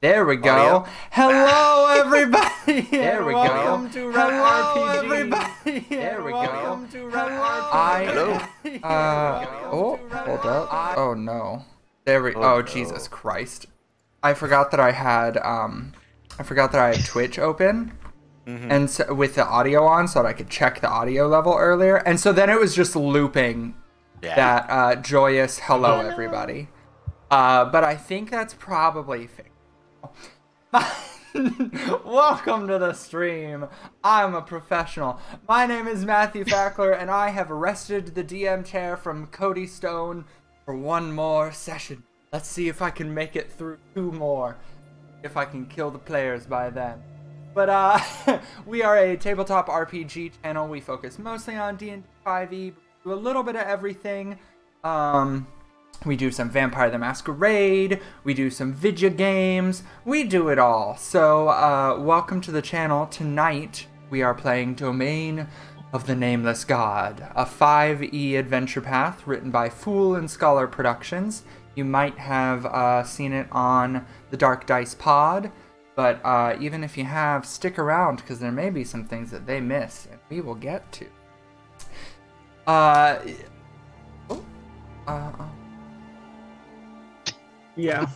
There we go. Audio? Hello, everybody. There we go. Welcome to Rep Hello, RPG. everybody. There we go. Welcome to Rep Hello. Oh, hold up. Oh no. There we. Oh, no. Jesus Christ. I forgot that I had Twitch open. And so, with the audio on, so that I could check the audio level earlier, and so then it was just looping that joyous "Hello, everybody." But I think that's probably fixed. Welcome to the stream. I'm a professional. My name is Matthew Fackler, and I have arrested the DM chair from Cody Stone for one more session. Let's see if I can make it through two more. If I can kill the players by then. But we are a tabletop RPG channel. We focus mostly on D&D 5e, do a little bit of everything. We do some Vampire the Masquerade, we do some video games, we do it all. So welcome to the channel. Tonight we are playing Domain of the Nameless God, a 5e adventure path written by Fool and Scholar Productions. You might have seen it on the Dark Dice Pod. But even if you have, stick around, because there may be some things that they miss, and we will get to. Yeah.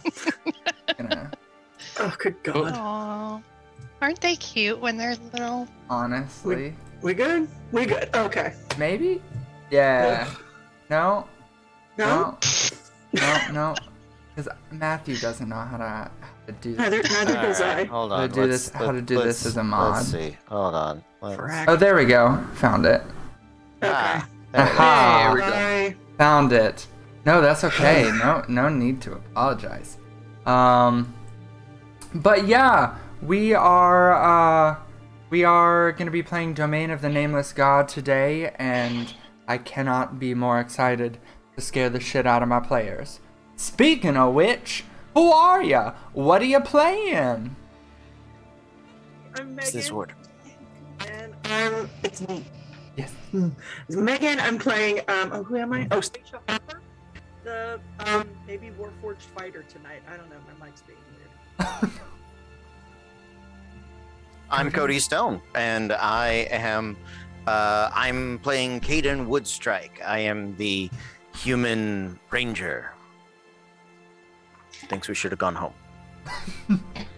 Gonna, Oh, good God. Aww. Aren't they cute when they're little? honestly, We good? We good. Okay. maybe? Yeah. No? No? No. Because Matthew doesn't know how to do this. Neither does I. Hold How on. to do this- how to do this as a mod. Let's see. Hold on. Frack. Oh, there we go. Found it. Okay. There we go. Aha! Bye. Found it. No, that's okay. No need to apologize. But yeah, we are gonna be playing Domain of the Nameless God today, and I cannot be more excited to scare the shit out of my players. Speaking of which, who are ya? What are you playing? I'm What's this Megan. word? And it's me. Yes. It's Megan. I'm playing, who am I? Oh, Stacia Harper. The, maybe Warforged fighter tonight. I don't know. My mic's being weird. I'm Cody Stone, and I am. I'm playing Caden Woodstrike. I am the human ranger. Thinks we should have gone home.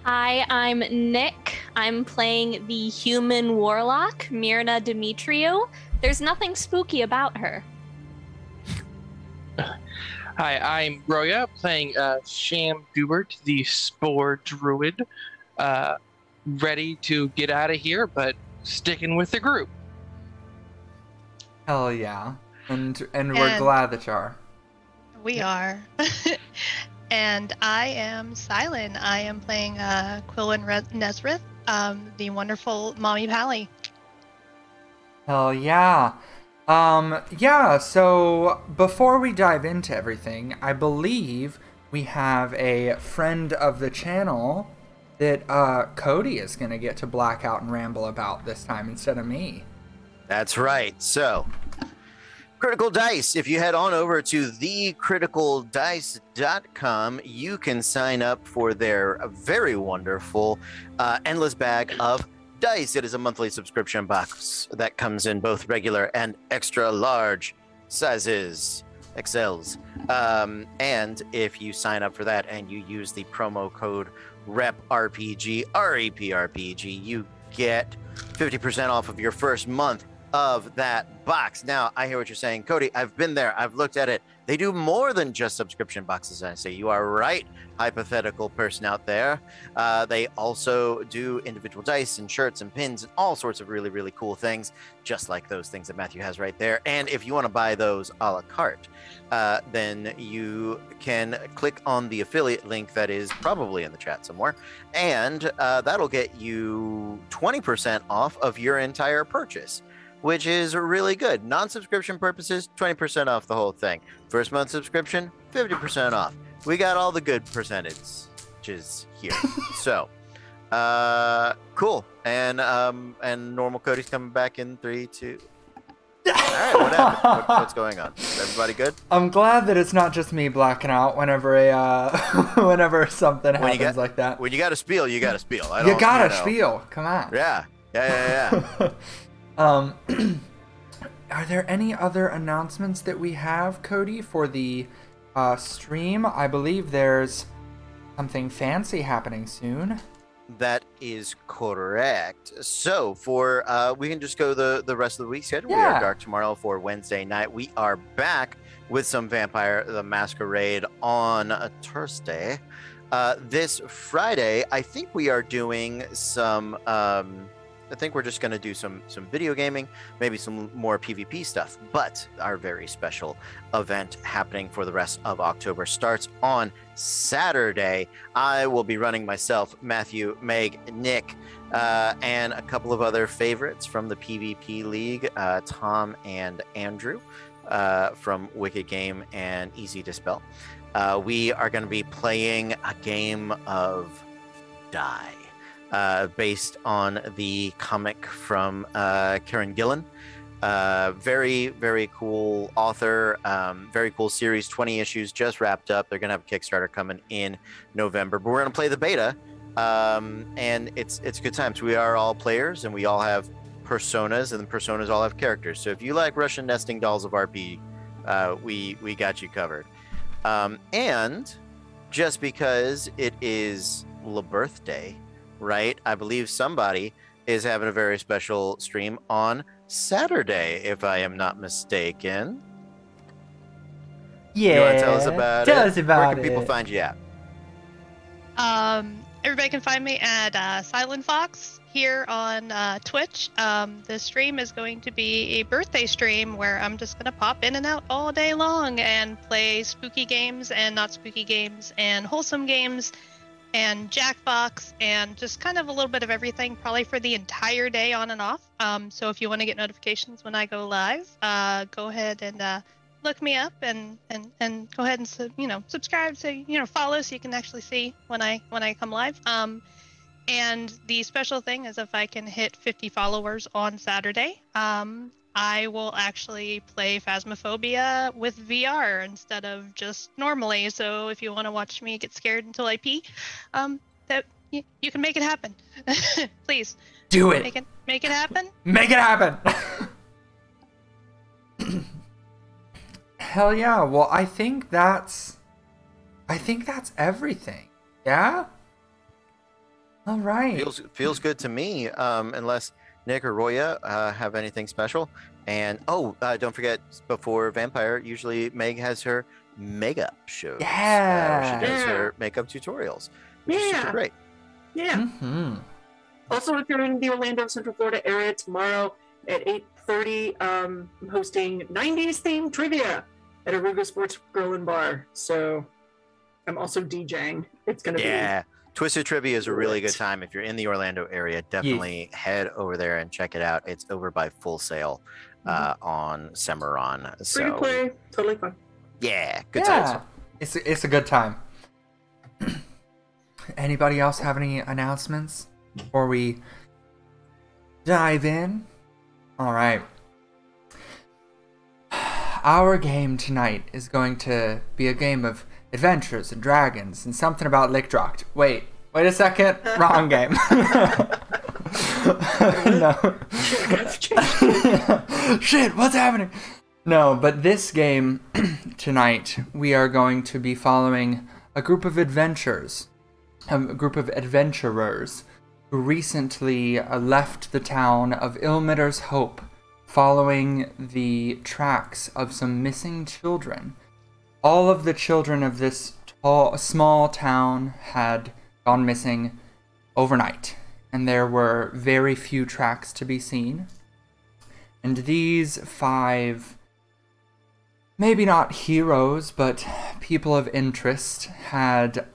Hi, I'm Nick. I'm playing the human warlock, Myrna Demetriou. There's nothing spooky about her. Hi, I'm Roya, playing Sham Dubert, the Spore Druid. Ready to get out of here, but sticking with the group. Hell yeah. And we're glad that you are. We are. And I am Silent. I am playing Quillen Nesrith, the wonderful Mommy Pally. Hell yeah. Yeah, so before we dive into everything, I believe we have a friend of the channel that Cody is going to get to black out and ramble about this time instead of me. That's right. So, Critical Dice. If you head on over to thecriticaldice.com, you can sign up for their very wonderful endless bag of dice. It is a monthly subscription box that comes in both regular and extra large sizes, XLs. And if you sign up for that and you use the promo code REPRPG, REPRPG, you get 50% off of your first month of that box. Now, I hear what you're saying, Cody. I've been there. I've looked at it. They do more than just subscription boxes. I say you are right, hypothetical person out there. They also do individual dice and shirts and pins and all sorts of really, really cool things, just like those things that Matthew has right there. And if you want to buy those a la carte, then you can click on the affiliate link that is probably in the chat somewhere, and that'll get you 20% off of your entire purchase, which is really good. Non-subscription purposes, 20% off the whole thing. First month subscription, 50% off. We got all the good percentages here. So, cool. And normal Cody's coming back in 3, 2. All right, what happened? What's going on? Is everybody good? I'm glad that it's not just me blacking out whenever whenever something happens like that. When you got to spiel, you got to spiel. You gotta spiel. Come on. Yeah. Are there any other announcements that we have, Cody, for the stream? I believe there's something fancy happening soon. That is correct. So for we can just go the rest of the week schedule. Yeah. We are dark tomorrow for Wednesday night. We are back with some Vampire the Masquerade on a Thursday. This Friday, I think we are doing some. I think we're just going to do some video gaming, maybe some more PvP stuff. But our very special event happening for the rest of October starts on Saturday. I will be running myself, Matthew, Meg, Nick, and a couple of other favorites from the PvP League, Tom and Andrew from Wicked Game and Easy Dispel. We are going to be playing a game of Die. Based on the comic from Karen Gillan. Very, very cool author. Very cool series. 20 issues just wrapped up. They're going to have a Kickstarter coming in November. But we're going to play the beta. And it's good times. We are all players, and we all have personas, and the personas all have characters. So if you like Russian nesting dolls of RP, we got you covered. And just because it is La Birthday, right? I believe somebody is having a very special stream on Saturday, if I am not mistaken. Yeah. You want to tell us about it? Where can people find you at? Everybody can find me at Silent Fox here on Twitch. The stream is going to be a birthday stream where I'm just going to pop in and out all day long and play spooky games and not spooky games and wholesome games and Jackbox, and just kind of a little bit of everything, probably for the entire day on and off. So if you want to get notifications when I go live, go ahead and look me up and go ahead and subscribe, so follow, so you can actually see when I come live. And the special thing is, if I can hit 50 followers on Saturday, I will actually play Phasmophobia with VR instead of just normally. So if you want to watch me get scared until I pee, that you can make it happen. Please do it. Make it happen. Make it happen. Hell yeah. Well, I think that's everything. Yeah. All right. Feels good to me. Unless Nick or Roya have anything special. And don't forget, before Vampire, usually Meg has her makeup shows. Yeah. She does her makeup tutorials, which is super great. Yeah. Mm-hmm. Also, if you're in the Orlando, Central Florida area tomorrow at 8:30, I'm hosting 90s themed trivia at Aruga Sports Grill and Bar. So I'm also DJing. It's going to be... Twisted Trivia is a really good time. If you're in the Orlando area, definitely head over there and check it out. It's over by Full Sail on Cimarron. Free to play, totally fun. Yeah, good times. It's a good time. Anybody else have any announcements before we dive in? All right. Our game tonight is going to be a game of adventures and dragons and something about Lickdrocht. Wait a second. Wrong game. No. Shit, what's happening? No, but this game tonight, we are going to be following a group of adventurers who recently left the town of Ilmater's Hope, following the tracks of some missing children. All of the children of this small town had gone missing overnight, and there were very few tracks to be seen. And these 5, maybe not heroes, but people of interest, had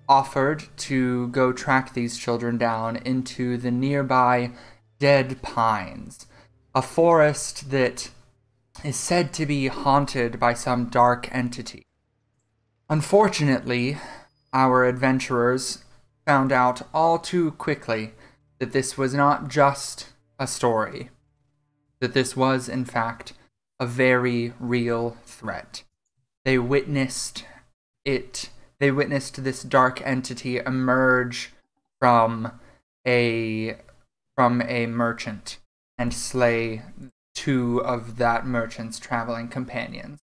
offered to go track these children down into the nearby Dead Pines, a forest that is said to be haunted by some dark entity. Unfortunately, our adventurers found out all too quickly that this was not just a story, that this was, in fact, a very real threat. They witnessed it. They witnessed this dark entity emerge from a merchant and slay 2 of that merchant's traveling companions,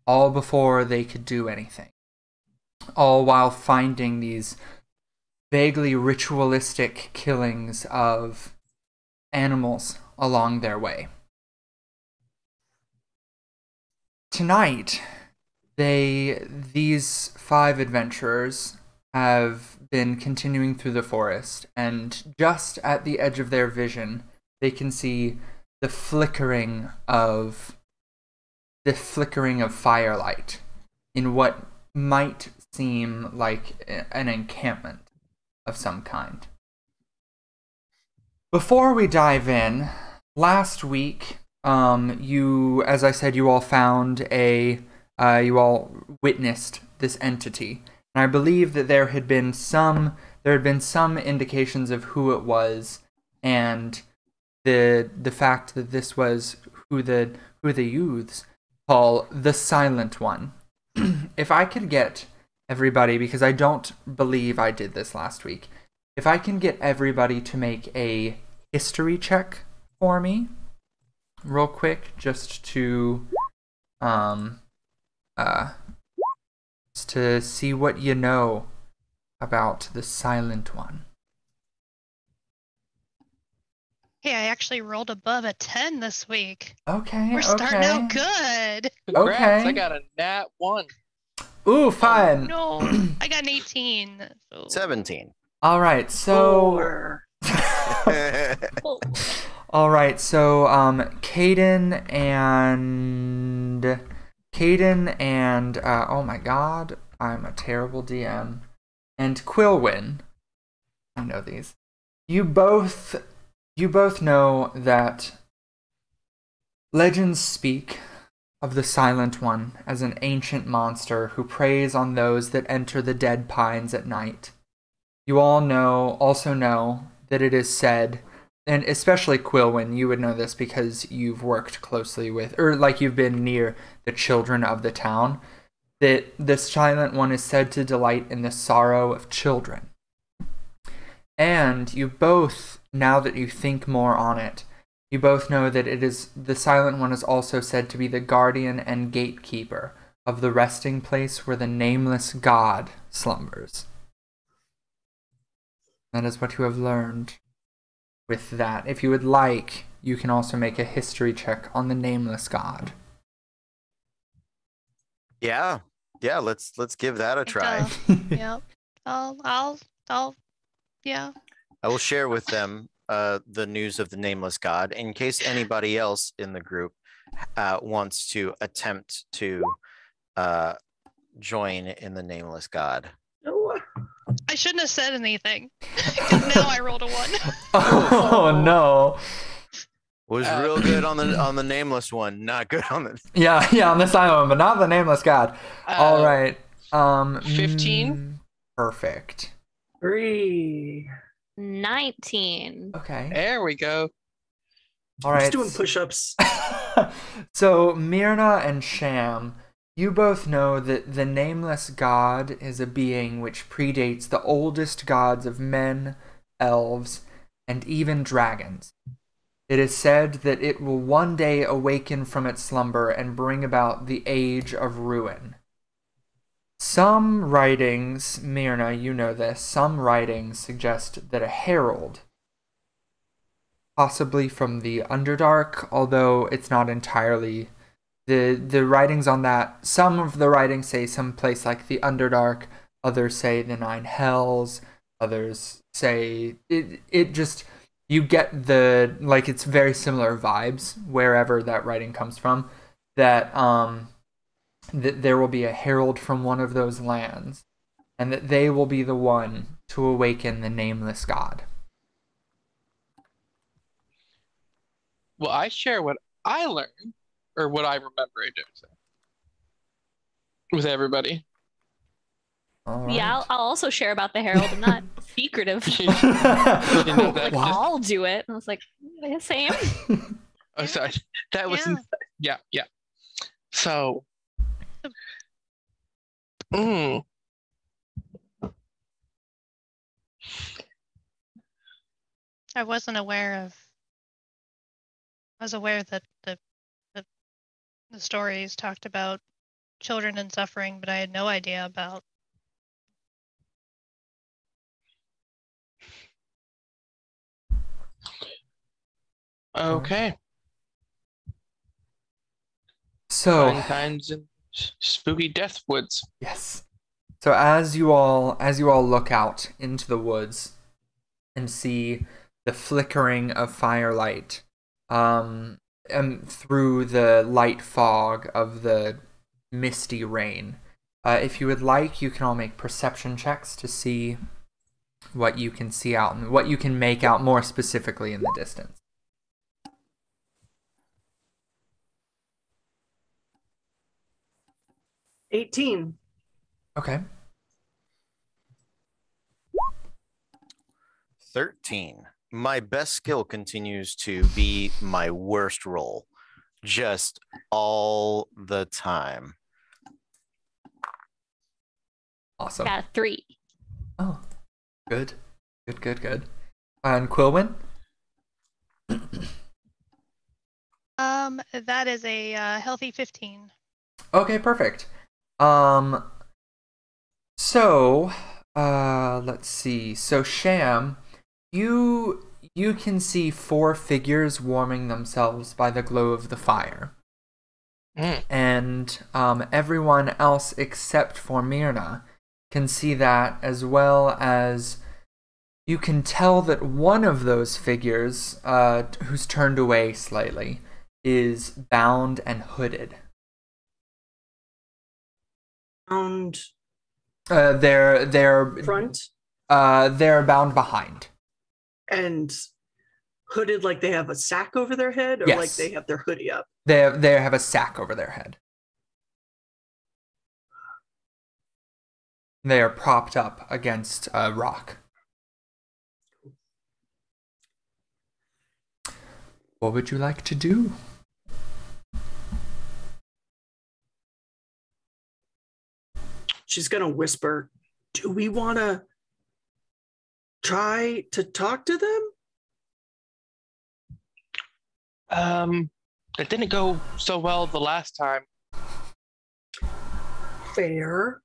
all before they could do anything. All while finding these vaguely ritualistic killings of animals along their way. Tonight, these 5 adventurers have been continuing through the forest, and just at the edge of their vision, they can see the flickering of firelight in what might seem like an encampment of some kind. Before we dive in, last week, as I said, you all found you all witnessed this entity, and I believe that there had been some indications of who it was, and the fact that this was who the youths call the Silent One. If I could get everybody, because I don't believe I did this last week, if I can get everybody to make a history check for me, real quick, just to see what you know about the Silent One. Hey, I actually rolled above a 10 this week. Okay, We're starting out good. Congrats, Okay. I got a nat 1. Ooh, fun. No, I got an 18. So. 17. All right, so all right, so Caden and oh my god, I'm a terrible DM. And Quilwyn, I know these. You both know that legends speak of the Silent One as an ancient monster who preys on those that enter the dead pines at night. You all also know that it is said, and especially Quilwyn, you would know this because you've worked closely with, or like you've been near the children of the town, that the Silent One is said to delight in the sorrow of children. And you both, now that you think more on it, you both know that the Silent One is also said to be the guardian and gatekeeper of the resting place where the nameless god slumbers. That is what you have learned with that. If you would like, you can also make a history check on the nameless god. Yeah, let's give that a try. Yep. I'll yeah. I will share with them the news of the nameless god in case anybody else in the group wants to attempt to join in the nameless god. I shouldn't have said anything. Because now I rolled a 1. Oh no. Was real good on the nameless one, not good on the Yeah, on the Silent One, but not the nameless god. All right. 15? Perfect. 3. 19. Okay. There we go. All right. Just doing push-ups. So Myrna and Sham, you both know that the nameless god is a being which predates the oldest gods of men, elves, and even dragons. It is said that it will one day awaken from its slumber and bring about the Age of Ruin. Some writings, Myrna, you know this, some writings suggest that a herald, possibly from the Underdark, although it's not entirely the writings on that, some of the writings say some place like the Underdark, others say the Nine Hells, others say it just, you get the, like, it's very similar vibes wherever that writing comes from, that that there will be a herald from one of those lands, and that they will be the one to awaken the nameless god. Well, I share what I learned, or what I remember I did with everybody. All right. Yeah, I'll also share about the Herald. I'm not secretive. You know, that Like, just- I'll do it. I was like, same. oh, sorry. That was Yeah. yeah. So, mm, I wasn't aware of. I was aware that the stories talked about children and suffering, but I had no idea about. okay. So, Fun times in spooky death woods. yes. So as you all look out into the woods and see the flickering of firelight through the light fog of the misty rain, if you would like, you can all make perception checks to see what you can see out and what you can make out more specifically in the distance. 18. Okay. 13. My best skill continues to be my worst roll, just all the time. Awesome. Got a 3. Oh, good. Good. And Quilwyn? That is a healthy 15. Okay, perfect. So, let's see. So, Sham, you can see 4 figures warming themselves by the glow of the fire. And everyone else except for Myrna can see that, as well as you can tell that one of those figures, who's turned away slightly, is bound and hooded. Bound They're front they're bound behind. and hooded, like they have a sack over their head, or Yes. like they have their hoodie up. They have a sack over their head. They are propped up against a rock. What would you like to do? She's gonna whisper, "Do we want to try to talk to them?" It didn't go so well the last time. Fair.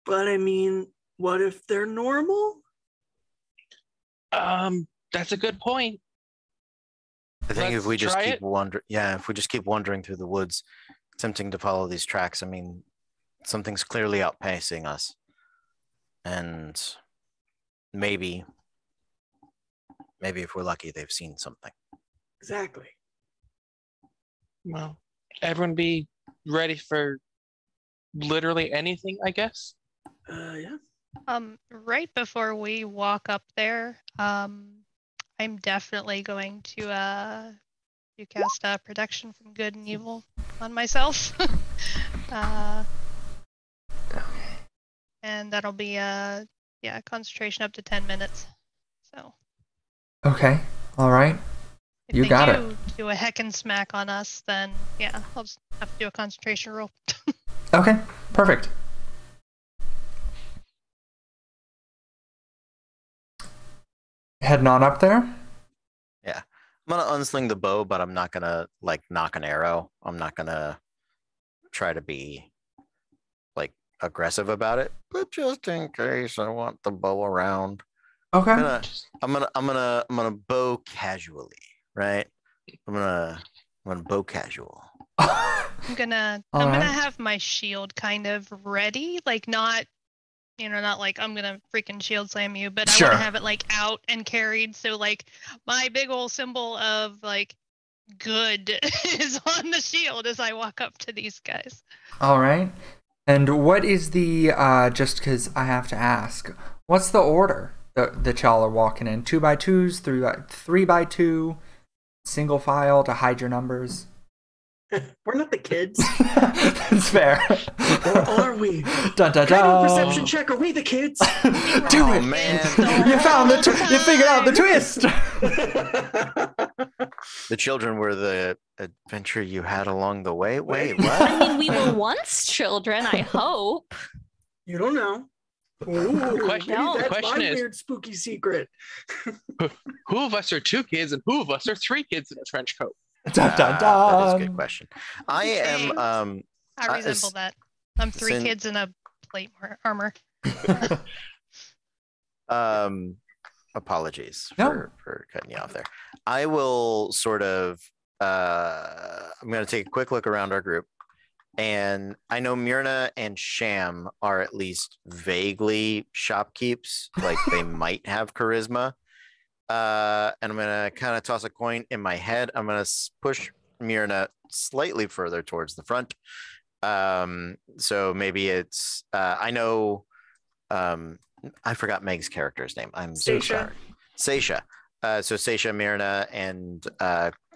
But I mean, what if they're normal? That's a good point. I think if we just Let's try keep it. if we just keep wandering through the woods, attempting to follow these tracks, I mean, something's clearly outpacing us. And maybe if we're lucky, they've seen something. Exactly. Well, everyone be ready for literally anything, I guess. Yeah. Right before we walk up there, I'm definitely going to cast protection from good and evil on myself. And that'll be concentration up to 10 minutes. So Okay. All right. if You they got do do a heckin' smack on us, then yeah, I'll just have to do a concentration roll. Okay. Perfect. Heading on up there. Yeah. I'm gonna unsling the bow, but I'm not gonna like knock an arrow. I'm not gonna try to be like aggressive about it. But just in case, I want the bow around. Okay. I'm gonna bow casually, right? I'm gonna bow casual. I'm gonna Alright. have my shield kind of ready, like not like I'm gonna freaking shield slam you, but I Sure. want to have it like out and carried, so like my big old symbol of like good is on the shield as I walk up to these guys. All right. And what is the just because I have to ask, what's the order that y'all are walking in? 2x2s, 3x2, single file to hide your numbers? We're not the kids. That's fair. Or are we? Dun, dun, Can I do a dun. perception check? Are we the kids? Do Oh it. man, You found you figured out the twist. the children were the adventure you had along the way. Wait, I what? mean, we were once children, I hope. You don't know. Ooh, question- maybe that's question my is- weird spooky secret. Who of us are 2 kids and who of us are 3 kids in a trench coat? Dun, dun, That is a dun. good question. I am I resemble that. I'm 3 sin- kids in a plate armor. apologies No. for cutting you off there. I will sort of I'm going to take a quick look around our group, and I know Myrna and Sham are at least vaguely shopkeeps, like they might have charisma. And I'm going to kind of toss a coin in my head. I'm going to push Myrna slightly further towards the front. So maybe it's I know I forgot Meg's character's name. I'm so sorry. Seisha. So Seisha, Myrna, and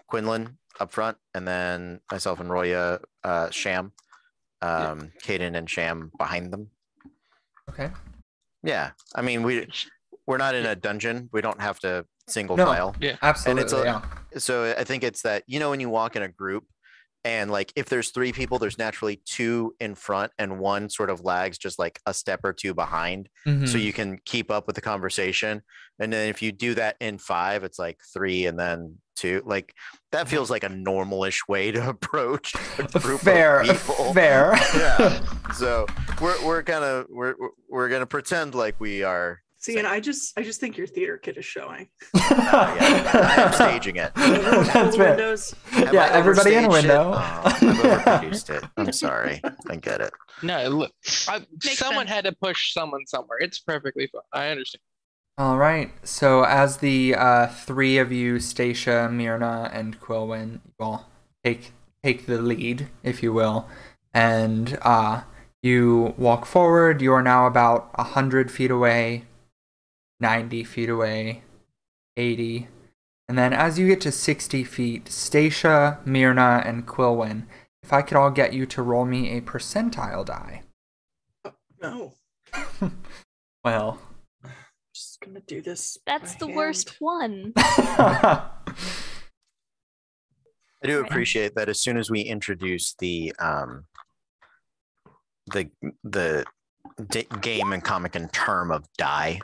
Quinlan up front, and then myself and Roya, Sham, Kaden and Sham behind them. Okay. Yeah, I mean we're not in a dungeon. We don't have to single No. file. Absolutely. And it's yeah. So I think it's that, you know, when you walk in a group and like if there's 3 people, there's naturally 2 in front and 1 sort of lags just like a step or 2 behind. Mhm. So you can keep up with the conversation. And then if you do that in 5, it's like 3 and then 2. Like that feels like a normalish way to approach a group Fair. of people. Fair. Yeah. So we're gonna pretend like we are. See, and I just think your theater kit is showing. Yeah, I'm staging it. That's fair. Windows. Have Yeah, I everybody in a overstaged it? window. Oh, I've overproduced it. I'm sorry. I get it. No, look, Makes someone sense. had to push someone somewhere. It's perfectly fine. I understand. All right. So as the 3 of you, Stacia, Myrna, and Quilwyn, you all take the lead, if you will, and you walk forward. You are now about 100 feet away, 90 feet away, 80, and then as you get to 60 feet, Stacia, Myrna, and Quilwyn, if I could all get you to roll me a percentile die. No, Well. just gonna do this. That's by the hand. worst one. I do appreciate that as soon as we introduce the game and comic and term of die,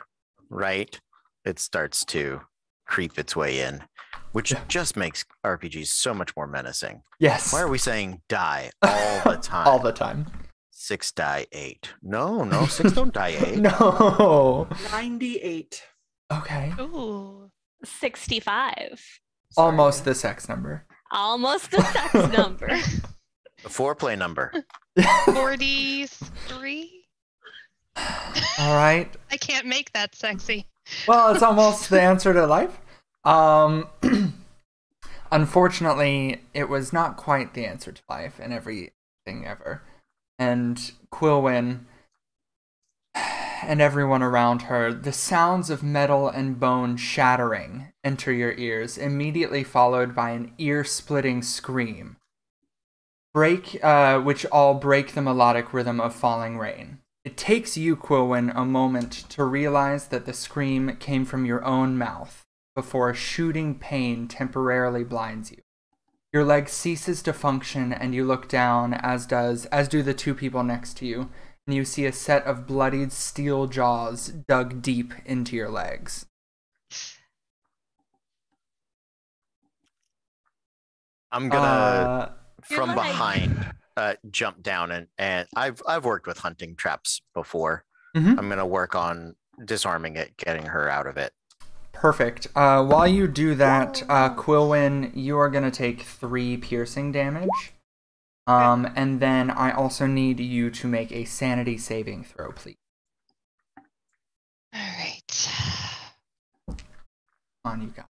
right? It starts to creep its way in, which just makes RPGs so much more menacing. Yes. Why are we saying die all the time? All the time. 6 die 8. No, 6 don't die 8. No. 98. Okay. Ooh. 65. Almost the sex number. Almost the sex number. The foreplay number. 43? All right. I can't make that sexy. Well, it's almost the answer to life. Unfortunately, it was not quite the answer to life in everything ever. And Quilwyn and everyone around her, the sounds of metal and bone shattering enter your ears, immediately followed by an ear-splitting scream, which all break the melodic rhythm of falling rain. It takes you, Quilwyn, a moment to realize that the scream came from your own mouth before a shooting pain temporarily blinds you. Your leg ceases to function and you look down, as do the 2 people next to you, and you see a set of bloodied steel jaws dug deep into your legs. I'm gonna from Your leg. behind jump down and I've worked with hunting traps before. Mhm. I'm gonna work on disarming it, getting her out of it. Perfect. While you do that, Quilwyn, you are going to take 3 piercing damage. And then I also need you to make a sanity saving throw, please. All right. Come on, you guys.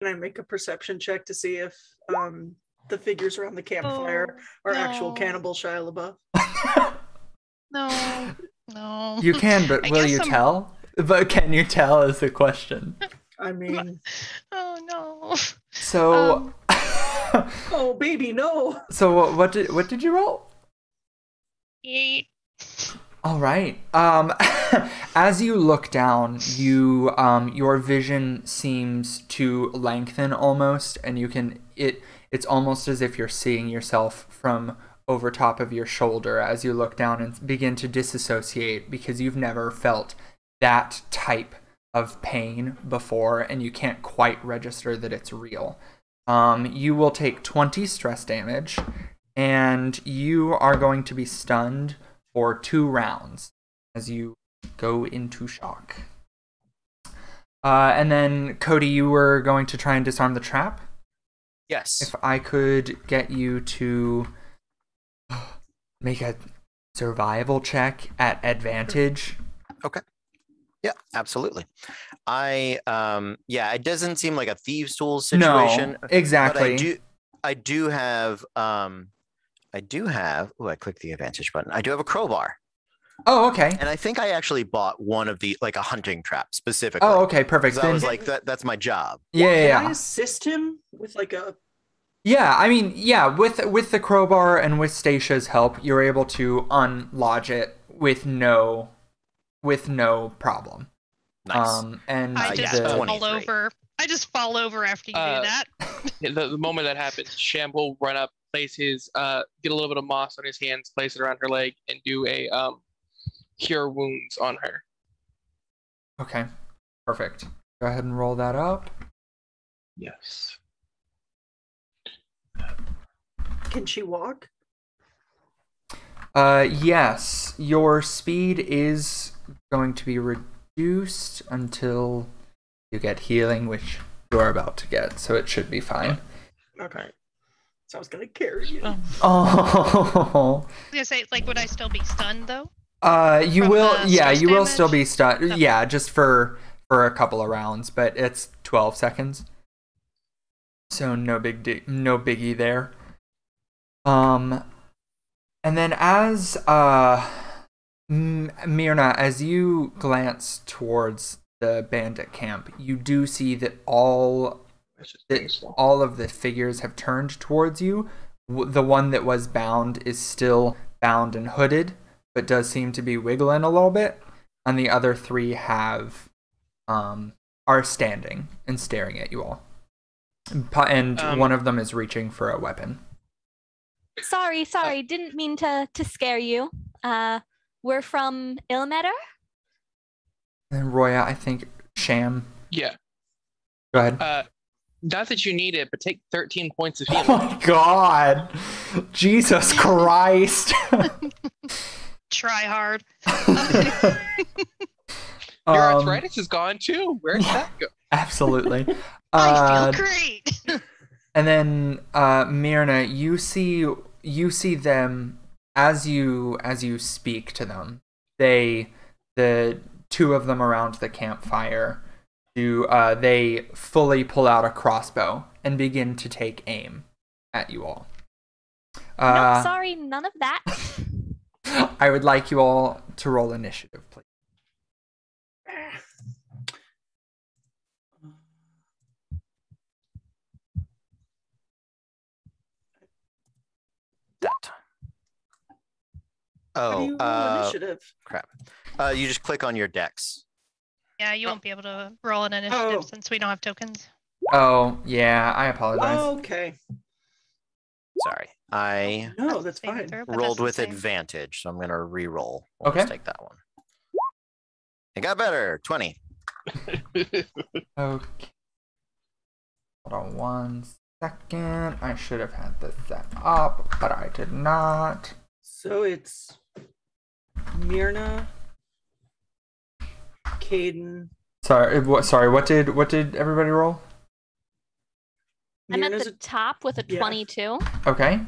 Can I make a perception check to see if the figures around the campfire are actual no. cannibal Shia LaBeouf? No. You can, but I will guess you I'm- tell? But can you tell is the question. I mean, Oh no. So, Oh, baby, no. So what did you roll? 8. All right. As you look down, your vision seems to lengthen almost, and it's almost as if you're seeing yourself from over top of your shoulder as you look down and begin to disassociate, because you've never felt that type of pain before, and you can't quite register that it's real. You will take 20 stress damage, and you are going to be stunned for 2 rounds as you go into shock. And then, Cody, you were going to try and disarm the trap? Yes. If I could get you to make a survival check at advantage. Okay. Yeah, absolutely. It doesn't seem like a thieves' tools situation. No, exactly. But I do have I clicked the advantage button. I do have a crowbar. Oh, okay. And I think I actually bought one of the, like, a hunting trap specifically. Oh, okay, perfect. I was like, that's my job. Yeah. Can I assist him with like a... Yeah, I mean, yeah, with the crowbar and with Stasia's help, you're able to unlodge it with no problem. Nice. And I just yeah, fall 23. over. I just fall over after you do that. The moment that happens, Sham will run up, place his get a little bit of moss on his hands, place it around her leg, and do a cure wounds on her. Okay, perfect. Go ahead and roll that up. Yes. Can she walk? Yes. Your speed is going to be reduced until you get healing, which you are about to get, so it should be fine. Okay. So I was gonna carry you. Oh. I was gonna say, like, would I still be stunned though? You From will. the Yeah, stress you will damage? still be stunned. Okay. Yeah, just for a couple of rounds, but it's 12 seconds, so no biggie there. And then as Myrna, as you glance towards the bandit camp, you do see that all of the figures have turned towards you. The one that was bound is still bound and hooded, but does seem to be wiggling a little bit. And the other 3 are standing and staring at you all. And one of them is reaching for a weapon. Sorry, didn't mean to scare you. We're from Ilmeter? And Roya, I think Sham. Yeah. Go ahead. Not that you need it, but take 13 points of Oh healing. my god! Jesus Christ! Try hard. Your arthritis is gone too. Where did that go? Absolutely. I feel great. And then Myrna, you see them as you speak to them. The 2 of them around the campfire they fully pull out a crossbow and begin to take aim at you all. No, sorry, none of that. I would like you all to roll initiative, please. How do you roll initiative? Crap. You just click on your dex. Yeah, you won't be able to roll an initiative since we don't have tokens. Oh, yeah, I apologize. Okay. Sorry. I No, that's Saving fine. throw, but rolled that's the with same. advantage, so I'm going to re-roll. We'll Okay. just take that one. It got better. 20. Okay. Hold on one second. I should have had this set up, but I did not. So it's Myrna, Caden. Sorry, what did everybody roll? I'm at Myrna's the top with a yeah. 22. Okay.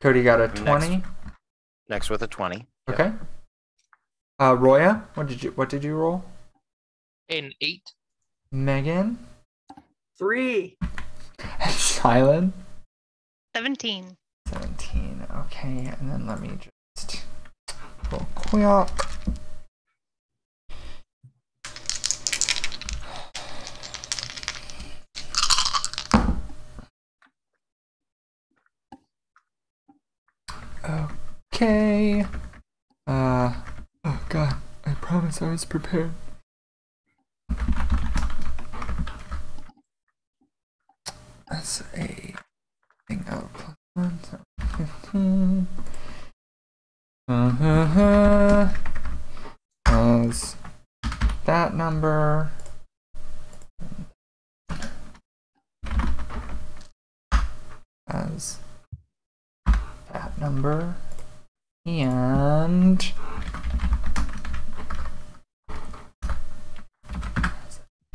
Cody got a 20. Next with a 20. Okay. Roya, what did you roll? An 8. Megan? 3. Silent? 17. 17. Okay, and then let me just real quick. Okay. Oh God, I promise I was prepared. That's a thing out +1, so 15. As that number. As that number. And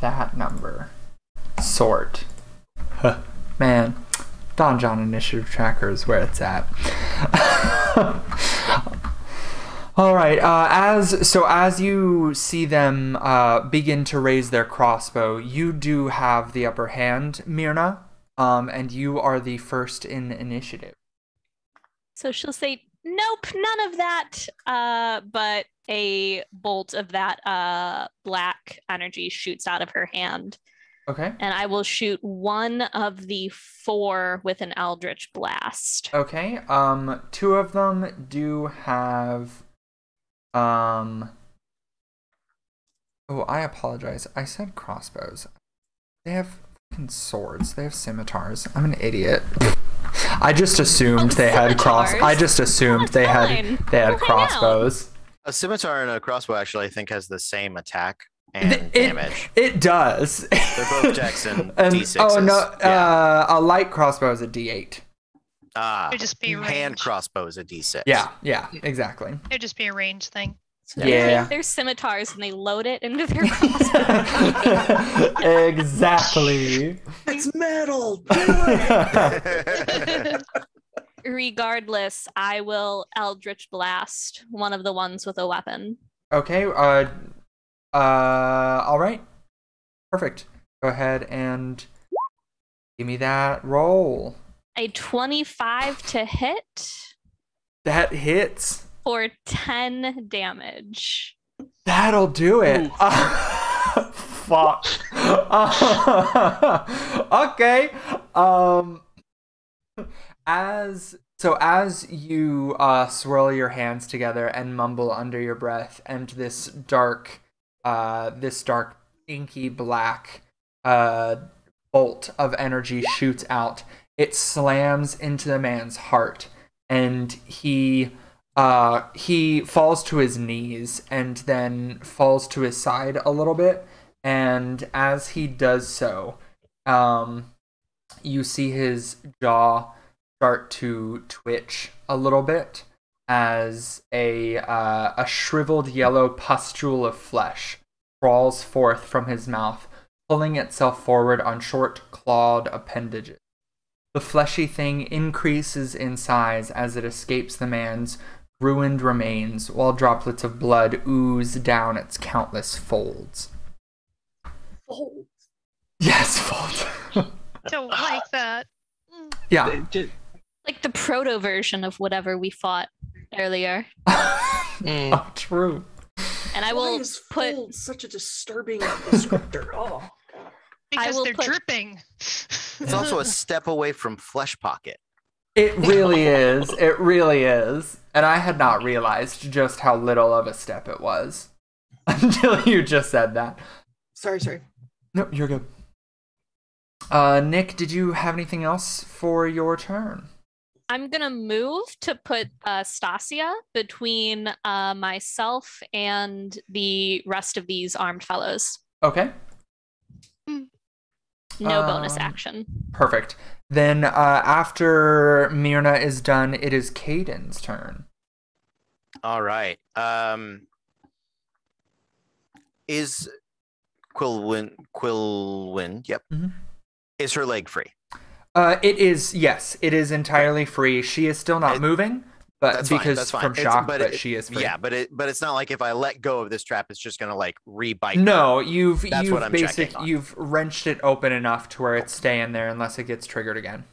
that number. Sort. Man, Donjon Initiative Tracker is where it's at. All right. As you see them begin to raise their crossbow, you do have the upper hand, Myrna, and you are the first in initiative. So she'll say, "Nope, none of that." But a bolt of that black energy shoots out of her hand. Okay. And I will shoot one of the 4 with an Eldritch Blast. Okay. 2 of them do have. Oh, I apologize. I said crossbows. They have fucking swords. They have scimitars. I'm an idiot. I just assumed they had I just assumed they had crossbows. A scimitar and a crossbow actually, I think, has the same attack and damage. It does. They're both Jackson D6s. Oh no, a light crossbow is a D8. It'd just be a hand range. crossbow is a D6. Yeah, exactly. It'd just be a range thing. So they take their scimitars and they load it into their crossbow. Exactly. It's metal. Do it. Regardless, I will Eldritch Blast one of the ones with a weapon. Okay. All right. Perfect. Go ahead and give me that roll. A 25 to hit. That hits. For 10 damage. That'll do it. Fuck. Okay. As you swirl your hands together and mumble under your breath, and this dark inky black bolt of energy shoots out, it slams into the man's heart, and he falls to his knees and then falls to his side a little bit. And as he does so, you see his jaw start to twitch a little bit as a shriveled yellow pustule of flesh crawls forth from his mouth, pulling itself forward on short clawed appendages. The fleshy thing increases in size as it escapes the man's ruined remains, while droplets of blood ooze down its countless folds. Folds? Yes, folds. Don't like that. Yeah. Like the proto version of whatever we fought earlier. Oh, true. And I will put folds such a disturbing descriptor. Oh, God. Because they're dripping. It's also a step away from Flesh Pocket. It really is. It really is. And I had not realized just how little of a step it was until you just said that. Sorry. No, you're good. Nick, did you have anything else for your turn? I'm going to move to put Stasia between myself and the rest of these armed fellows. Okay. No bonus action. Perfect. Then after Myrna is done, it is Caden's turn. All right. Is Quillwyn, yep. Mm-hmm. Is her leg free? It is, yes. It is entirely free. She is still not moving, but that's because that's fine. from shock, but she is free. Yeah, but it's not like if I let go of this trap, it's just gonna like re-bite. No, her. you've checking on. you've wrenched it open enough to where it's staying there unless it gets triggered again.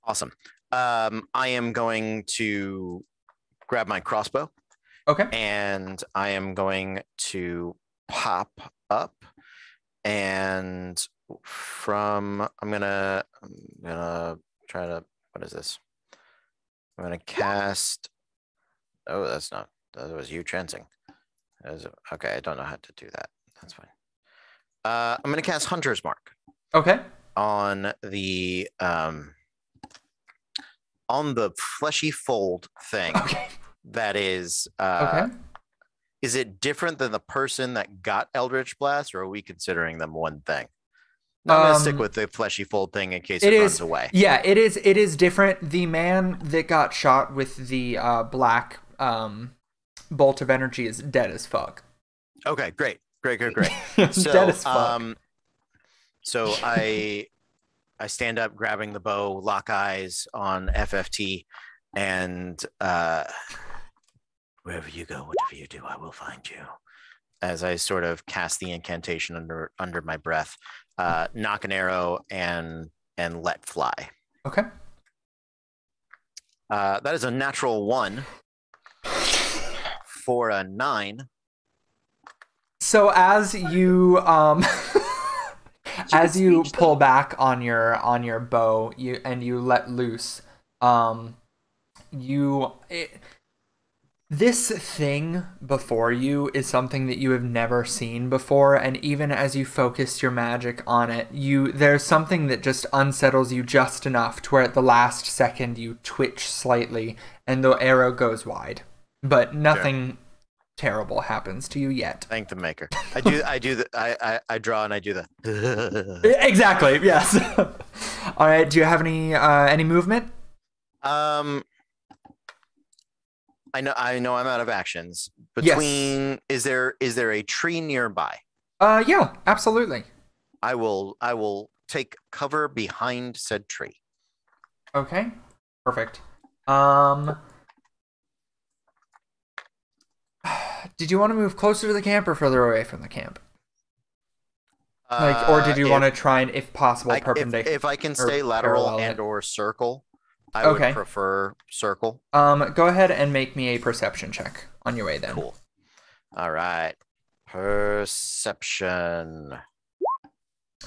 Awesome. I am going to grab my crossbow. Okay. And I am going to pop up, and I'm gonna try to, what is this? I'm gonna cast Oh, that's not. That was you chancing. Okay, I don't know how to do that. That's fine. I'm going to cast Hunter's Mark. Okay. On the fleshy fold thing. Okay. That is. Okay. Is it different than the person that got Eldritch Blast, or are we considering them one thing? No, I'm gonna stick with the fleshy fold thing in case it runs away. Yeah, it is. It is different. The man that got shot with the black bolt of energy is dead as fuck. Okay, great. So, dead as fuck. So I stand up, grabbing the bow, lock eyes on FFT, and wherever you go, whatever you do, I will find you. As I sort of cast the incantation under my breath, knock an arrow and let fly. Okay. That is a natural 1 for a 9. So as you as you pull back on your bow, you let loose, this thing before you is something that you have never seen before, and even as you focus your magic on it, there's something that just unsettles you just enough to where at the last second you twitch slightly and the arrow goes wide. But nothing terrible happens to you yet. Thank the maker. I draw and I do the Exactly, yes. All right, do you have any movement? I know I'm out of actions. Yes. Is there a tree nearby? Yeah, absolutely. I will take cover behind said tree. Okay. Perfect. Did you want to move closer to the camp or further away from the camp? Or did you want to try and, if possible, perpendicular? If I can stay lateral and or circle, I would prefer circle. Go ahead and make me a perception check on your way then. Cool. All right. Perception.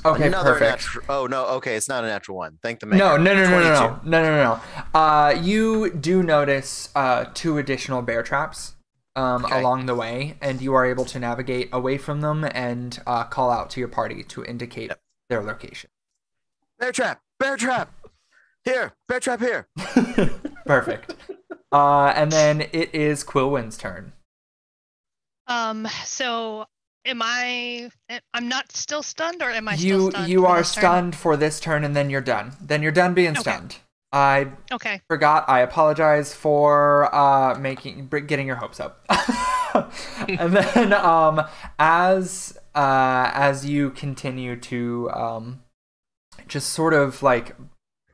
Okay, perfect. Oh, no. Okay, it's not a natural 1. Thank the maker. No. You do notice 2 additional bear traps along the way, and you are able to navigate away from them and call out to your party to indicate their location. Bear trap! Bear trap! Here! Bear trap here! Perfect. And then it is Quillwin's turn. So I'm not still stunned, or am I still stunned? You are stunned for this turn, and then you're done. Then you're done being stunned. I forgot. I apologize for getting your hopes up. And then as you continue to just sort of like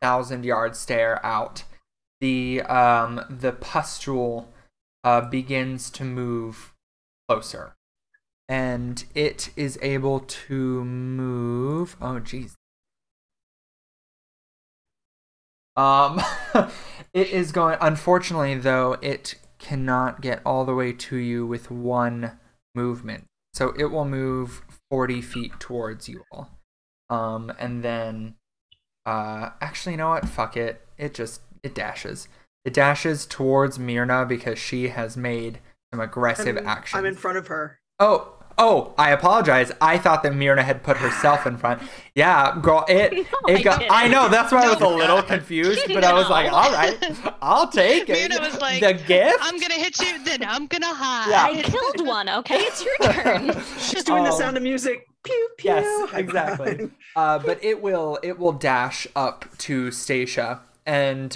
1,000-yard stare out, the pustule begins to move closer, and it is able to move. Oh, geez. It is going. Unfortunately, though, it cannot get all the way to you with one movement, so it will move 40 feet towards you all. And then, actually, you know what? Fuck it. It dashes. It dashes towards Myrna because she has made some aggressive action. I'm in front of her. Oh, I apologize. I thought that Myrna had put herself in front. Yeah, girl, I know, that's why I was a little confused, but I was like, all right, I'll take it. Myrna was like, the gift? I'm going to hit you, then I'm going to hide. Yeah. I killed one, okay? It's your turn. She's doing the sound of music. Pew, pew. Yes, exactly. But it will dash up to Stacia, and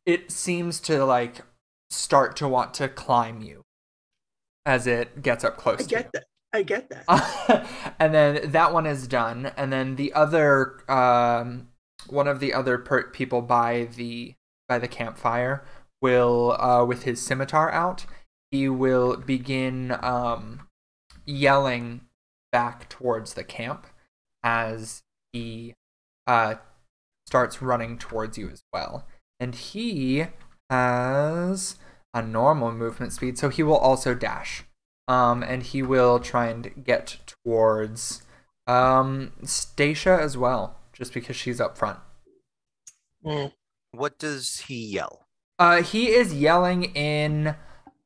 it seems to like start to want to climb you as it gets up close to you. I get that. And then that one is done, and then the other one of the other people by the campfire will with his scimitar out, he will begin yelling back towards the camp as he starts running towards you as well. And he has a normal movement speed, so he will also dash. And he will try and get towards Stacia as well, just because she's up front. What does he yell? He is yelling in,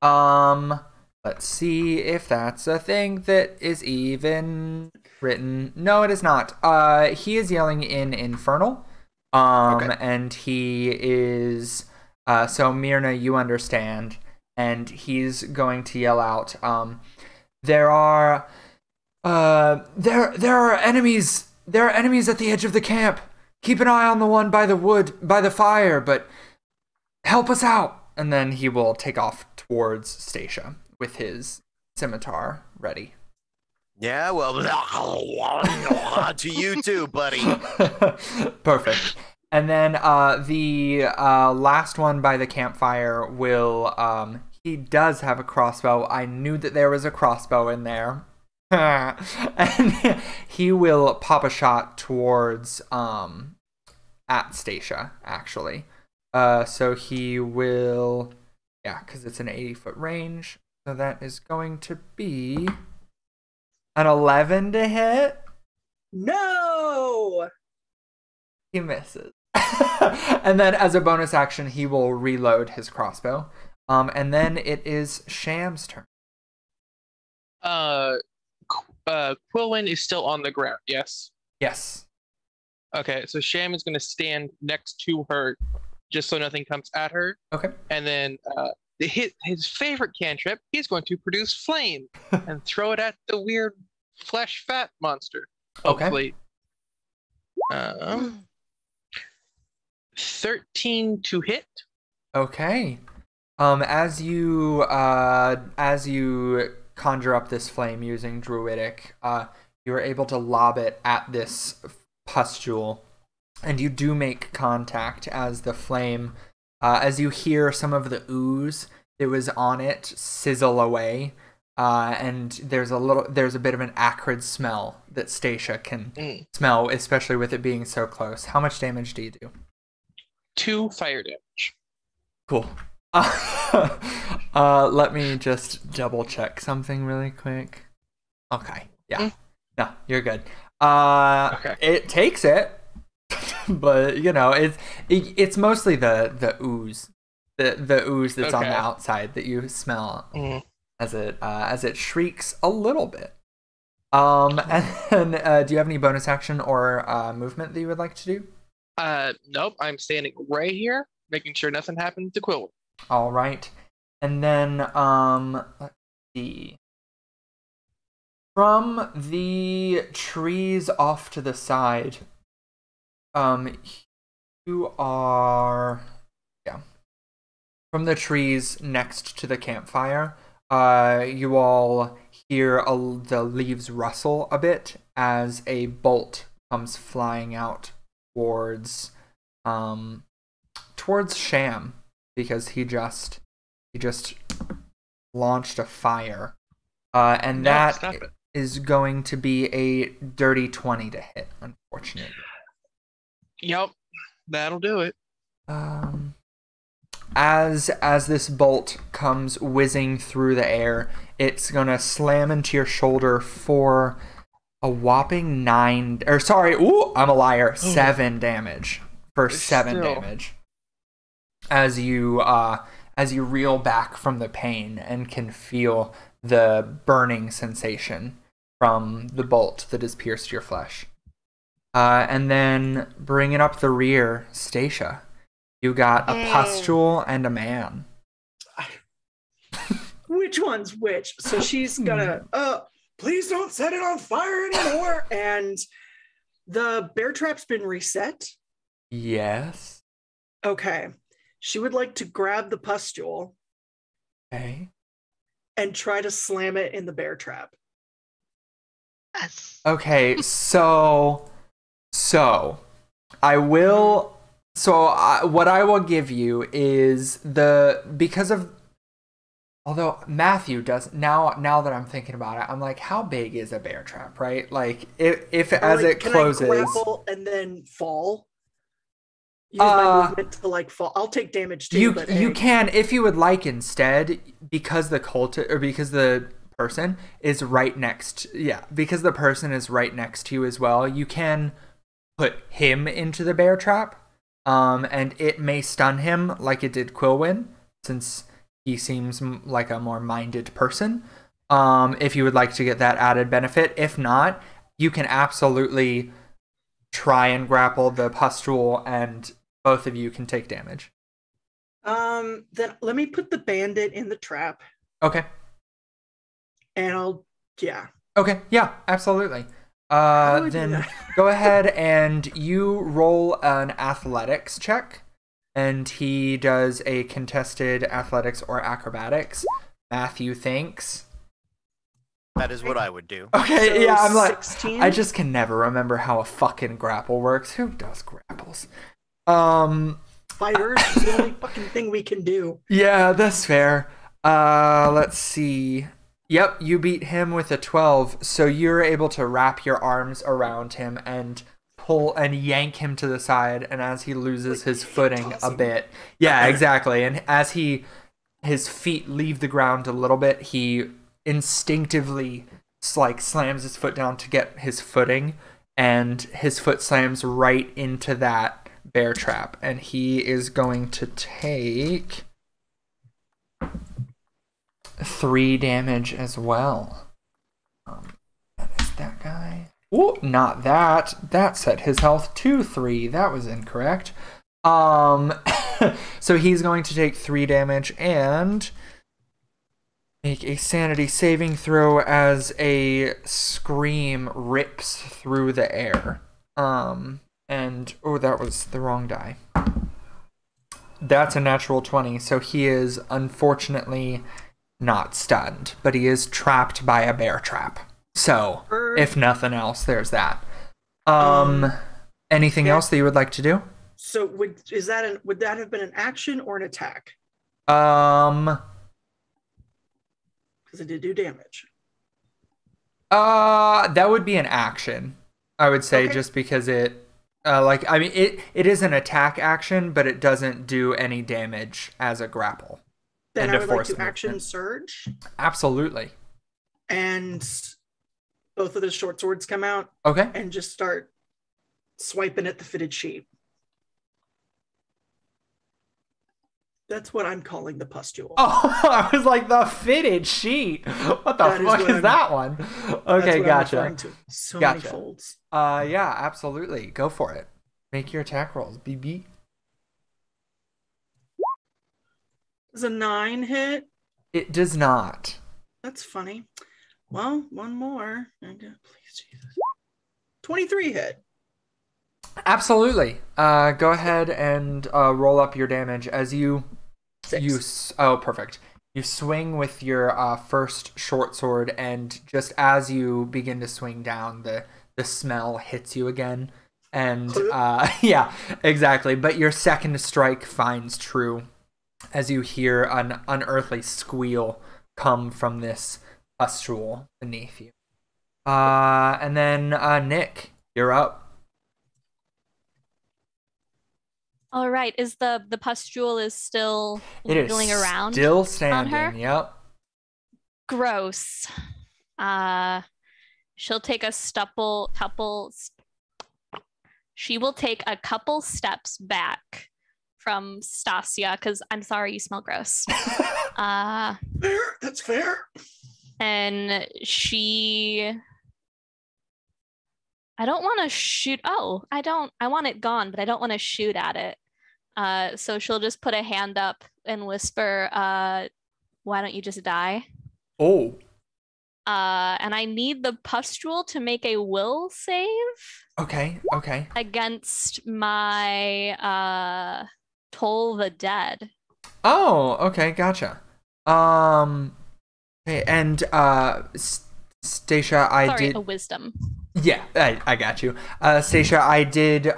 let's see if that's a thing that is even written. No, it is not. He is yelling in Infernal. Okay. And he is, so Myrna, you understand, and he's going to yell out, there are enemies at the edge of the camp. Keep an eye on the one by the fire, but help us out. And then he will take off towards Stacia with his scimitar ready. Yeah, well, to you too, buddy. Perfect. And then the last one by the campfire will, he does have a crossbow. I knew that there was a crossbow in there. And he will pop a shot towards at Stacia, actually. So he will, yeah, because it's an 80-foot range. So that is going to be an 11 to hit. No! He misses. And then as a bonus action, he will reload his crossbow. And then it is Sham's turn. Quillen is still on the ground, yes? Yes. Okay, so Sham is going to stand next to her just so nothing comes at her. Okay. And then his favorite cantrip, he's going to produce flame and throw it at the weird flesh fat monster. Hopefully. Okay. 13 to hit. Okay. As you conjure up this flame using druidic, you are able to lob it at this pustule, and you do make contact as the flame, as you hear some of the ooze that was on it sizzle away, and there's a bit of an acrid smell that Stacia can smell, especially with it being so close. How much damage do you do? 2 fire damage. Cool. Let me just double check something really quick. Okay. Yeah. No, you're good. Okay. It takes it, but you know, it's mostly the ooze, the ooze that's on the outside that you smell as it shrieks a little bit. And then, do you have any bonus action or movement that you would like to do? Nope. I'm standing right here, making sure nothing happened to Quill. All right. And then, let's see. From the trees off to the side, you are, yeah. From the trees next to the campfire, you all hear the leaves rustle a bit as a bolt comes flying out towards Sham, because he just launched a fire, and that is going to be a dirty 20 to hit, unfortunately. Yep, that'll do it. As this bolt comes whizzing through the air, it's gonna slam into your shoulder for a whopping 7 damage. For 7 damage. As you reel back from the pain and can feel the burning sensation from the bolt that has pierced your flesh. And then bringing up the rear, Stacia. You got a pustule and a man. Which one's which? So she's gonna, please don't set it on fire anymore. And the bear trap's been reset? Yes. Okay. She would like to grab the pustule. Okay. And try to slam it in the bear trap. Yes. Okay, so I will. What I will give you is although Matthew does now that I'm thinking about it, I'm like, how big is a bear trap, right? Like if as it closes, can I grapple and then fall? Use my movement to fall. I'll take damage too. You can if you would like instead, because the person is right next. Yeah, because the person is right next to you as well. You can put him into the bear trap. and it may stun him like it did Quillwyn, since he seems like a more minded person. If you would like to get that added benefit. If not, you can absolutely try and grapple the pustule, and both of you can take damage. Then let me put the bandit in the trap. Okay. And Okay, yeah, absolutely. Then go ahead and you roll an athletics check, and he does a contested athletics or acrobatics. Matthew thinks. That is what I would do. Okay, So yeah, I'm like, 16? I just can never remember how a fucking grapple works. Who does grapples? Fighters is the only fucking thing we can do. Yeah, that's fair. Let's see. Yep, you beat him with a 12, so you're able to wrap your arms around him and pull and yank him to the side, and as he loses his footing a bit. Yeah, exactly. And as his feet leave the ground a little bit, he instinctively slams his foot down to get his footing, and his foot slams right into that bear trap, and he is going to take 3 damage as well. That is that guy. Oh, not that. That set his health to 3. That was incorrect. So he's going to take 3 damage and make a sanity saving throw as a scream rips through the air. And that was the wrong die. That's a natural 20, so he is unfortunately not stunned, but he is trapped by a bear trap. So, if nothing else, there's that. Anything else that you would like to do? So would that have been an action or an attack? Because it did do damage. That would be an action, I would say, just because it is an attack action, but it doesn't do any damage as a grapple. Then I would like to action surge. Absolutely. And both of the short swords come out. Okay. And just start swiping at the fitted sheep. That's what I'm calling the pustule. Oh, I was like, the fitted sheet. What the fuck is that one? Okay, gotcha. So many folds. Yeah, absolutely. Go for it. Make your attack rolls, BB. Does a 9 hit? It does not. That's funny. Well, one more. Please, Jesus. 23 hit. Absolutely. Go ahead and roll up your damage as you 6. Perfect. You swing with your first short sword, and just as you begin to swing down, the smell hits you again. And yeah, exactly. But your second strike finds true as you hear an unearthly squeal come from this pustule beneath you. And then Nick, you're up. All right. Is the pustule is still wiggling around? Still standing. On her? Yep. Gross. She'll take she will take a couple steps back from Stasia, because I'm sorry, you smell gross. Fair. That's fair. And I don't want to shoot. Oh, I want it gone, but I don't want to shoot at it. So she'll just put a hand up and whisper, why don't you just die? Oh. And I need the pustule to make a will save. Okay. Against my Toll the Dead. Oh, okay, gotcha. Okay, and Stacia, a wisdom. Yeah, I got you. Stacia, I did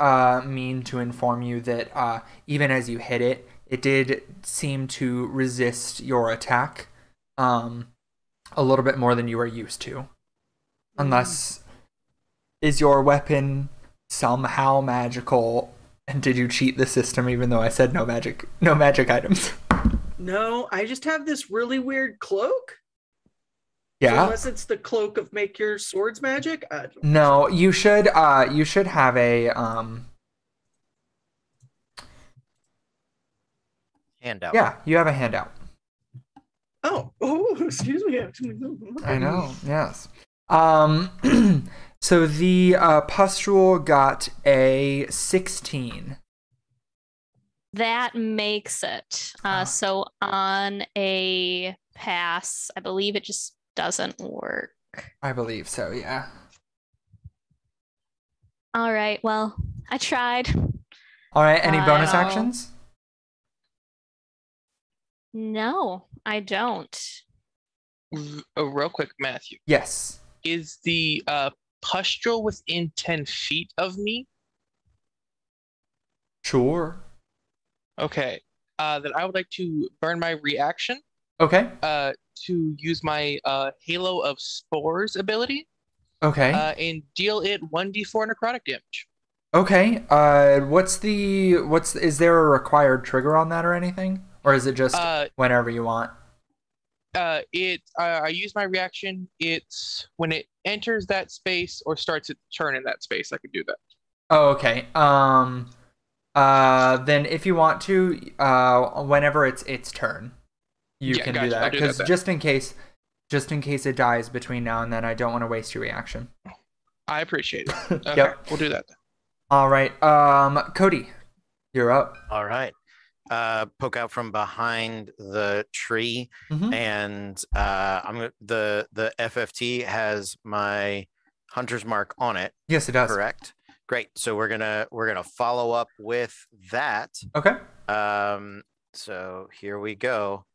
mean to inform you that even as you hit it, it did seem to resist your attack a little bit more than you are used to. Unless, is your weapon somehow magical, and did you cheat the system even though I said no magic items? No, I just have this really weird cloak. Yeah. So unless it's the cloak of make your swords magic. No, you should have a Handout. Yeah, you have a handout. Oh, excuse me. I know, yes. So the pustule got a 16. That makes it. So on a pass, I believe it just doesn't work. I believe so, yeah. All right, well, I tried. All right, any bonus actions? No, I don't. Real quick, Matthew. Yes. Is the pustule within 10 feet of me? Sure. Okay. Then I would like to burn my reaction Okay. to use my Halo of Spores ability Okay. and deal it 1d4 necrotic damage. Okay. Is there a required trigger on that or anything? Or is it just whenever you want? I use my reaction. It's when it enters that space or starts its turn in that space, I can do that. Oh, okay. Then if you want to, whenever it's its turn, you can do that. Because just in case it dies between now and then, I don't want to waste your reaction. I appreciate it. Okay, Yep. we'll do that. All right. Cody, you're up. All right. Poke out from behind the tree, and the FFT has my hunter's mark on it. Yes, it does. Correct. Great. So we're gonna follow up with that. Okay. So here we go.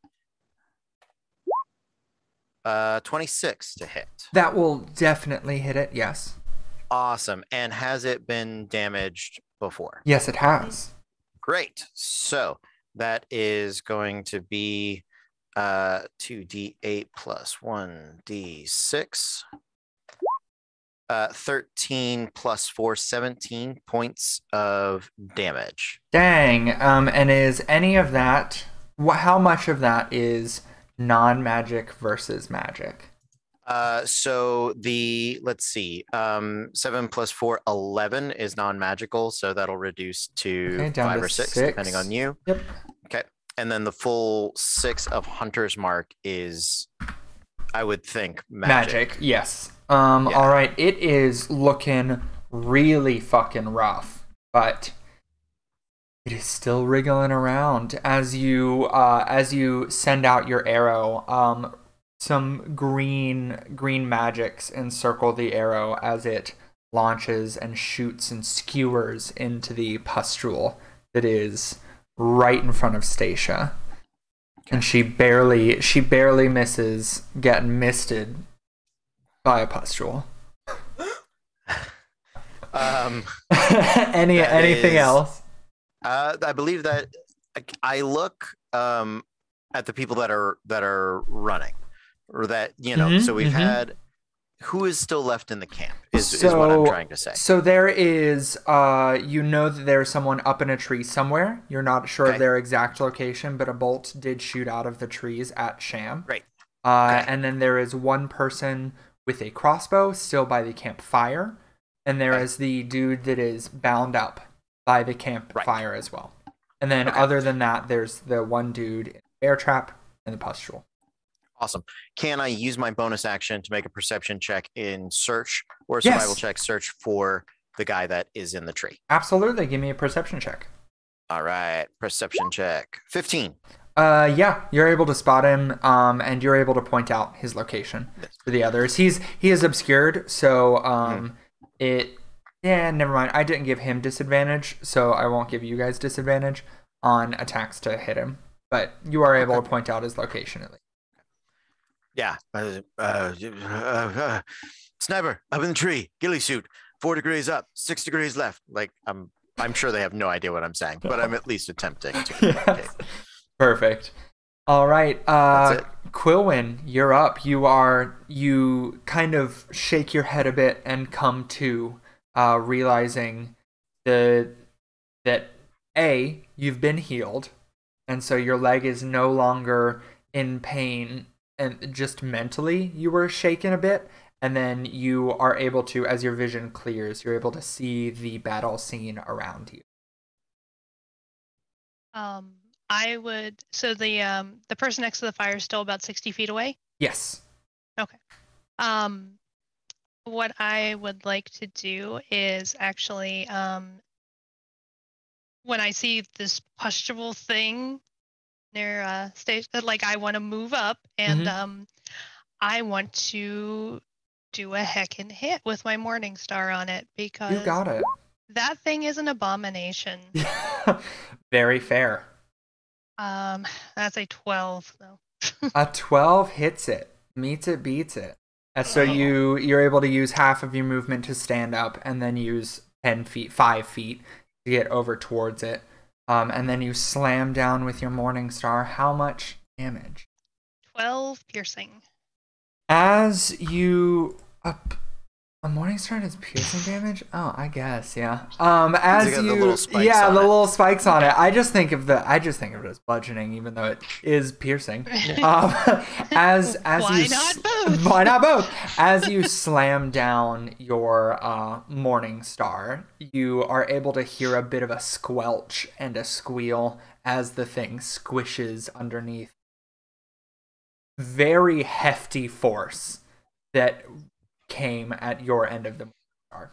26 to hit. That will definitely hit it. Yes. Awesome. And has it been damaged before? Yes, it has. Great. So that is going to be 2d8 plus 1d6. 13 plus 4, 17 points of damage. Dang. And is any of that, how much of that is non-magic versus magic? So let's see, 7 plus 4, 11 is non-magical, so that'll reduce to 5 or 6, depending on you. Yep. Okay. And then the full 6 of Hunter's Mark is, I would think, magic. Yes. All right. It is looking really fucking rough, but it is still wriggling around as you send out your arrow. Some green magics encircle the arrow as it launches and shoots and skewers into the pustule that is right in front of Stacia. And she barely misses getting misted by a pustule. Anything else? I believe that I look at the people that are running, or that so we've had. Who is still left in the camp is what I'm trying to say. So there is, that there's someone up in a tree somewhere. You're not sure of their exact location, but a bolt did shoot out of the trees at Sham. Right. And then there is one person with a crossbow still by the campfire. And there is the dude that is bound up by the campfire as well. And then other than that, there's the one dude in the bear trap and the pustule. Awesome. Can I use my bonus action to make a perception check in search, or a survival check search for the guy that is in the tree? Absolutely. Give me a perception check. All right. Perception check. 15. Yeah, you're able to spot him, and you're able to point out his location to the others. He is obscured, so never mind. I didn't give him disadvantage, so I won't give you guys disadvantage on attacks to hit him. But you are able to point out his location at least. Yeah. Sniper up in the tree, ghillie suit, 4 degrees up, 6 degrees left. Like I'm sure they have no idea what I'm saying, but I'm at least attempting to communicate. Perfect. All right. That's it. Quilwyn, you're up. You kind of shake your head a bit and come to realizing that you've been healed, and so your leg is no longer in pain. And just mentally, you were shaken a bit, and then you are able to, as your vision clears, you're able to see the battle scene around you. I would. So the person next to the fire is still about 60 feet away. Yes. Okay. What I would like to do is actually, when I see this pustule thing near stage, like I want to move up and I want to do a heckin' hit with my Morning Star on it because You got it. that thing is an abomination. Very fair. That's a 12 though. A 12 hits it. Meets it, beats it. So you're able to use half of your movement to stand up and then use 5 feet to get over towards it. And then you slam down with your Morning Star. How much damage? 12 piercing. As you a Morning Star does piercing damage? Oh, I guess, yeah. As got you, the little spikes yeah, on the it. little spikes on it. I just think of it as bludgeoning, even though it is piercing. As Why you, not both? Why not both? As you slam down your Morning Star, you are able to hear a bit of a squelch and a squeal as the thing squishes underneath. Very hefty force that came at your end of the star.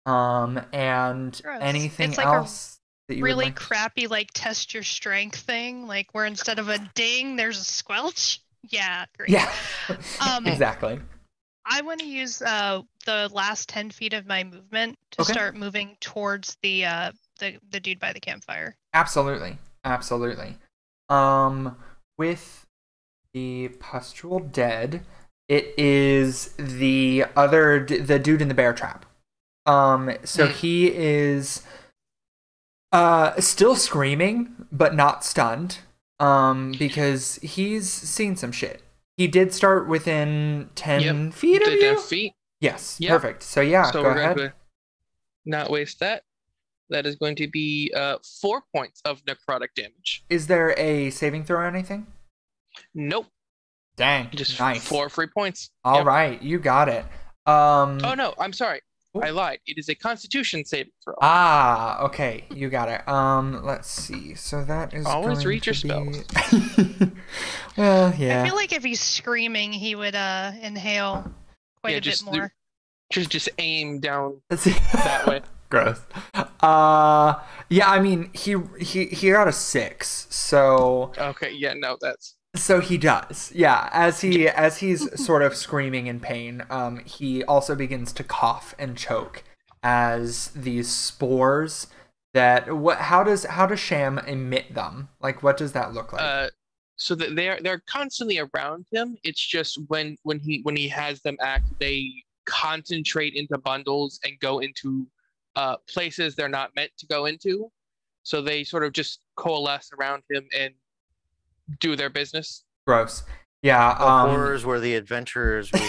And Gross. anything It's like else that you really would like? crappy, like test your strength thing, like where instead of a ding, there's a squelch. Yeah, great. Yeah, Um, exactly. I want to use the last 10 feet of my movement to Okay. start moving towards the dude by the campfire. Absolutely. With the pustule dead, it is the dude in the bear trap. So he is still screaming, but not stunned. Because he's seen some shit. He did start within 10 feet of The you? 10 feet. Yes, Yep. perfect. So yeah, So go we're ahead. going to not waste that. That is going to be 4 points of necrotic damage. Is there a saving throw or anything? Nope. Dang, Just nice. 4 free points. All Yep. right, you got it. Oh no, I'm sorry. Ooh. I lied. It is a Constitution saving throw. Okay, you got it. Let's see. So that is Always going read your to spells. be... Well, yeah. I feel like if he's screaming, he would inhale quite a bit more. Just aim down That that way. Gross. Yeah, I mean, he got a 6, so Okay, yeah, no, that's he does. Yeah, as he's sort of screaming in pain, he also begins to cough and choke as these spores how does Sham emit them? Like, what does that look like? so that they're constantly around him. It's just when he has them act, they concentrate into bundles and go into places they're not meant to go into. So they sort of just coalesce around him and do their business. Gross. Yeah. The horrors were the adventurers we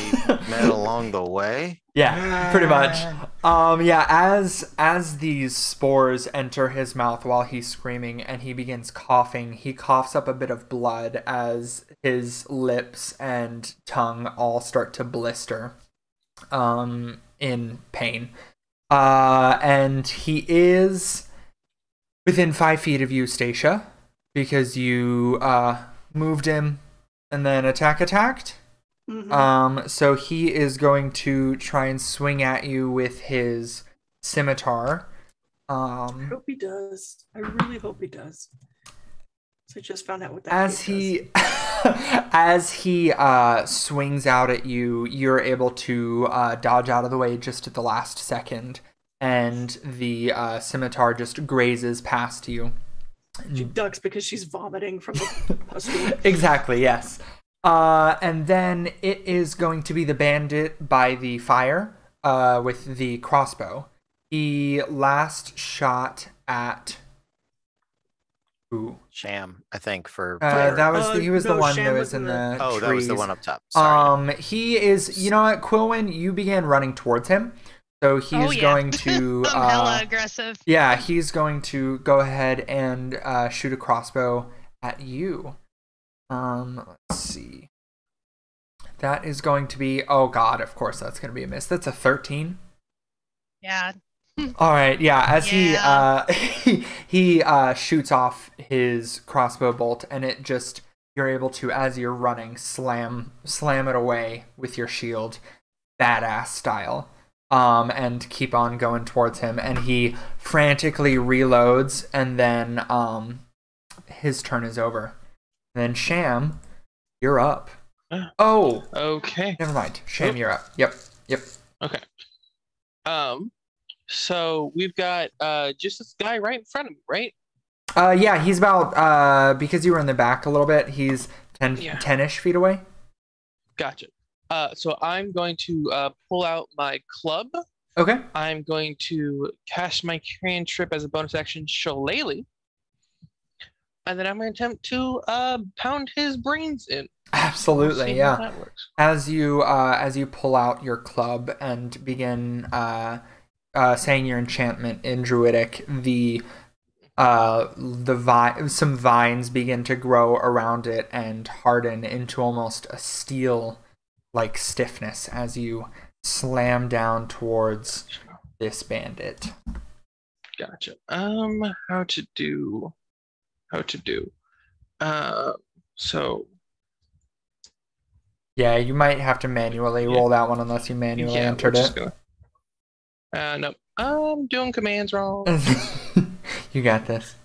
met along the way. Yeah, pretty much. Yeah, as these spores enter his mouth while he's screaming and he begins coughing, he coughs up a bit of blood as his lips and tongue all start to blister in pain. And he is within 5 feet of you, Stacia, because you moved him and then attacked. Mhm. So he is going to try and swing at you with his scimitar. I hope he does. I really hope he does. So I just found out what that As cape as he swings out at you, you're able to dodge out of the way just at the last second, and the scimitar just grazes past you. does. She ducks because she's vomiting from the pustule. Exactly, yes. And then it is going to be the bandit by the fire with the crossbow. He last shot at... Ooh. Sham, I think, for That was he was the no, one Sham that was was in in the oh, trees. that was the one up top. Sorry. He is, you know what, Quilwyn, you began running towards him. So he's going to I'm hella aggressive. yeah, he's going to go ahead and shoot a crossbow at you. Let's see. That is going to be, oh god, of course that's going to be a miss. That's a 13. Yeah. All right, yeah, as Yeah. he shoots off his crossbow bolt, and it just, you're able to, as you're running, slam it away with your shield, badass style, and keep on going towards him. And he frantically reloads, and then his turn is over. And then Sham, you're up. Oh, Okay. never mind. Sham, you're up. Yep. Okay. So we've got just this guy right in front of me, right? Yeah, he's about because you were in the back a little bit. He's 10-ish feet away. Gotcha. So I'm going to pull out my club. Okay. I'm going to cast my cantrip as a bonus action, Shillelagh, and then I'm going to attempt to pound his brains in. Absolutely, We'll see yeah. how that works. As you pull out your club and begin saying your enchantment in Druidic, some vines begin to grow around it and harden into almost a steel-like stiffness as you slam down towards this bandit. Gotcha. How to do? So Yeah, you might have to manually roll that one unless you manually entered it. No, I'm doing commands wrong. You got this.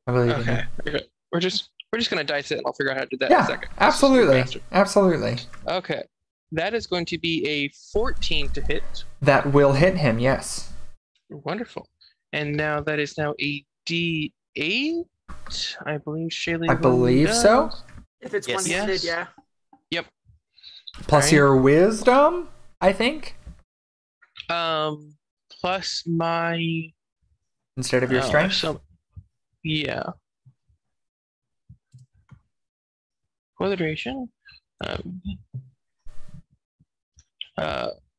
I believe in you. Okay. We're just gonna dice it, and I'll figure out how to do that in a second. Absolutely. Okay, that is going to be a 14 to hit. That will hit him. Yes. Wonderful. And now that is now a D8, I believe. Shaylee. I believe so. If it's Yes. one-handed, yeah. Yep. Plus your wisdom, I think. Plus my. Instead of your strength. So, yeah. For the duration,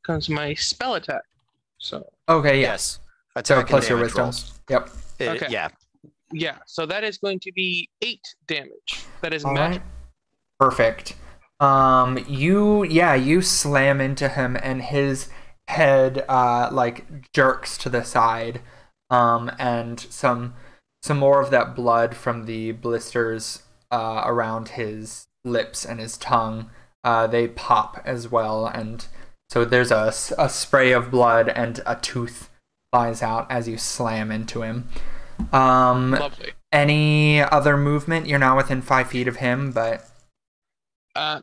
comes my spell attack. So. Okay. Yes. So Attack plus and your damage wisdom. rolls. Yep. Okay. Yeah. Yeah. So that is going to be 8 damage. That is All magic. right. Perfect. You slam into him, and his head jerks to the side, and some more of that blood from the blisters around his lips and his tongue, they pop as well, and so there's a spray of blood, and a tooth flies out as you slam into him. Lovely. Any other movement? You're not within 5 feet of him, but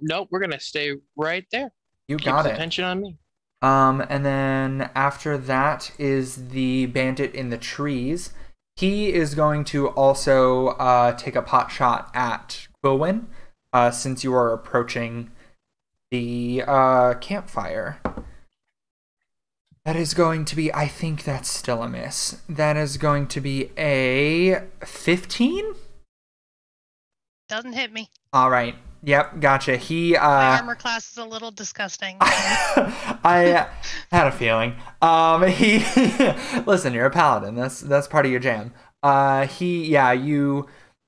Nope, we're gonna stay right there. you Keep got the it. attention on me. And then after that is the bandit in the trees. He is going to also take a pot shot at Quilwyn, since you are approaching the campfire. That is going to be, I think that's still a miss. That is going to be a 15? Doesn't hit me. All right. Yep, gotcha. My armor class is a little disgusting. I had a feeling. Listen, you're a paladin. That's part of your jam.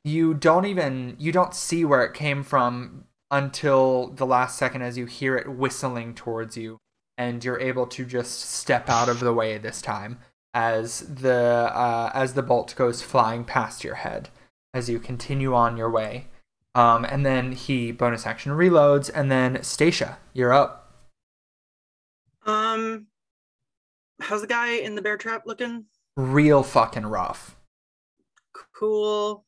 You don't see where it came from until the last second as you hear it whistling towards you, and you're able to just step out of the way this time as the bolt goes flying past your head as you continue on your way. And then he bonus action reloads, and then Stacia, you're up. How's the guy in the bear trap looking? Real fucking rough. Cool.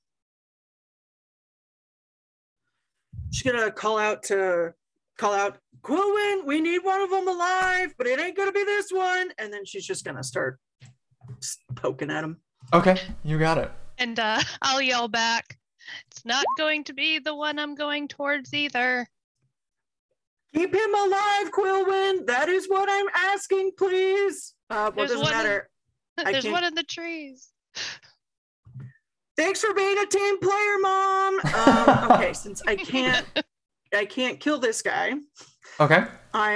She's gonna call out, Quilwyn, we need one of them alive, but it ain't gonna be this one. And then she's just gonna start poking at him. Okay, you got it. And I'll yell back, it's not going to be the one I'm going towards either. Keep him alive, Quilwyn. That is what I'm asking, please. What doesn't matter. There's one in the trees. Thanks for being a team player, Mom. Okay, since I can't kill this guy. Okay.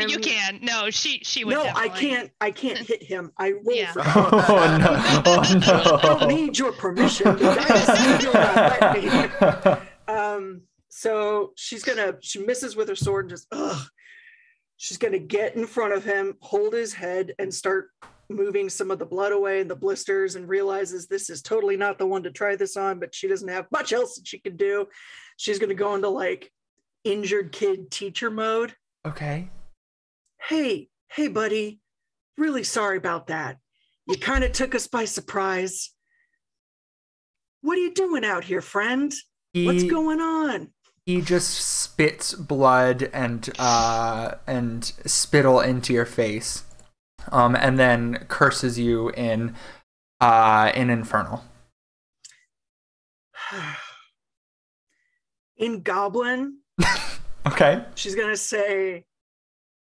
You can. No, she would. No, definitely. I can't hit him. I roll Yeah. for Oh no! Oh no! I don't need your permission. You'll not let me. So she misses with her sword and just she's gonna get in front of him, hold his head, and start moving some of the blood away and the blisters and realizes this is totally not the one to try this on, but she doesn't have much else that she can do. She's going to go into like injured kid teacher mode. Okay. Hey, buddy. Really sorry about that. You kind of took us by surprise. What are you doing out here, friend? What's going on? He just spits blood and spittle into your face, and then curses you in Infernal. In Goblin. Okay. She's gonna say,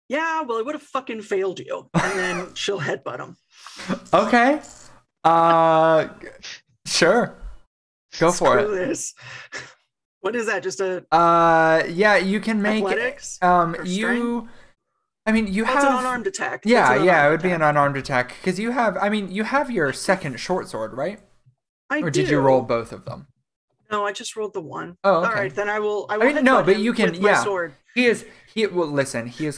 "Yeah, well, I would have fucking failed you," and then she'll headbutt him. Okay. Sure. Go for it. This. What is that? Just a yeah, you can make athletics? you That's have an unarmed attack. Yeah, it would be an unarmed attack because you have your second short sword, right? Or did you roll both of them? No, I just rolled the one. Oh, okay. All right, then I will no, but him you can with my sword. He is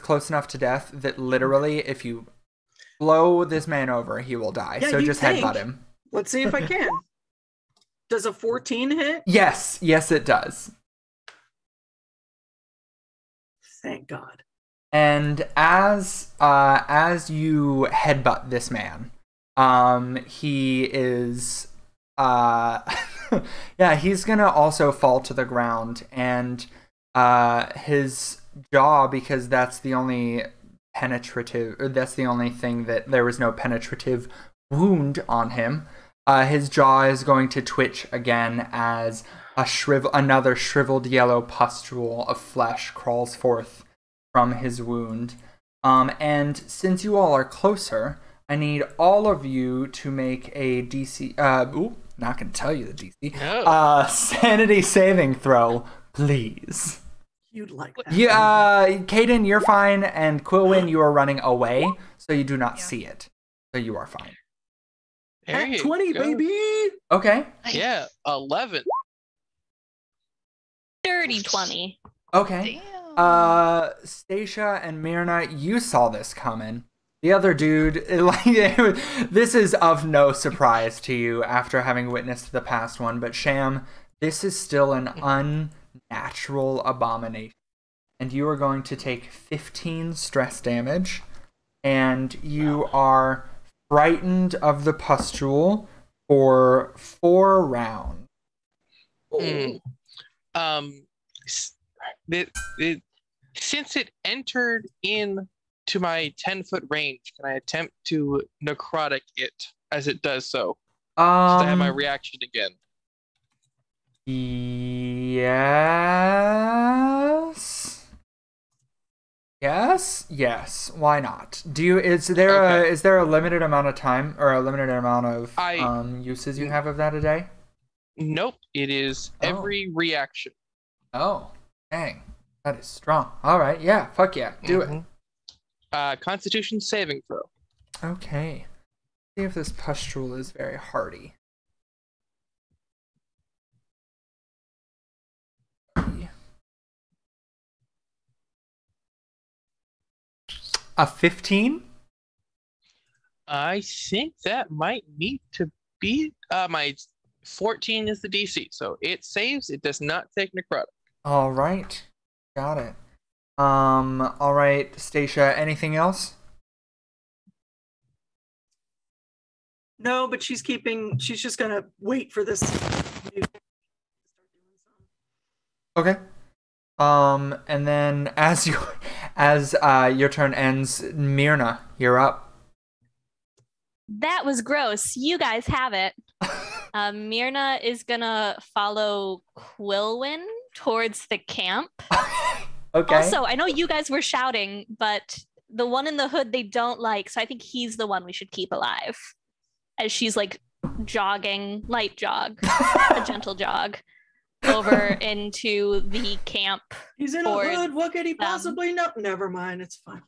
close enough to death that literally if you blow this man over, he will die. Yeah, so just think. headbutt him. Let's see if I can. Does a 14 hit? Yes, it does. Thank God. And as you headbutt this man, he is he's gonna also fall to the ground, and his jaw, because that's the only thing that there was no penetrative wound on him. His jaw is going to twitch again as another shriveled yellow pustule of flesh crawls forth from his wound. And since you all are closer, I need all of you to make a DC. Not going to tell you the DC. No. Sanity saving throw, please. You'd like that. Caden, you're fine, and Quilwyn, you are running away, so you do not see it. So you are fine. There At you 20, go. baby! Okay. Yeah, 11. Dirty 20. Okay. Damn. Stacia and Myrna, you saw this coming. The other dude, this is of no surprise to you after having witnessed the past one, but Sham, this is still an unnatural abomination. And you are going to take 15 stress damage, and you are frightened of the pustule for 4 rounds. Since it entered into my 10-foot range, can I attempt to necrotic it as it does so? So I have my reaction again. Yes. Why not? Is there a limited amount of time or a limited amount of uses you have of that a day? Nope, it is every reaction. Oh, dang. That is strong. All right, yeah, fuck yeah, do it. Constitution saving throw. Okay. See if this pustule is very hardy. A 15? I think that might need to be my 14 is the DC, so it saves. It does not take necrotic. All right, got it. All right, Stacia. Anything else? No, but she's just gonna wait for this. Okay. And then as your turn ends, Myrna, you're up. That was gross. You guys have it. Myrna is gonna follow Quilwyn towards the camp. Okay. Also, I know you guys were shouting, but the one in the hood they don't like, so I think he's the one we should keep alive. As she's like jogging, light jog, a gentle jog, over into the camp. He's in a hood. What could he possibly know? Never mind. It's fine.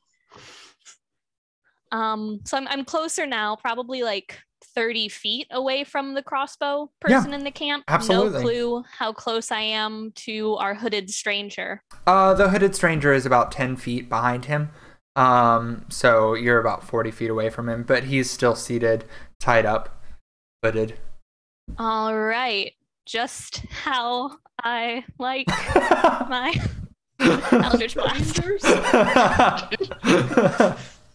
So I'm closer now, probably like 30 feet away from the crossbow person in the camp. Absolutely. No clue how close I am to our hooded stranger. The hooded stranger is about 10 feet behind him. So you're about 40 feet away from him, but he's still seated, tied up, hooded. All right. Just how I like my Eldritch Blasters.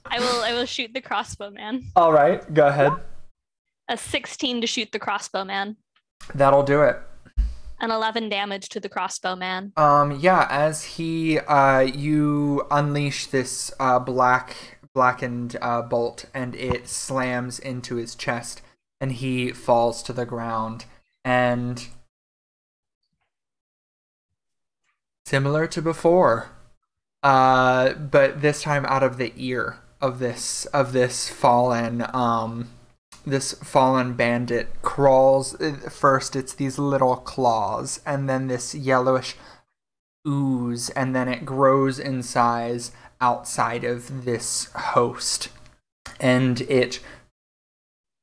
I will shoot the crossbow man. All right, go ahead. A 16 to shoot the crossbow man. That'll do it. An 11 damage to the crossbow man. Yeah, as you unleash this blackened bolt, and it slams into his chest, and he falls to the ground. And similar to before, but this time out of the ear of this fallen bandit crawls. First it's these little claws, and then this yellowish ooze, and then it grows in size outside of this host, and it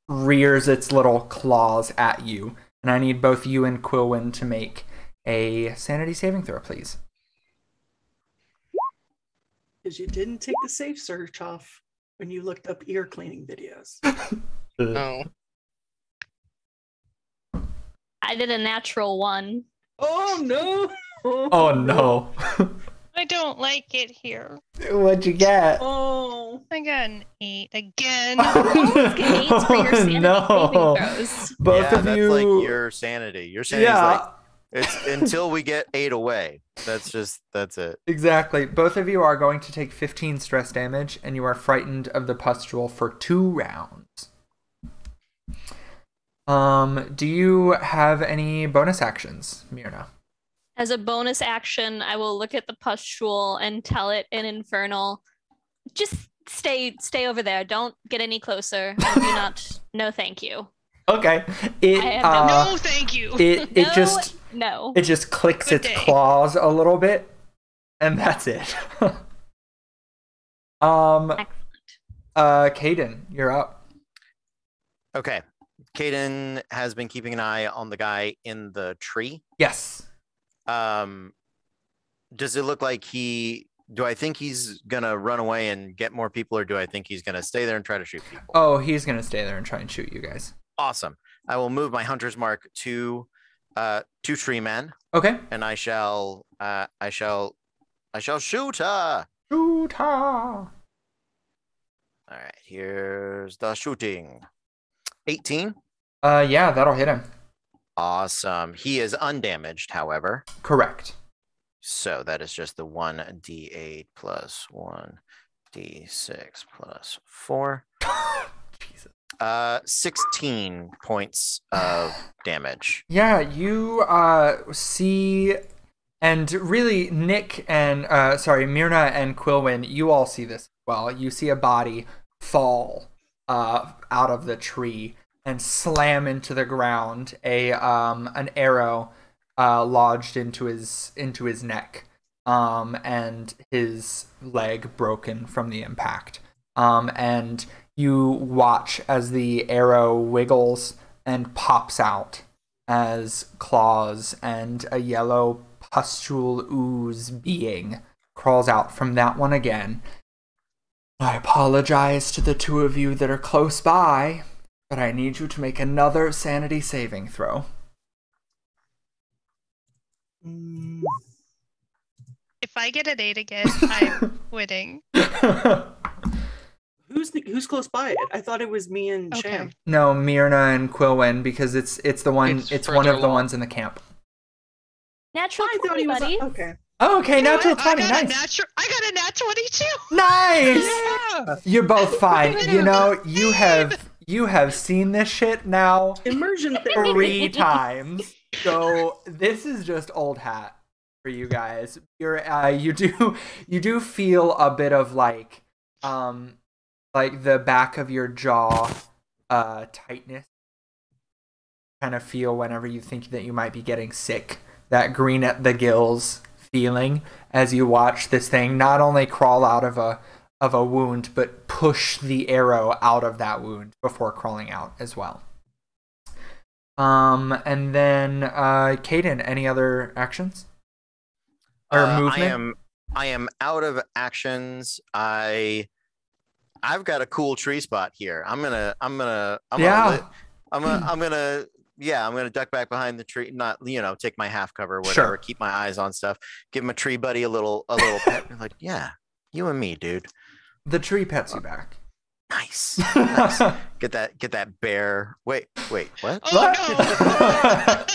rears its little claws at you. And I need both you and Quilwyn to make a sanity saving throw, please. Because you didn't take the safe search off when you looked up ear cleaning videos. Oh. I did a natural 1. Oh no! Oh no. I don't like it here. What'd you get? Oh. I got an 8 again. Always get 8s for your sanity no. saving throws. Both of that's you. like your sanity. Your sanity's like it's until we get 8 away. That's it. Exactly. Both of you are going to take 15 stress damage, and you are frightened of the pustule for 2 rounds. Do you have any bonus actions, Myrna? As a bonus action, I will look at the pustule and tell it in Infernal, just stay over there. Don't get any closer. I do not. No, thank you. Okay. No, thank you. It just clicks Good its day. claws a little bit, and that's it. Excellent. Caden, you're up. Okay. Caden has been keeping an eye on the guy in the tree. Yes. Does it look like do I think he's gonna run away and get more people, or do I think he's gonna stay there and try to shoot people? Oh, he's gonna stay there and try and shoot you guys. Awesome. I will move my hunter's mark to tree man, Okay. and I shall shoot her. Shoot her. All right, here's the shooting. 18. Yeah, that'll hit him. Awesome. He is undamaged, however. Correct. So that is just the 1d8 plus 1d6 plus 4. Jesus. 16 points of damage. Yeah, you see, and really Nick and Myrna and Quilwyn, you all see this as well. You see a body fall out of the tree and slam into the ground. An arrow lodged into his neck, and his leg broken from the impact. And you watch as the arrow wiggles and pops out as claws, and a yellow pustule ooze being crawls out from that one again. I apologize to the 2 of you that are close by, but I need you to make another sanity saving throw. If I get an 8 again, I'm winning. Who's close by it? I thought it was me and Okay. Sham. No, Myrna and Quilwyn, because it's one It's one further of the along. ones in the camp. Natural I thought 20, he was buddy. okay. Oh, okay, You know natural what? 20, I got nice. a nat 22. Nice! Yeah. You're both fine. Look at You him. know, you have seen this shit now Immersion therapy. 3 times. So this is just old hat for you guys. You do feel a bit of like the back of your jaw tightness. Kind of feel whenever you think that you might be getting sick. That green at the gills feeling as you watch this thing not only crawl out of a wound, but push the arrow out of that wound before crawling out as well. And then Caden, any other actions or movement? I am out of actions. I've got a cool tree spot here. I'm gonna duck back behind the tree, not take my half cover or whatever, Sure. keep my eyes on stuff, give my tree buddy a little pet. Like, yeah, you and me, dude. The tree pets you back. Nice. Nice. Get that bear. Wait, what? Oh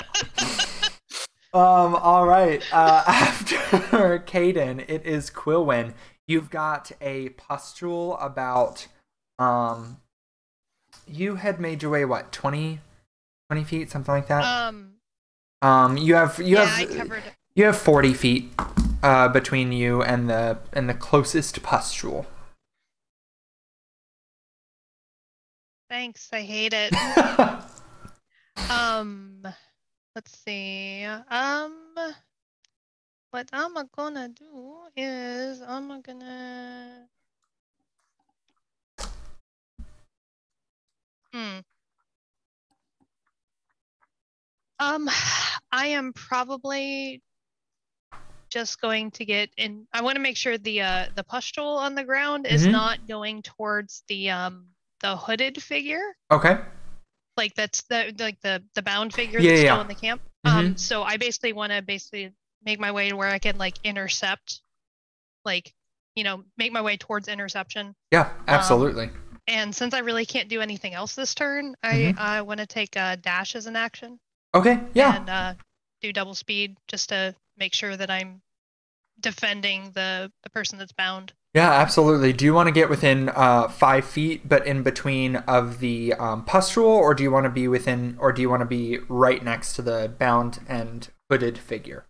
no! All right. After Caden, it is Quilwyn. You've got a pustule about you had made your way what, 20 feet, something like that? I covered it. You have 40 feet between you and the closest pustule. Thanks, I hate it. Let's see. What I'm gonna do is I'm gonna. I am probably just going to get in. I want to make sure the pustule on the ground is not going towards the hooded figure. Okay. Like that's the bound figure Yeah, that's yeah. still in the camp. So I basically want to make my way to where I can like intercept, like, make my way towards interception. Yeah, absolutely. And since I really can't do anything else this turn, I want to take a dash as an action. Okay, yeah. And do double speed just to make sure that I'm defending the person that's bound. Yeah, absolutely. Do you want to get within 5 feet, but in between of the pustule, or do you want to be right next to the bound and hooded figure?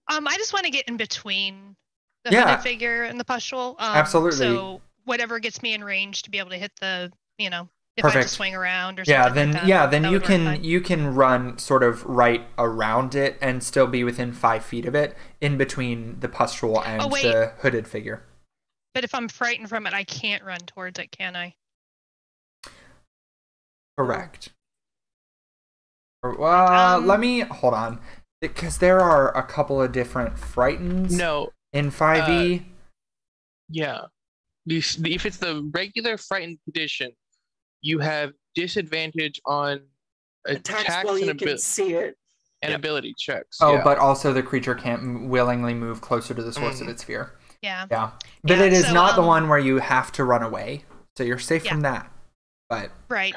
I just want to get in between the hooded figure and the pustule. Absolutely. So whatever gets me in range to be able to hit the, if Perfect. I have to swing around or something. Then you can run sort of right around it and still be within 5 feet of it, in between the pustule and the hooded figure. But if I'm frightened from it, I can't run towards it, can I? Correct. Let me hold on, because there are a couple of different frightens. No. In 5e. Yeah. If it's the regular frightened condition, you have disadvantage on attacks while and you can see it. And ability checks. Oh, yeah. but also the creature can't willingly move closer to the source of its fear. Yeah. Yeah. But it is not the one where you have to run away. So you're safe from that. But right.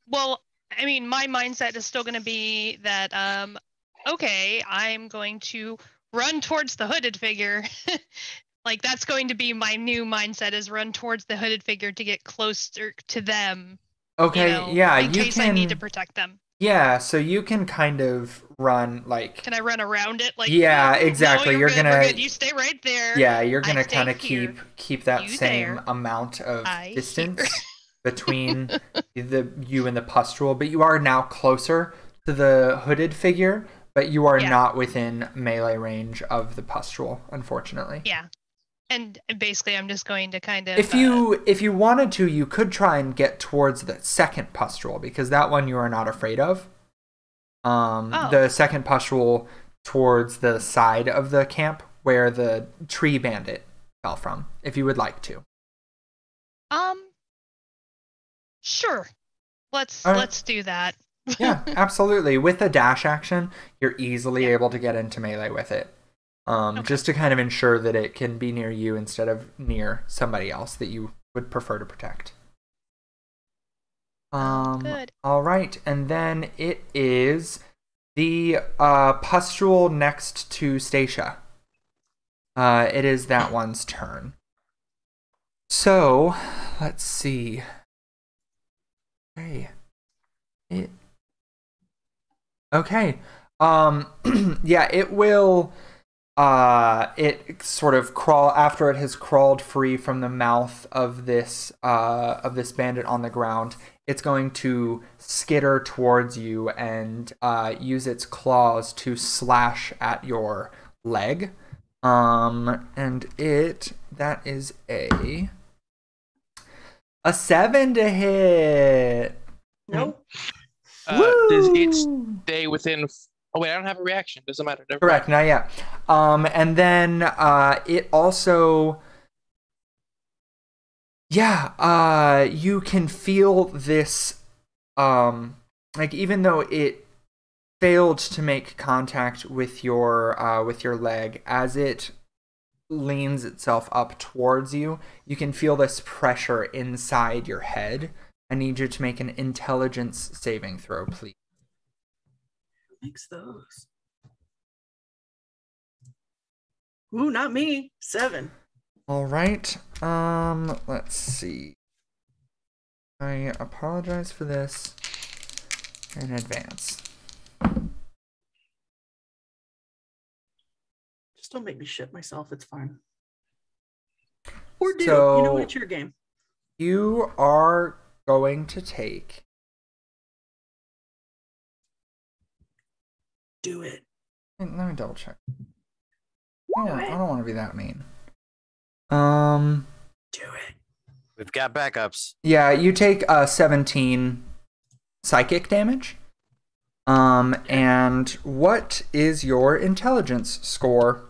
Well, I mean, my mindset is still going to be that okay, I'm going to run towards the hooded figure. Like that's going to be my new mindset, is run towards the hooded figure to get closer to them. Okay, in case I need to protect them. Yeah, so you can kind of run like. Can I run around it? Like. Yeah, exactly. No, you're good, gonna. we're good. You stay right there. Yeah, you're gonna kind of keep that You same there. amount of distance between you and the pustule, but you are now closer to the hooded figure, but you are not within melee range of the pustule, unfortunately. Yeah. And basically, I'm just going to kind of. If you wanted to, you could try and get towards the second pustule, because that one you are not afraid of. The second pustule towards the side of the camp where the tree bandit fell from, if you would like to. Sure. Let's do that. Yeah, absolutely. With a dash action, you're easily able to get into melee with it. Just to kind of ensure that it can be near you instead of near somebody else that you would prefer to protect. Good. All right, and then it is the pustule next to Stacia. It is that one's turn. So, let's see. Okay. Okay. Yeah, it will. It sort of crawl after it has crawled free from the mouth of this bandit on the ground. It's going to skitter towards you and use its claws to slash at your leg. And that is a 7 to hit. Nope. Does it stay within Oh wait, I don't have a reaction. Doesn't matter. Never Correct, not yet. And then it also, you can feel this, like even though it failed to make contact with your leg, as it leans itself up towards you, you can feel this pressure inside your head. I need you to make an intelligence saving throw, please. Who makes those? Ooh, not me. 7. All right. Let's see. I apologize for this in advance. Just don't make me shit myself. It's fine. Or do. So, you know what? It's your game. You are going to take... Do it. Let me double check. I Do it. don't want to be that mean. Do it. We've got backups. Yeah, you take 17 psychic damage. And what is your intelligence score?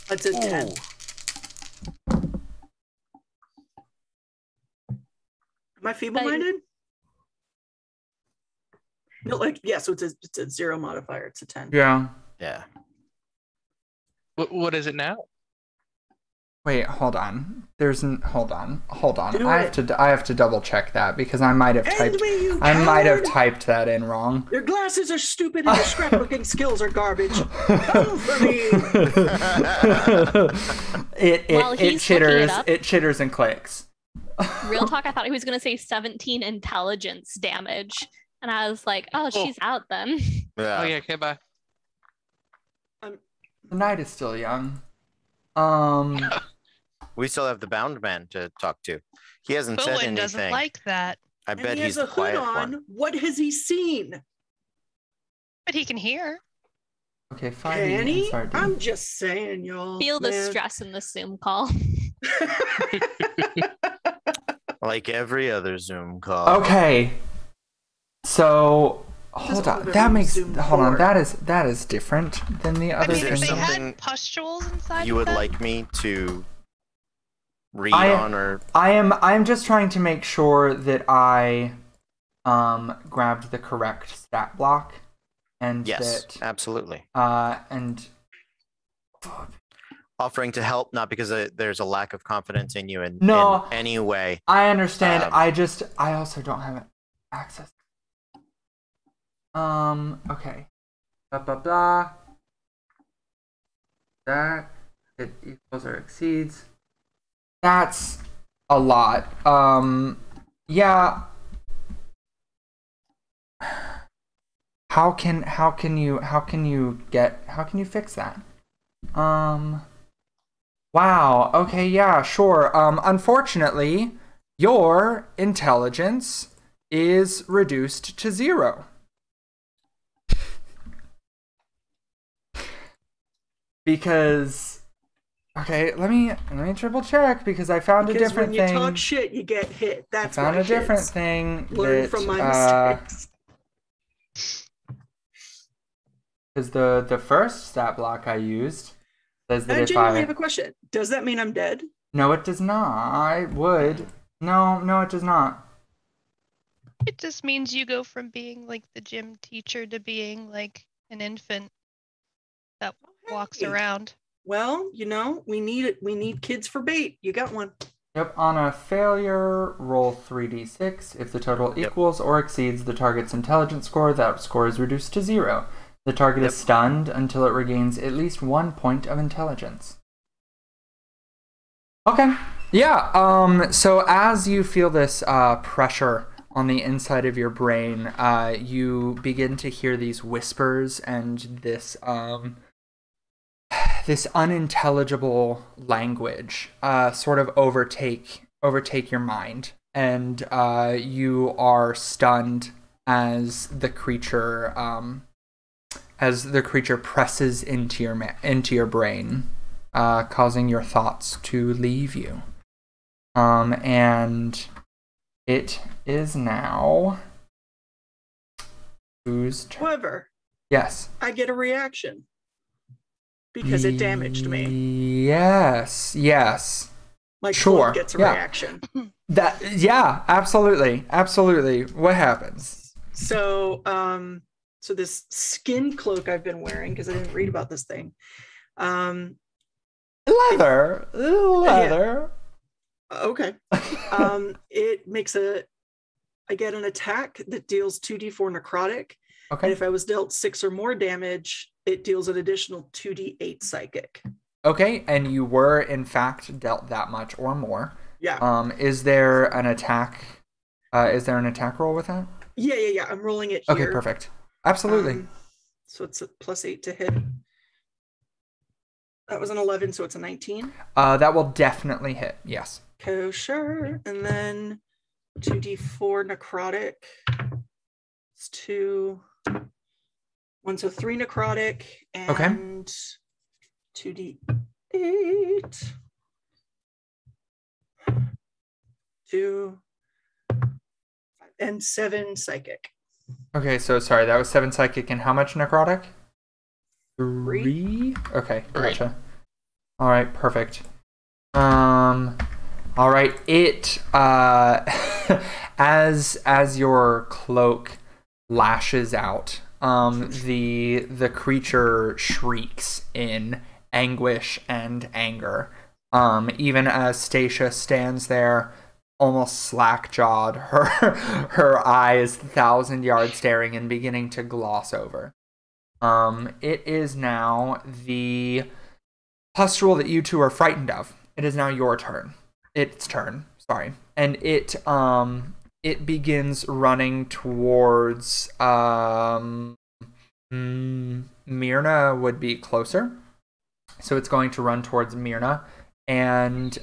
That's a 10. Am I feeble-minded? No, so it's a 0 modifier. It's a 10. Yeah. Yeah. What is it now? Wait, hold on. Hold on. Do I it. have to double check that because I might have typed. I might have typed that in wrong. Your glasses are stupid and your scrapbooking skills are garbage. Come for me. It chitters. It chitters and clicks. Real talk, I thought he was going to say 17 intelligence damage. And I was like, oh, she's out then. Yeah. Oh yeah, okay, bye. The night is still young. We still have the bound man to talk to. He hasn't said Bowen anything. doesn't like that, I bet he he's has the a hood quiet on. one. What has he seen? but he can hear. Okay, 5 Penny? sorry, dude. I'm just saying, y'all. Feel the man. stress in the Zoom call. Like every other Zoom call. Okay. So Doesn't hold on. remember That makes Zoom hold on. before. that is different than the I other mean, if there's they thing. something had pustules inside You of would them, like me to read I- on or I'm just trying to make sure that I grabbed the correct stat block and yes, that absolutely. and Offering to help, not because there's a lack of confidence in you in No. any way. I understand. Um, I also don't have access. Okay. Blah blah blah. That it equals or exceeds. That's a lot. Yeah. How can you fix that? Wow. Okay, yeah, sure. Unfortunately, your intelligence is reduced to 0. Because okay, let me triple check because I found a different when you thing. talk shit, you get hit. That's I found why a different kids thing learn that from my mistakes. because the first stat block I used says that I if genuinely have a question. Does that mean I'm dead? No, it does not. It would. No, it does not. it just means you go from being like the gym teacher to being like an infant that walks Hey. around. Well, we need kids for bait. You got one. Yep, on a failure, roll 3d6. If the total Yep. equals or exceeds the target's intelligence score, that score is reduced to 0. The target is stunned until it regains at least 1 point of intelligence. Okay. Yeah, so as you feel this pressure on the inside of your brain, you begin to hear these whispers and this this unintelligible language sort of overtake your mind, and you are stunned as the creature presses into your brain, causing your thoughts to leave you. And it is now Whose turn? However, Yes. I get a reaction because it damaged me. Yes. Like Sure, Cloak gets a yeah. reaction. Yeah, absolutely. What happens? So, so this skin cloak I've been wearing, because I didn't read about this thing. Leather. Okay. It makes I get an attack that deals 2d4 necrotic. Okay. And if I was dealt 6 or more damage, it deals an additional 2d8 psychic. Okay, and you were in fact dealt that much or more. Yeah. Is there an attack? Is there an attack roll with that? Yeah. I'm rolling it here. Okay, perfect. Absolutely. So it's a +8 to hit. That was an 11, so it's a 19. That will definitely hit. Yes. Kosher. And then 2d4 necrotic. It's 2. 1, so 3 necrotic and 2d8. 2 and 7 psychic. Okay, so sorry, that was 7 psychic and how much necrotic? 3. Okay, gotcha. All right, perfect. All right, it as your cloak lashes out, the creature shrieks in anguish and anger. Even as Stacia stands there, almost slack-jawed, her eyes 1,000 yards staring and beginning to gloss over. It is now the pustule that you two are frightened of. It is now your turn. Its turn, sorry. And it begins running towards Myrna would be closer. So it's going to run towards Myrna, and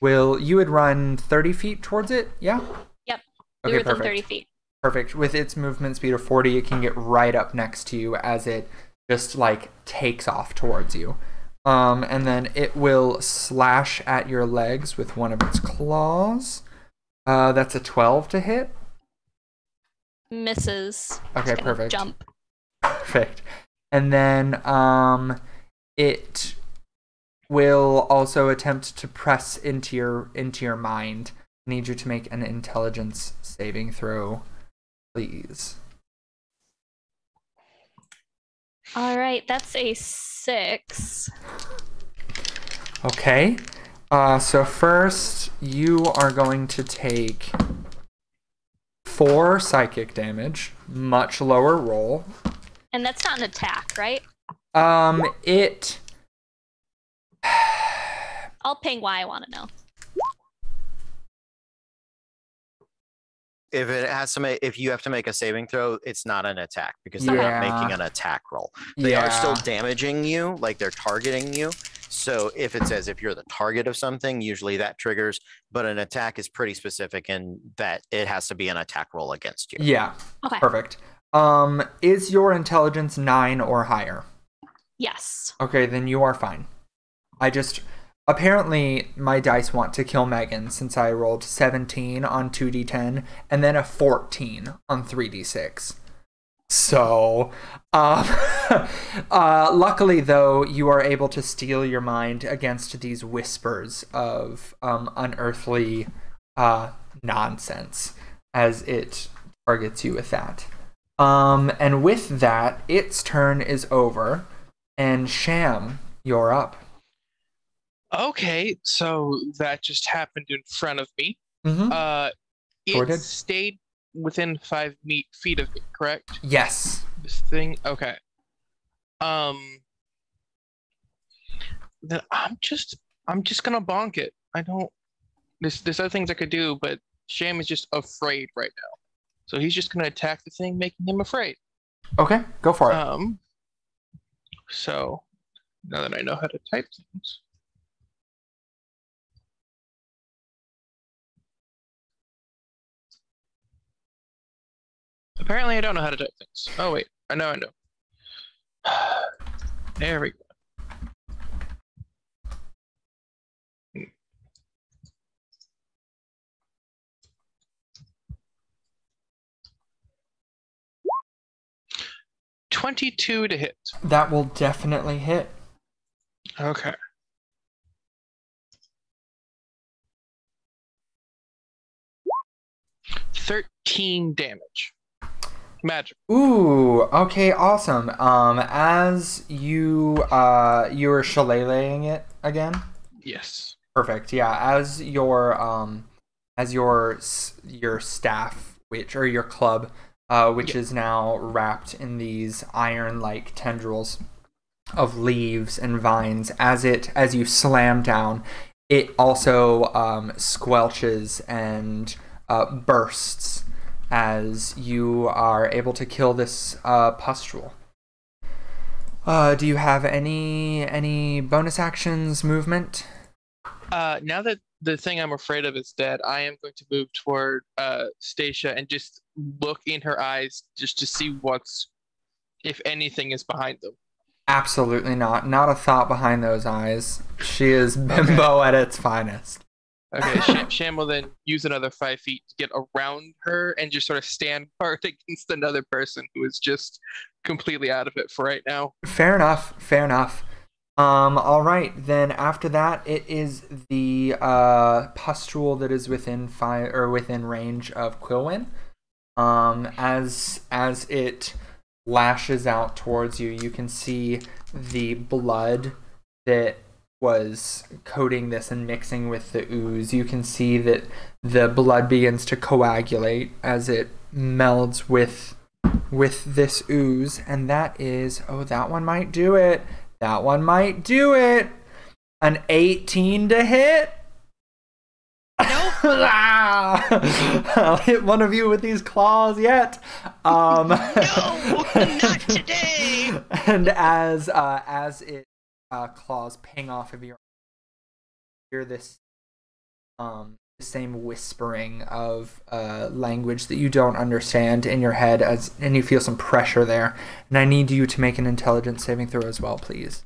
you would run 30 feet towards it, yeah? Yep. Okay, Within perfect. 30 feet. Perfect. With its movement speed of 40, it can get right up next to you as it just like takes off towards you. And then it will slash at your legs with one of its claws. That's a 12 to hit. Misses. Okay, perfect. Jump. Perfect. And then it will also attempt to press into your mind. I need you to make an intelligence saving throw, please. All right, that's a 6. Okay. So first, you are going to take 4 psychic damage, much lower roll. And that's not an attack, right? It. I'll ping why I want to know. If you have to make a saving throw, it's not an attack because they're not making an attack roll. They are still damaging you, like they're targeting you. So if it says if you're the target of something, usually that triggers, but an attack is pretty specific in that it has to be an attack roll against you. Yeah. Okay. Perfect. Is your intelligence 9 or higher? Yes. Okay, then you are fine. Apparently my dice want to kill Megan since I rolled 17 on 2d10 and then a 14 on 3d6. So, luckily though, you are able to steel your mind against these whispers of unearthly nonsense as it targets you with that. And with that, its turn is over, and Sham, you're up. Okay, so that just happened in front of me. Mm-hmm. It stayed within 5 feet of me, correct? Yes. This thing, okay. Then I'm just gonna bonk it. I don't. There's other things I could do, but Sham is just afraid right now, so he's just gonna attack the thing, making him afraid. Okay, go for it. So now that I know how to type things. Apparently I don't know how to type things. Oh wait, I know. There we go. 22 to hit. That will definitely hit. Okay. $13 damage. Magic. Ooh, okay, awesome. As you're shillelaghing it again? Yes. Perfect. Yeah, as your staff, or your club, which is now wrapped in these iron-like tendrils of leaves and vines, as you slam down, it also squelches and bursts as you are able to kill this pustule. Do you have any bonus actions, movement? Now that the thing I'm afraid of is dead, I am going to move toward Stacia and just look in her eyes just to see if anything is behind them. Absolutely not. Not a thought behind those eyes. She is bimbo at its finest. Okay, Sham will then use another 5 feet to get around her and just sort of stand guard against another person who is just completely out of it for right now. Fair enough. All right, then after that, it is the pustule that is within range of Quillwyn. As it lashes out towards you, you can see the blood that was coating this and mixing with the ooze. You can see that the blood begins to coagulate as it melds with this ooze, and that one might do it. That one might do it. An 18 to hit. Nope. I'll hit one of you with these claws yet. No, not today. And as it claws ping off of your, hear this same whispering of language that you don't understand in your head, and you feel some pressure there. And I need you to make an intelligence saving throw as well, please.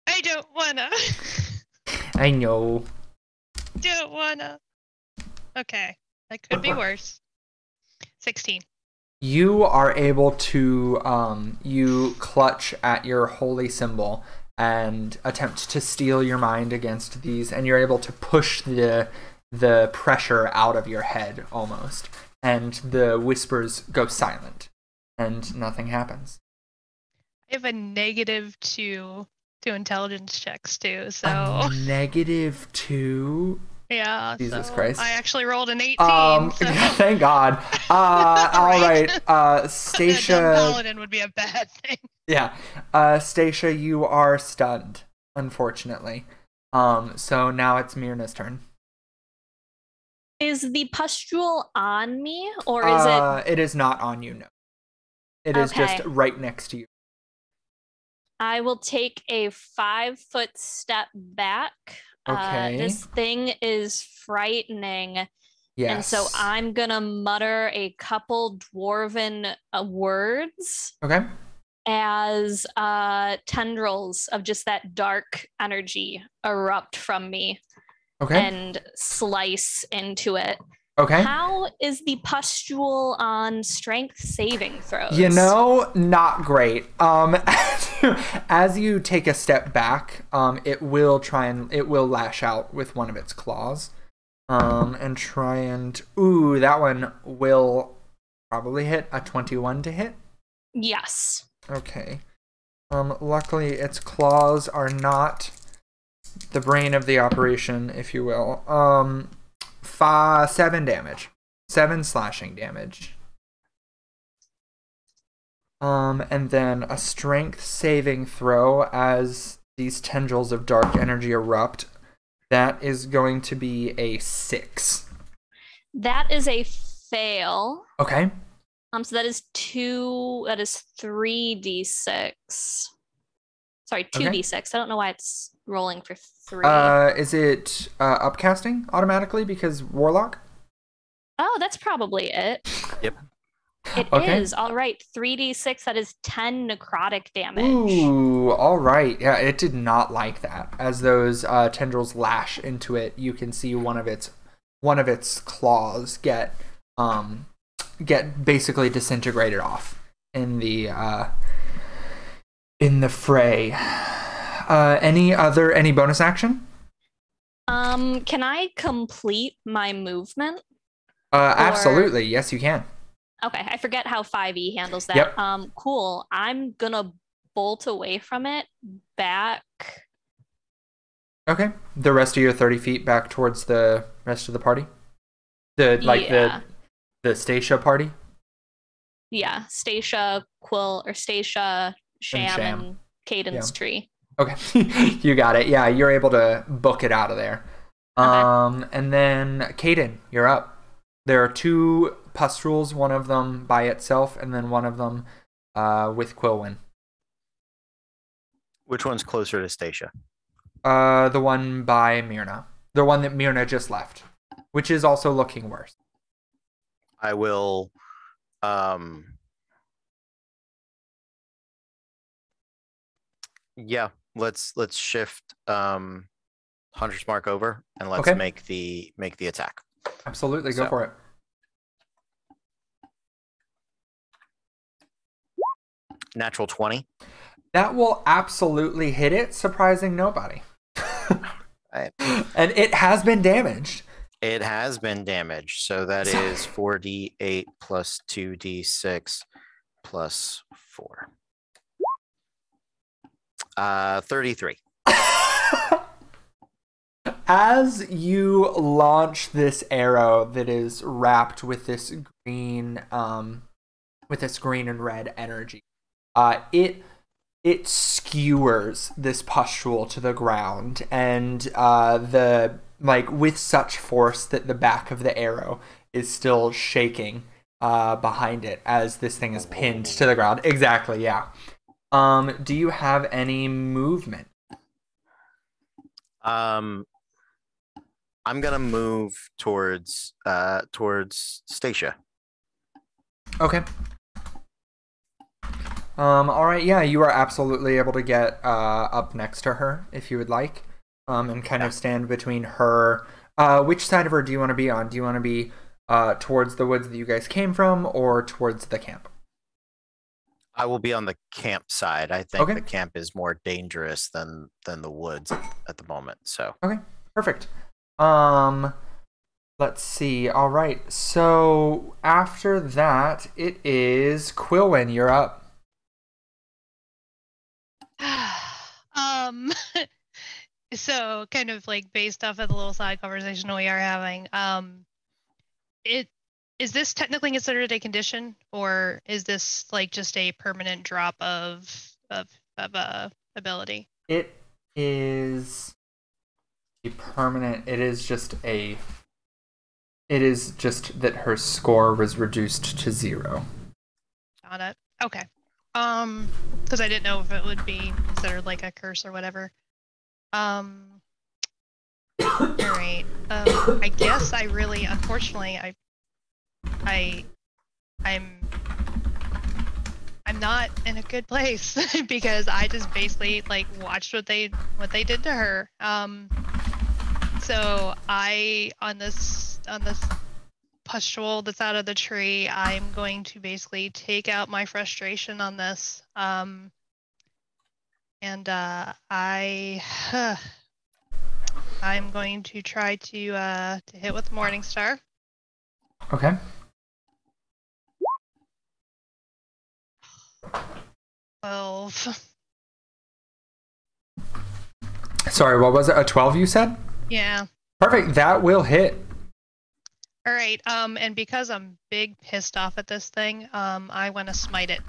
I don't wanna. I know. Don't wanna. Okay, that could be worse. 16. You are able to you clutch at your holy symbol and attempt to steel your mind against these, and you're able to push the pressure out of your head almost, and the whispers go silent and nothing happens. I have a -2 to intelligence checks too, so A -2. yeah. Jesus so Christ. I actually rolled an 18. So Thank God. All right. Stacia. A dumb paladin would be a bad thing. Yeah. Stacia, you are stunned, unfortunately. So now it's Myrna's turn. Is the pustule on me, or is it? It is not on you, no. It is just right next to you. I will take a 5-foot step back. Okay. This thing is frightening. Yes. And so I'm gonna mutter a couple dwarven words. Okay. As tendrils of just that dark energy erupt from me. Okay. And slice into it. Okay. How is the pustule on strength saving throws? Not great. As you take a step back, it will lash out with one of its claws. That one will probably hit a 21 to hit. Yes. Okay. Luckily its claws are not the brain of the operation, if you will. 7 damage. 7 slashing damage. And then a strength saving throw as these tendrils of dark energy erupt. That is going to be a 6. That is a fail. Okay. So that is 3d6. Sorry, 2d6. I don't know why it's rolling for 3. Is it upcasting automatically because Warlock? Oh, that's probably it. Yep. It is. All right. 3d6, that is 10 necrotic damage. Ooh, all right. Yeah, it did not like that. As those tendrils lash into it, you can see one of its claws get get basically disintegrated off in the fray. Any bonus action? Can I complete my movement? Absolutely. Yes, you can. Okay, I forget how 5e handles that. Yep. Cool. I'm gonna bolt away from it back. Okay. The rest of your 30 feet back towards the rest of the party? The Stacia party? Yeah, Stacia, Quill, or Stacia, Sham, and Caden's tree. Okay. You got it. Yeah, you're able to book it out of there. Okay. And then Caden, you're up. There are 2 pustules, one of them by itself, and then one of them with Quillwyn. Which one's closer to Stacia? The one by Myrna. The one that Myrna just left, which is also looking worse. I will yeah, let's shift Hunter's Mark over and let's make the attack. Absolutely, go for it. Natural 20. That will absolutely hit it, surprising nobody. Right. And it has been damaged. It has been damaged, so that is 4d8 plus 2d6 plus 4. 33. As you launch this arrow that is wrapped with this green and red energy, it skewers this pustule to the ground, and with such force that the back of the arrow is still shaking behind it as this thing is pinned to the ground. Exactly, yeah. Do you have any movement? I'm gonna move towards Stacia. Okay. All right, yeah, you are absolutely able to get up next to her if you would like, and kind of stand between her. Which side of her do you want to be on? Do you want to be towards the woods that you guys came from, or towards the camp? I will be on the camp side. I think the camp is more dangerous than the woods at the moment. So okay, perfect. Let's see. All right. So after that, it is Quillwyn. You're up. So kind of like based off of the little side conversation we are having, is this technically considered a condition, or is this like just a permanent drop of ability? It is a permanent. It is just that her score was reduced to 0. Got it. Okay. Because I didn't know if it would be considered like a curse or whatever. All right. I guess I really, unfortunately, I'm not in a good place because I just basically like watched what they did to her. So on this pustule that's out of the tree, I'm going to basically take out my frustration on this. I'm going to try to hit with Morningstar. Okay. Sorry, what was it? A 12 you said? Yeah. Perfect. That will hit. All right. And because I'm big pissed off at this thing, I want to smite it.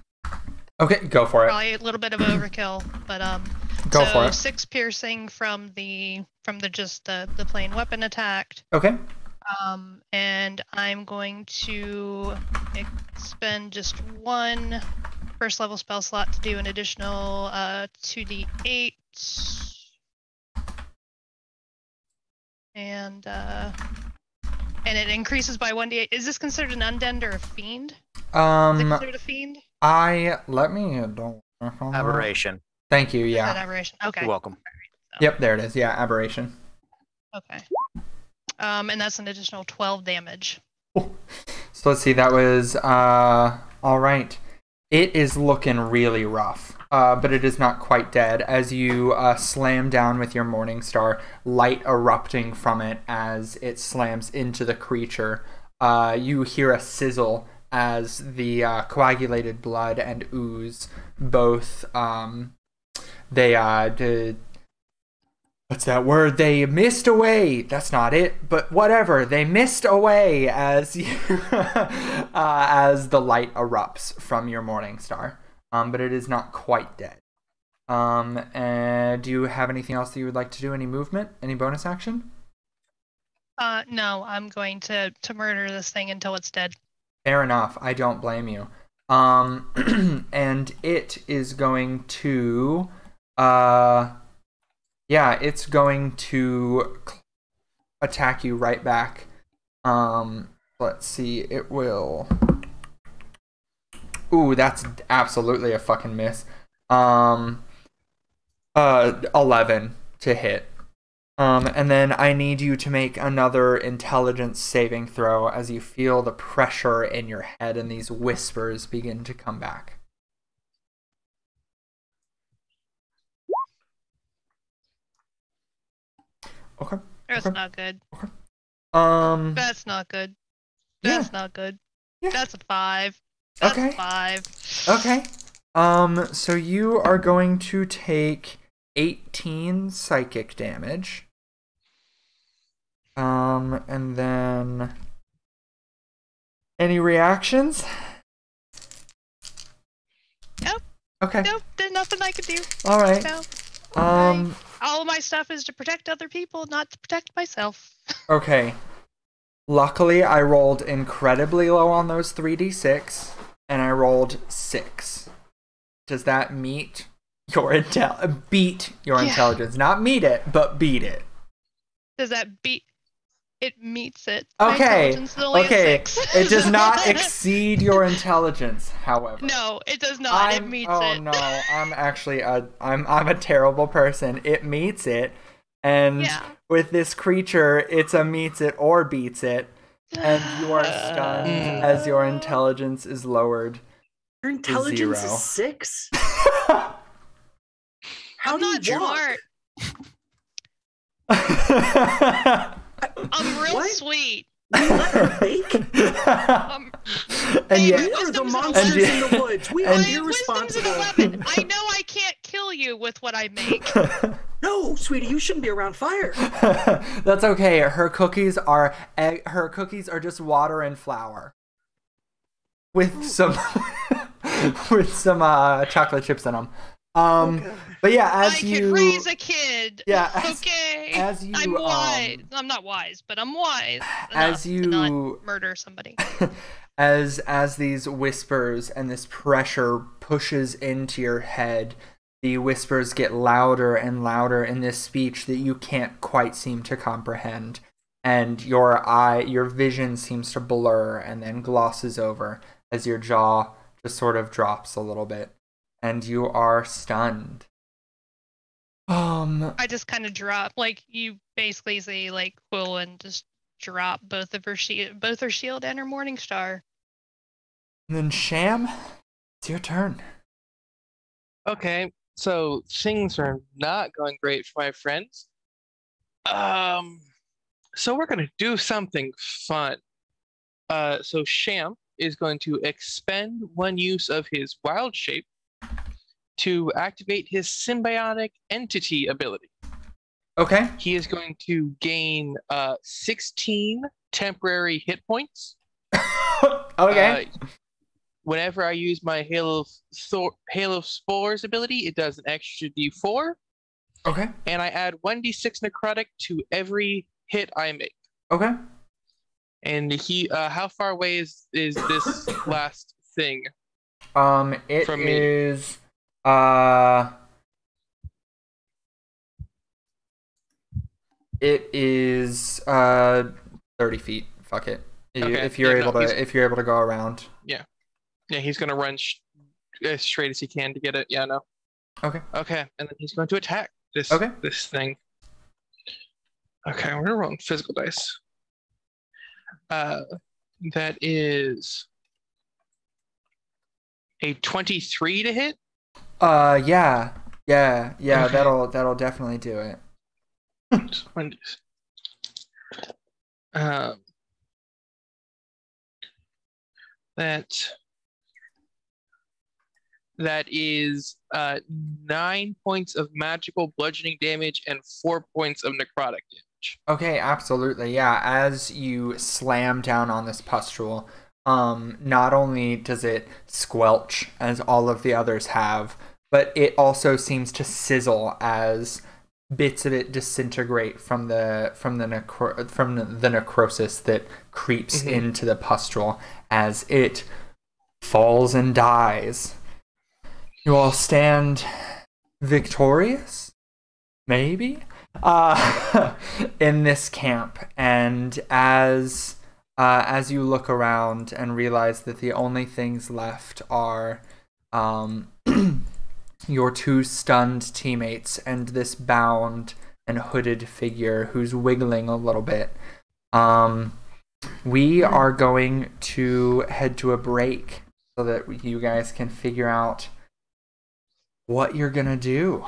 Okay, go for it. Probably a little bit of overkill, but go for it. 6 piercing from the plain weapon attacked. Okay. And I'm going to expend just 1 first level spell slot to do an additional 2d8. And it increases by 1d8. Is this considered an undead or a fiend? Is it considered a fiend? Aberration. Thank you, yeah. Aberration. Okay. You're welcome. Yep, there it is. Yeah, aberration. Okay. And that's an additional 12 damage. So let's see. That was all right. It is looking really rough, but it is not quite dead. As you slam down with your Morning Star, light erupting from it as it slams into the creature. You hear a sizzle as the coagulated blood and ooze both what's that word? They mist away. That's not it, but whatever. They mist away as you, as the light erupts from your Morning Star. But it is not quite dead. And do you have anything else that you would like to do? Any movement? Any bonus action? No, I'm going to murder this thing until it's dead. Fair enough. I don't blame you. And it is going to, it's going to attack you right back. Let's see. It will. Ooh, that's absolutely a fucking miss. 11 to hit. And then I need you to make another intelligence saving throw as you feel the pressure in your head and these whispers begin to come back. Okay. That's okay. not good. Okay. That's not good. That's not good. Yeah. That's a 5. That's Okay. a 5. Okay. So you are going to take 18 psychic damage. And then any reactions? Nope. Okay. Nope. There's nothing I can do. All right. No. All of my stuff is to protect other people, not to protect myself. Okay. Luckily, I rolled incredibly low on those 3d6, and I rolled 6. Does that meet your beat your intelligence? Not meet it, but beat it. Does that beat? It meets it. Okay. My intelligence is only a 6. It does not exceed your intelligence, however. No, it does not. It meets it. No, I'm actually I'm a terrible person. It meets it, and with this creature, it's a meets it or beats it, and you are stunned as your intelligence is lowered. Your intelligence to 0. is 6? How I'm do not you walk? smart. I'm real sweet. We let her bake? And We yet, are the wisdom's monsters and- in the woods. We are My wisdom's an irresponsible. 11. I know I can't kill you with what I make. No, sweetie, you shouldn't be around fire. that's okay. Her cookies are just water and flour with some chocolate chips in them. But yeah, as I you can raise a kid. Yeah, Okay. as you, I'm wise. I'm not wise, but I'm wise as enough to not you murder somebody. as these whispers and this pressure pushes into your head, the whispers get louder and louder in this speech that you can't quite seem to comprehend, and your vision seems to blur and then glosses over as your jaw just sort of drops a little bit, and you are stunned. I just kind of drop, like, you basically say, like, Quill, and just drop both her shield and her Morning Star. And then Sham, it's your turn. Okay, so things are not going great for my friends. So we're gonna do something fun. So Sham is going to expend one use of his wild shape to activate his symbiotic entity ability. Okay. He is going to gain 16 temporary hit points. Okay. Whenever I use my Hail of Spores ability, it does an extra d4. Okay. And I add 1d6 necrotic to every hit I make. Okay. And he, how far away is this last thing? It from me? is it is 30 feet. Fuck it. Okay. If you're Yeah, able no, to go around. Yeah, he's gonna run as straight as he can to get it. Yeah, no. Okay. Okay, and then he's going to attack this thing. Okay, we're gonna roll physical dice. That is a 23 to hit. Yeah. Okay. That'll definitely do it. That is 9 points of magical bludgeoning damage and 4 points of necrotic damage. Okay, absolutely. Yeah, as you slam down on this pustule, not only does it squelch as all of the others have, but it also seems to sizzle as bits of it disintegrate from the necrosis that creeps into the pustule as it falls and dies. You all stand victorious, maybe, in this camp. And as you look around and realize that the only things left are your two stunned teammates and this bound and hooded figure who's wiggling a little bit, we are going to head to a break so that you guys can figure out what you're gonna do.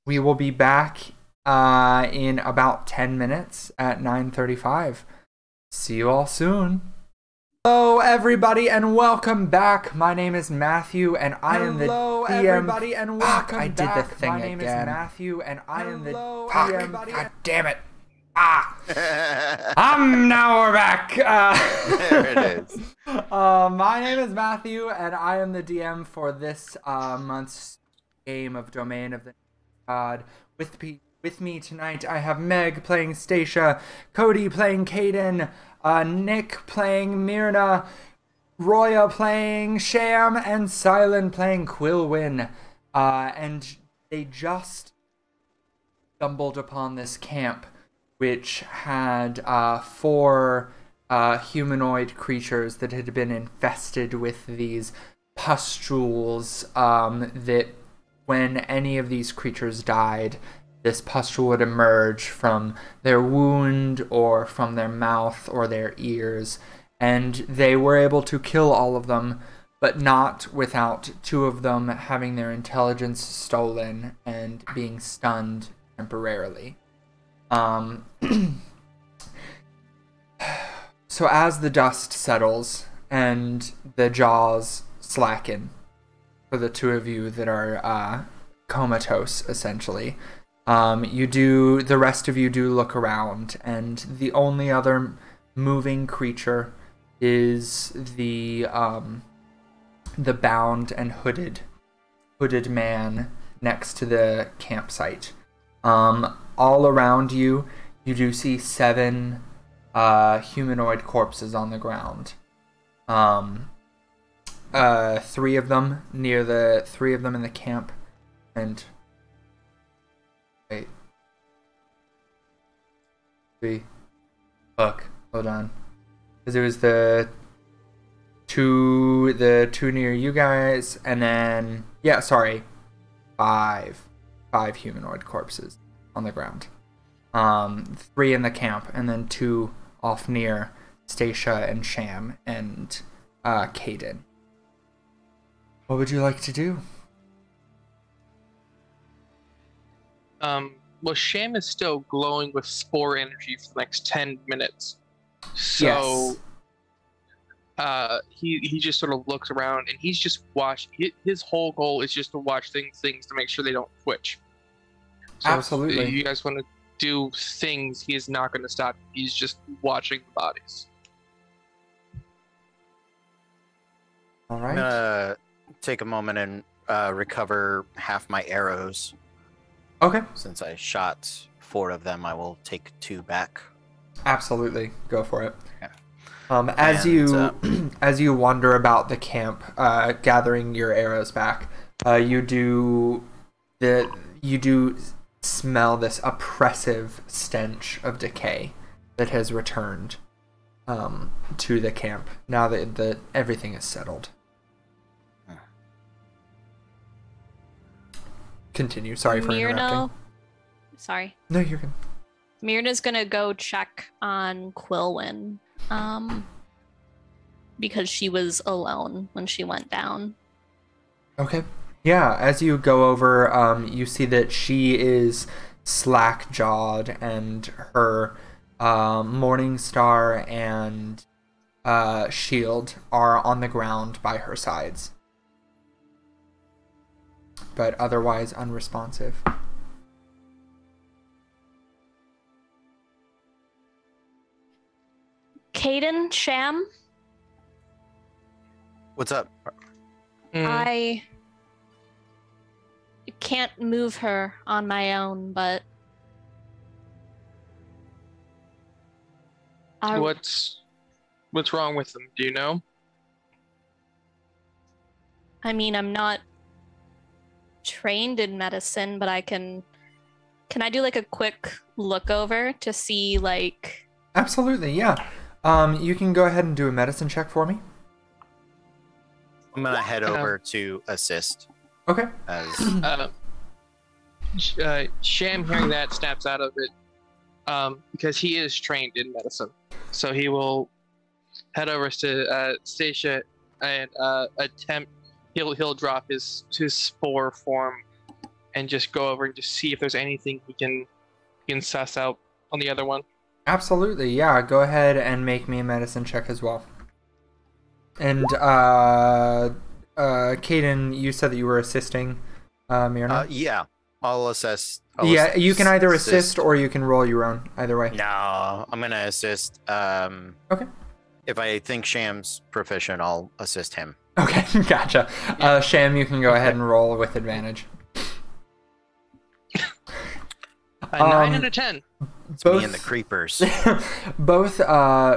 We will be back in about 10 minutes at 9:35. See you all soon. Hello everybody and welcome back. My name is Matthew and I am the DM. Hello everybody and welcome back. I did the thing again. My name is Matthew and I am the DM. God damn it. Now we're back. There it is. My name is Matthew, and I am the DM for this month's game of Domain of the God. With me tonight, I have Meg playing Stacia, Cody playing Caden, Nick playing Myrna, Roya playing Sham, and Silent playing Quilwyn. And they just stumbled upon this camp, which had 4 humanoid creatures that had been infested with these pustules, that when any of these creatures died, this pustule would emerge from their wound or from their mouth or their ears. And they were able to kill all of them, but not without 2 of them having their intelligence stolen and being stunned temporarily. So as the dust settles and the jaws slacken for the 2 of you that are comatose, essentially, the rest of you do look around, and the only other moving creature is the bound and hooded man next to the campsite. All around you, you do see 7 humanoid corpses on the ground. 3 of them in the camp, and wait, 3. Look, hold on, because it was the two near you guys, and then 5 humanoid corpses on the ground. 3 in the camp, and then 2 off near Stacia and Sham and Caden. What would you like to do? Well, Sham is still glowing with spore energy for the next 10 minutes. So yes. He just sort of looks around and he's just his whole goal is just to watch things to make sure they don't twitch. So Absolutely. If you guys want to do things, he is not going to stop. He's just watching the bodies. All right. I'm gonna take a moment and recover half my arrows. Okay. Since I shot 4 of them, I will take 2 back. Absolutely, go for it. Yeah. As you wander about the camp, gathering your arrows back, you do smell this oppressive stench of decay that has returned to the camp now that everything is settled. Continue. Sorry for interrupting. Sorry. No, you're good. Myrna's gonna go check on Quilwyn. because she was alone when she went down. Okay. Yeah, as you go over, you see that she is slack-jawed, and her Morning Star and shield are on the ground by her sides, but otherwise unresponsive. Caden, Sham, What's up? I can't move her on my own, but What's wrong with them? Do you know? I mean, I'm not trained in medicine, but I can I do like a quick look over to see like... Absolutely, yeah. You can go ahead and do a medicine check for me. I'm gonna head over to assist. Okay. As Sham, hearing that, snaps out of it because he is trained in medicine. So he will head over to Stacia and attempt. He'll drop his spore form and just go over and just see if there's anything he can suss out on the other one. Absolutely, yeah. Go ahead and make me a medicine check as well. And Caden, you said that you were assisting Myrna. yeah, I'll assess. Yeah, you can either assist or you can roll your own. Either way. No, I'm gonna assist. Okay. If I think Sham's proficient, I'll assist him. Okay, gotcha. Sham, you can go ahead and roll with advantage. A 9 and a 10. It's me and the creepers. Both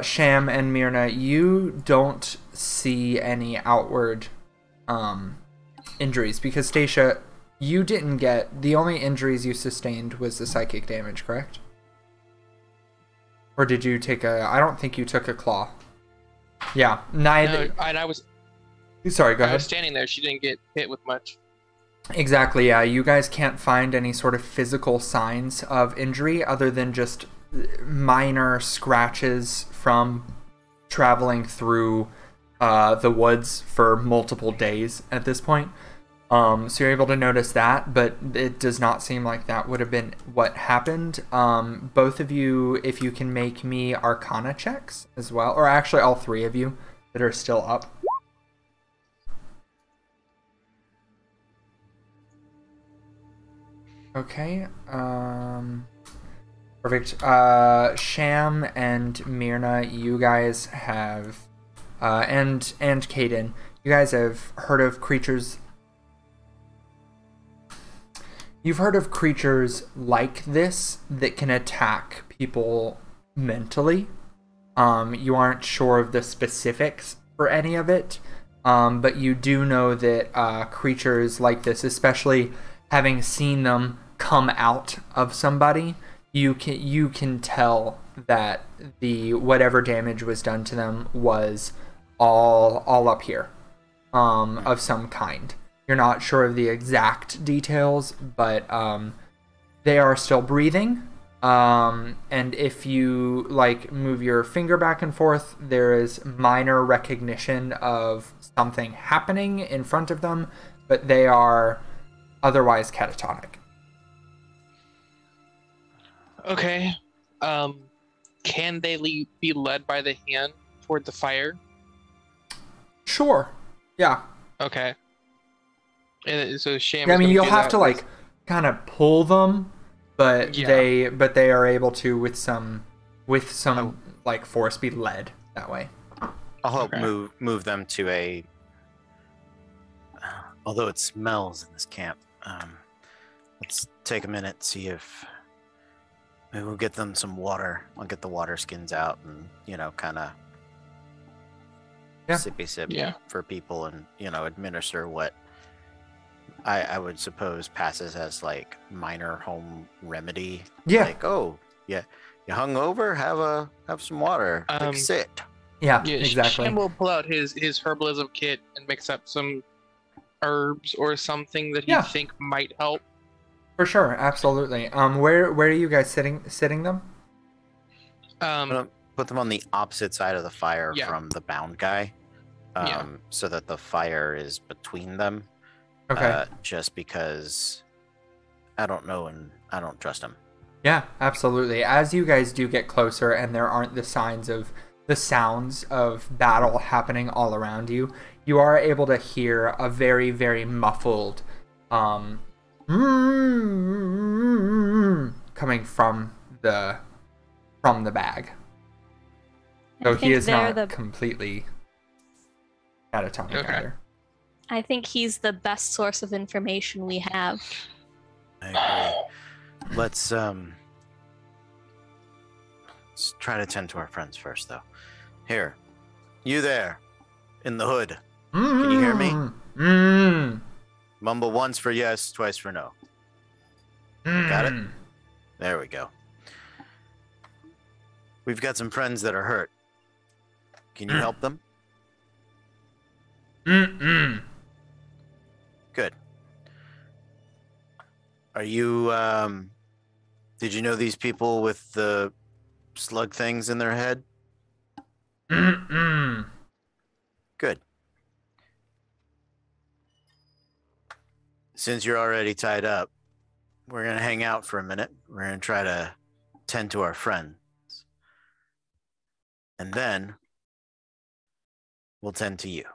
Sham and Myrna, you don't see any outward injuries because Stacia, you didn't get... The only injuries you sustained was the psychic damage, correct? Or did you take a... I don't think you took a claw. Yeah, neither... No, I was... Sorry, go ahead. I was standing there. She didn't get hit with much. Exactly, yeah. You guys can't find any sort of physical signs of injury other than just minor scratches from traveling through the woods for multiple days at this point. So you're able to notice that, but it does not seem like that would have been what happened. Both of you, if you can make me Arcana checks as well, or actually all three of you that are still up. Okay, perfect. Sham and Myrna, you guys have, and Caden, you guys have heard of creatures. You've heard of creatures like this that can attack people mentally. You aren't sure of the specifics for any of it, but you do know that creatures like this, especially having seen them come out of somebody, you can tell that the whatever damage was done to them was all up here, of some kind. You're not sure of the exact details, but they are still breathing. And if you like move your finger back and forth, there is minor recognition of something happening in front of them, but they are otherwise catatonic. Okay. Can they be led by the hand toward the fire? Sure. Yeah. Okay. And so Sham. I mean, you'll have to like kind of pull them, but Yeah. they are able to with some like force be led that way. I'll help Okay. move them to a. Although it smells in this camp, let's take a minute, see if maybe we'll get them some water. I'll get the water skins out and kind of sippy sip Yeah. for people, and administer what I would suppose passes as like minor home remedy. Yeah. Like, oh yeah, you hung over, have some water. Like, sit. Yeah. Yeah, Exactly. Sham will pull out his herbalism kit and mix up some herbs or something that he think might help. For sure. Absolutely. Where are you guys sitting them? I'm gonna put them on the opposite side of the fire Yeah. from the bound guy. so that the fire is between them. Okay. Just because I don't know and I don't trust him. Yeah, absolutely. As you guys do get closer and there aren't the sounds of battle happening all around you, you are able to hear a very, very muffled coming from the bag. So he is not completely catatonic either. I think he's the best source of information we have. I agree. Let's try to tend to our friends first, though. Here, you there, in the hood. Can you hear me? Mumble once for yes, twice for no. Got it? There we go. We've got some friends that are hurt. Can you help them? Good. Are you, did you know these people with the slug things in their head? Good. Since you're already tied up, we're going to hang out for a minute. We're going to try to tend to our friends. And then we'll tend to you.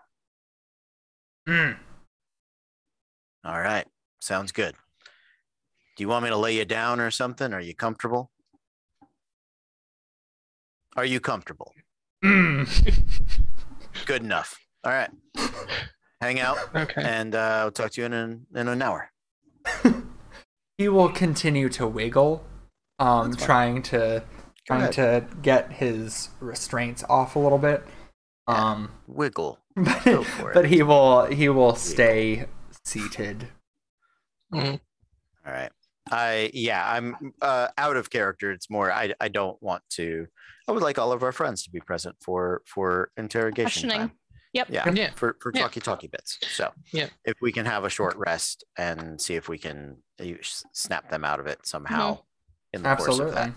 All right. Sounds good. Do you want me to lay you down or something? Are you comfortable? Are you comfortable? Good enough. All right. Hang out. Okay. And I'll talk to you in an hour. He will continue to wiggle, trying to get his restraints off a little bit. Wiggle. But he will stay seated. Mm-hmm. All right. I'm out of character. It's more I don't want to. I would like all of our friends to be present for interrogation time. Yep. Yeah. For talkie bits. So if we can have a short rest and see if we can snap them out of it somehow in the course of that.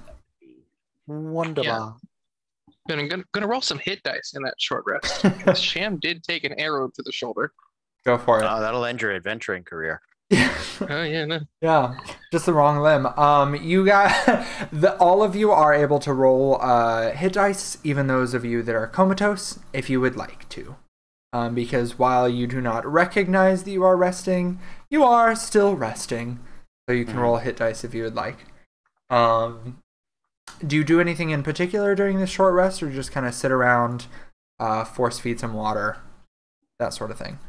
Wonderful. Gonna roll some hit dice in that short rest. Sham did take an arrow to the shoulder. Go for it. Oh, that'll end your adventuring career. Oh yeah, no. Yeah, just the wrong limb. You got all of you are able to roll hit dice, even those of you that are comatose, if you would like to. Because while you do not recognize that you are resting, you are still resting. So you can roll hit dice if you would like. Do you do anything in particular during this short rest, or just kind of sit around, force feed some water, that sort of thing?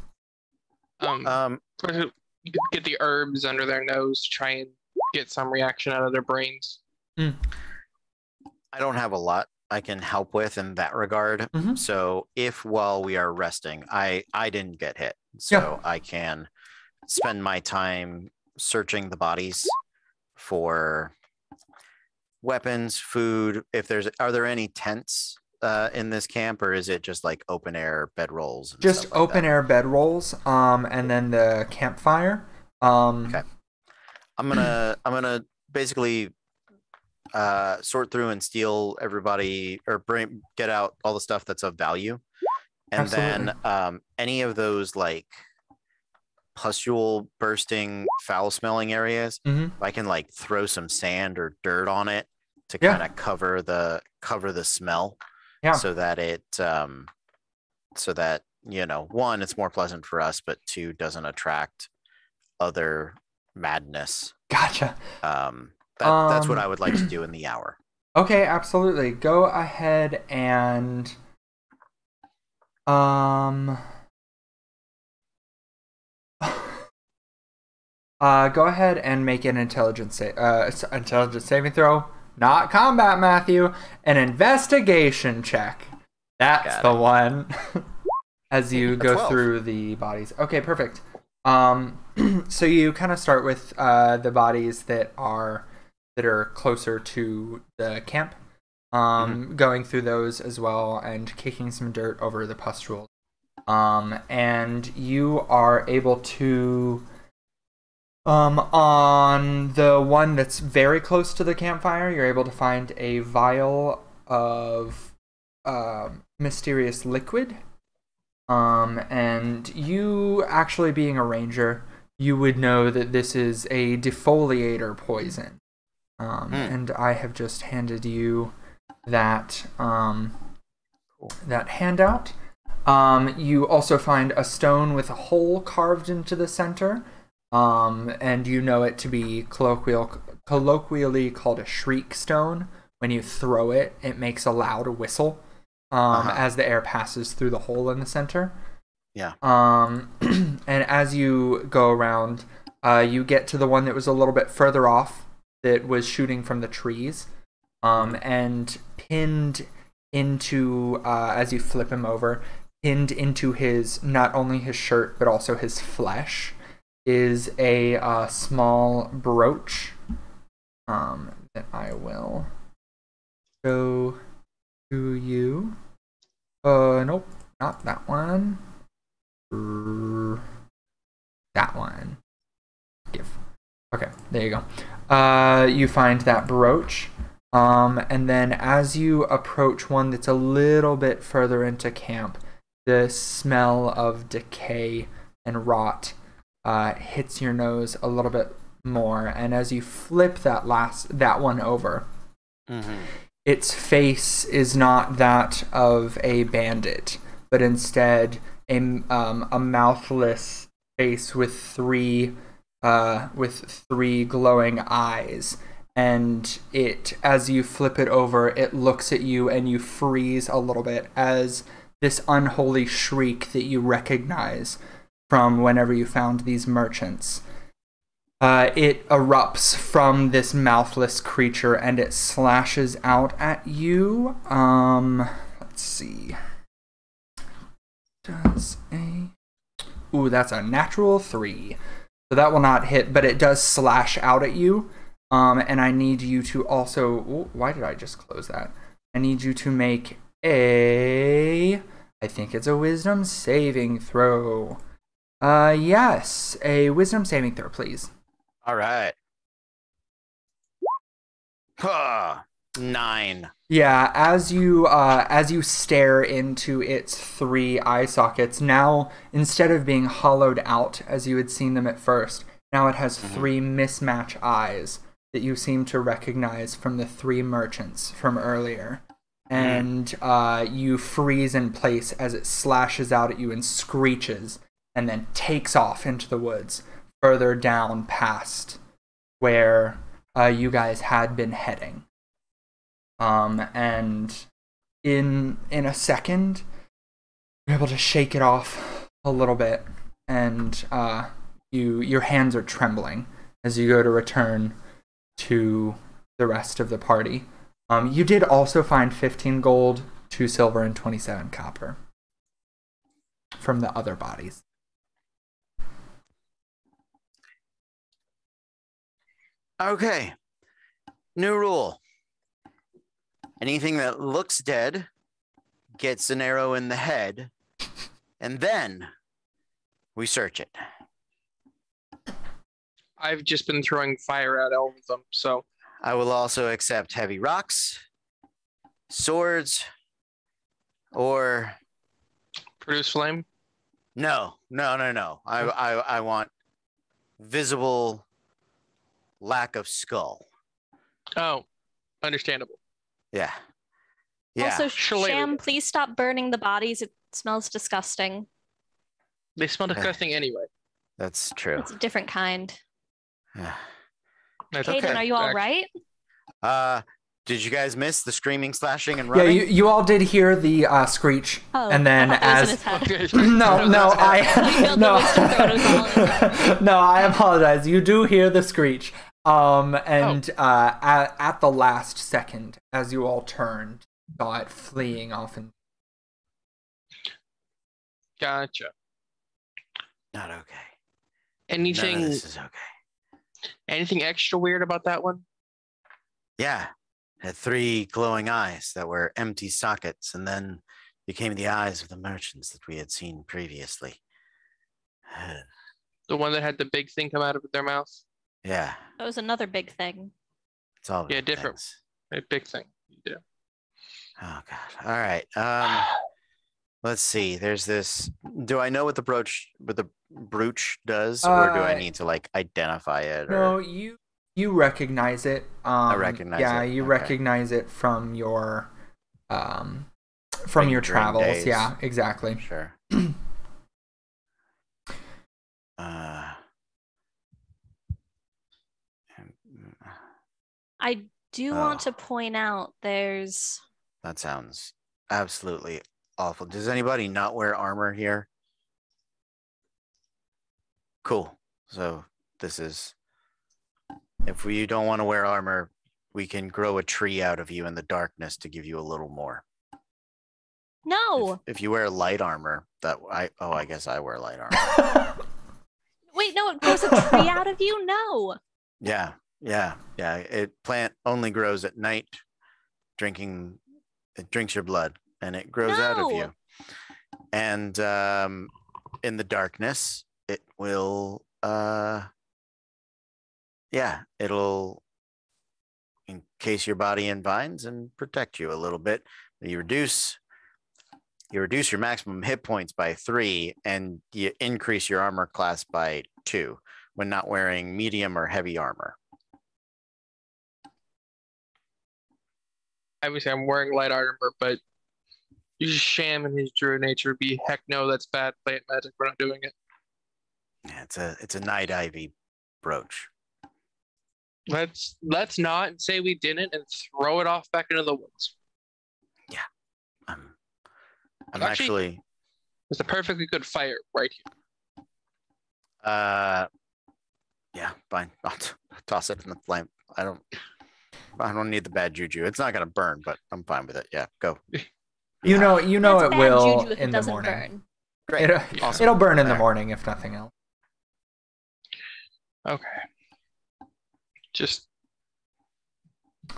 Get the herbs under their nose, try and get some reaction out of their brains. I don't have a lot I can help with in that regard. So if while we are resting, I didn't get hit, so I can spend my time searching the bodies for weapons, food. Are there any tents in this camp, or is it just like open air bedrolls? Just open air bedrolls, and then the campfire. Okay. I'm gonna basically sort through and steal everybody, or get out all the stuff that's of value, and then any of those like pustule bursting, foul smelling areas, I can like throw some sand or dirt on it to kind of cover the smell, so that it so that, one, it's more pleasant for us, but two, doesn't attract other madness. Gotcha. That's what I would like to do in the hour. Okay, absolutely. Go ahead and go ahead and make an intelligence saving throw. Not combat, Matthew. An investigation check. That's the one. As you go 12. through the bodies. Okay, perfect. So you kind of start with the bodies that are closer to the camp. Going through those as well and kicking some dirt over the pustules. And you are able to, on the one that's very close to the campfire, you're able to find a vial of mysterious liquid. And you, actually being a ranger, you would know that this is a Defoliator Poison. And I have just handed you that that handout. You also find a stone with a hole carved into the center, and you know it to be colloquially called a Shriek Stone. When you throw it, it makes a loud whistle as the air passes through the hole in the center. Yeah. And as you go around, you get to the one that was a little bit further off, that was shooting from the trees, and pinned into, as you flip him over, pinned into his, not only his shirt, but also his flesh, is a small brooch that I will show to you. Nope, not that one. That one. Okay, there you go. You find that brooch. And then as you approach one that's a little bit further into camp, the smell of decay and rot hits your nose a little bit more. And as you flip that one over, its face is not that of a bandit, but instead a mouthless face with three glowing eyes. And it, as you flip it over, it looks at you and you freeze a little bit as this unholy shriek that you recognize from whenever you found these merchants. It erupts from this mouthless creature and it slashes out at you. Let's see. Ooh, that's a natural 3. So that will not hit, but it does slash out at you. And I need you to also... Ooh, why did I just close that? I need you to make I think it's a wisdom saving throw. Yes, a wisdom saving throw, please. All right. 9. Yeah, as you stare into its 3 eye sockets, now instead of being hollowed out as you had seen them at first, now it has 3 mismatch eyes that you seem to recognize from the 3 merchants from earlier. And you freeze in place as it slashes out at you and screeches, and then takes off into the woods further down past where you guys had been heading. And in a second, you're able to shake it off a little bit, and your hands are trembling as you go to return to the rest of the party. You did also find 15 gold, 2 silver, and 27 copper from the other bodies. Okay. New rule. Anything that looks dead gets an arrow in the head, and then we search it. I've just been throwing fire at all of them, so... I will also accept heavy rocks, swords, or... Produce flame? No. I want visible lack of skull. Oh, understandable. Yeah. Also, Shalater. Sham, please stop burning the bodies. It smells disgusting. They smell disgusting anyway. That's true. It's a different kind. That's Caden, okay. are you all right? Did you guys miss the screaming, slashing, and Yeah, running? you all did hear the screech, and then I thought it was as in his head. no, I apologize. You do hear the screech, at the last second, as you all turned, saw it fleeing off. And Gotcha. Not okay. Anything? None of this is okay. Anything extra weird about that one? Yeah. Had 3 glowing eyes that were empty sockets and then became the eyes of the merchants that we had seen previously. The one that had the big thing come out of their mouth? Yeah. That was another big thing. It's all Yeah, big different. things. A big thing. Yeah. Oh, God. All right. Let's see. There's this. Do I know what the brooch does, or do I need to like identify it? No, Or you recognize it. I recognize yeah, it. you Okay. recognize it from your Like your during travels. days. Yeah, exactly. Sure. uh, I do want to point out there's that sounds absolutely awful. Does anybody not wear armor here? Cool. So this is. If you don't want to wear armor, we can grow a tree out of you in the darkness to give you a little more. no. If you wear light armor, I guess I wear light armor. Wait, no, it grows a tree out of you? No. Yeah. Plant only grows at night. It drinks your blood and it grows out of No. you. And in the darkness, it will it'll encase your body in vines and protect you a little bit. You reduce your maximum hit points by 3, and you increase your armor class by 2 when not wearing medium or heavy armor. Obviously, I'm wearing light armor, but you just sham in his druid nature would be heck no, that's bad. Play it magic. We're not doing it. Yeah, it's a night ivy brooch. Let's not say we didn't and throw it off back into the woods. Yeah, I'm actually. It's a perfectly good fire right here. Yeah, fine. I'll toss it in the flame. I don't need the bad juju. It's not gonna burn, but I'm fine with it. Yeah, go. You know That's it bad will juju if it in the doesn't morning. burn. Great. Awesome. It'll burn in the There. morning if nothing else. Okay. Just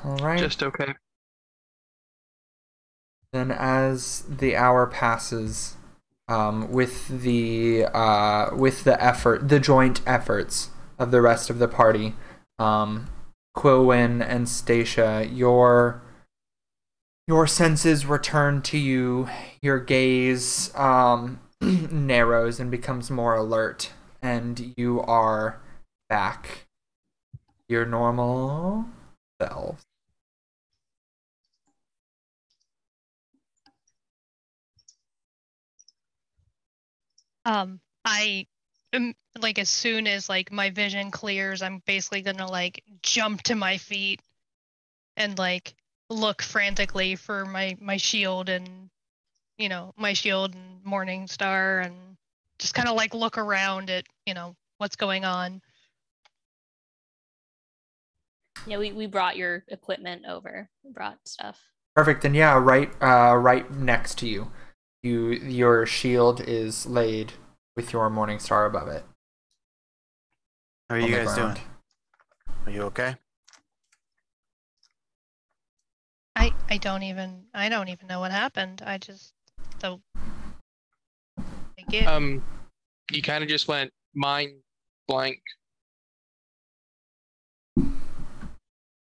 All right. okay. Then, as the hour passes, with the joint efforts of the rest of the party, Quilwyn and Stacia, your senses return to you. Your gaze narrows and becomes more alert, and you are back your normal selves. I am like, as soon as like my vision clears, I'm basically gonna like jump to my feet and like look frantically for my shield and my shield and Morning Star, and just kind of like look around at what's going on. Yeah, we brought your equipment over. We brought stuff. Perfect. And yeah, right next to you. Your shield is laid with your Morning Star above it. How are you guys doing? Are you okay? I don't even know what happened. I get You kind of just went mind blank.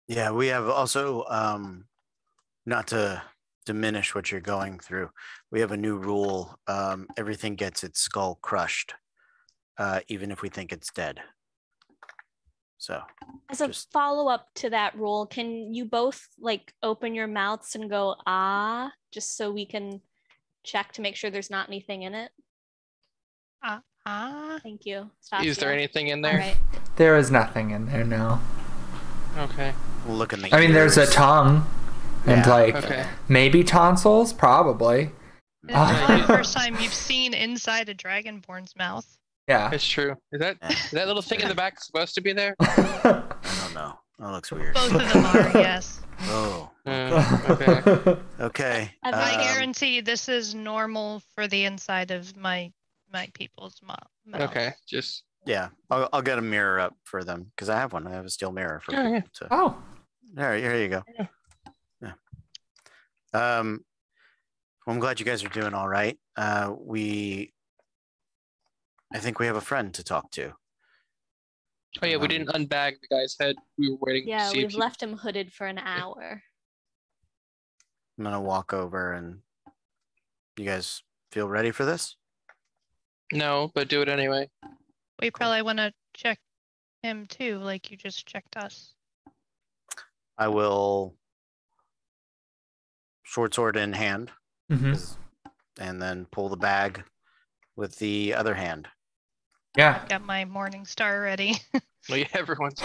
Yeah, we have also not to diminish what you're going through. We have a new rule. Everything gets its skull crushed, even if we think it's dead. So, as a follow-up to that rule, can you both like open your mouths and go ah, just so we can check to make sure there's not anything in it? Thank you. Is there anything in there? All right. There is nothing in there, no. Okay. We'll look in the I mean, there's a tongue and Okay. maybe tonsils, probably. This is the first time you've seen inside a Dragonborn's mouth. Yeah. It's true. Is that little thing in the back supposed to be there? I don't know. That looks weird. Both of them are, yes. Oh. Okay. Okay. I guarantee this is normal for the inside of my people's mouth. Okay. Just Yeah, I'll get a mirror up for them because I have one. I have a steel mirror for Yeah, people to. Oh, Here you go. Yeah. Well, I'm glad you guys are doing all right. I think we have a friend to talk to. Oh yeah, we didn't unbag the guy's head. We were waiting to Yeah, see if we've he... left him hooded for an hour. I'm gonna walk over and you guys feel ready for this? No, but do it anyway. We probably want to check him too, like you just checked us. I will short sword in hand, and then pull the bag with the other hand. Yeah. I've got my morning star ready. Well, yeah, everyone's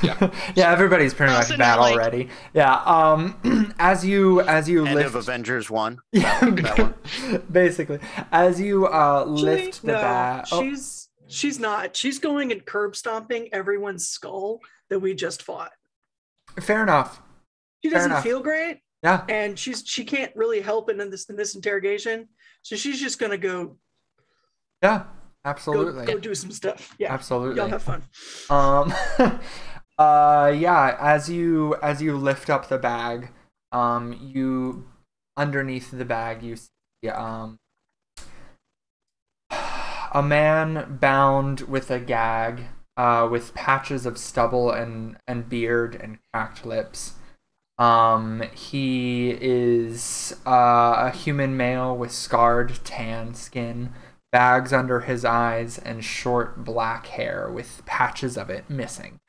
yeah. Yeah, everybody's pretty much Also battle not like- ready. Yeah. As you End lift of Avengers 1. yeah, that one. basically, as you lift the bag. She's not. She's going and curb stomping everyone's skull that we just fought. Fair enough. She Fair doesn't enough. feel great, Yeah. and she can't really help in this interrogation. So she's just gonna go Yeah. Absolutely. go do some stuff. Yeah, Absolutely. y'all have fun. Yeah, as you lift up the bag, you underneath the bag you see a man bound with a gag, with patches of stubble and beard and cracked lips. He is a human male with scarred tan skin, bags under his eyes, and short black hair with patches of it missing.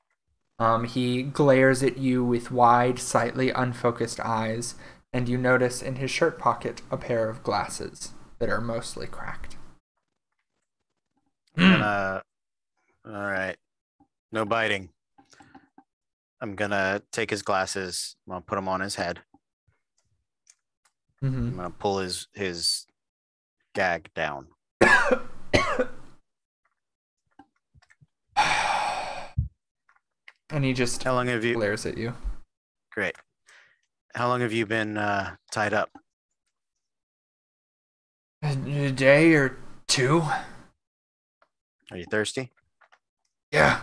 He glares at you with wide, slightly unfocused eyes, and you notice in his shirt pocket a pair of glasses that are mostly cracked. All right. No biting. I'm gonna take his glasses. I'm gonna put them on his head. I'm gonna pull his gag down. And he just How long have you? glares at you. Great. How long have you been tied up? A day or two? Are you thirsty? Yeah.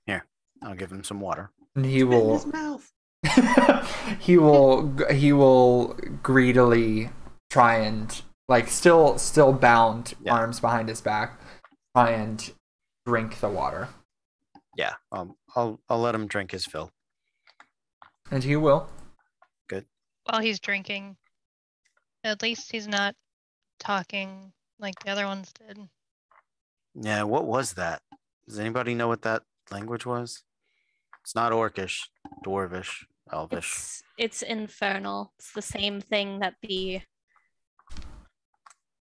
Here, I'll give him some water. And he In will his mouth. he will greedily try and, like, still bound, Yeah. arms behind his back, try and drink the water. Yeah. I'll let him drink his fill. And he will. While he's drinking, at least he's not talking like the other ones did. Yeah. What was that? Does anybody know what that language was? It's not Orcish, Dwarvish, Elvish. It's infernal. It's the same thing that the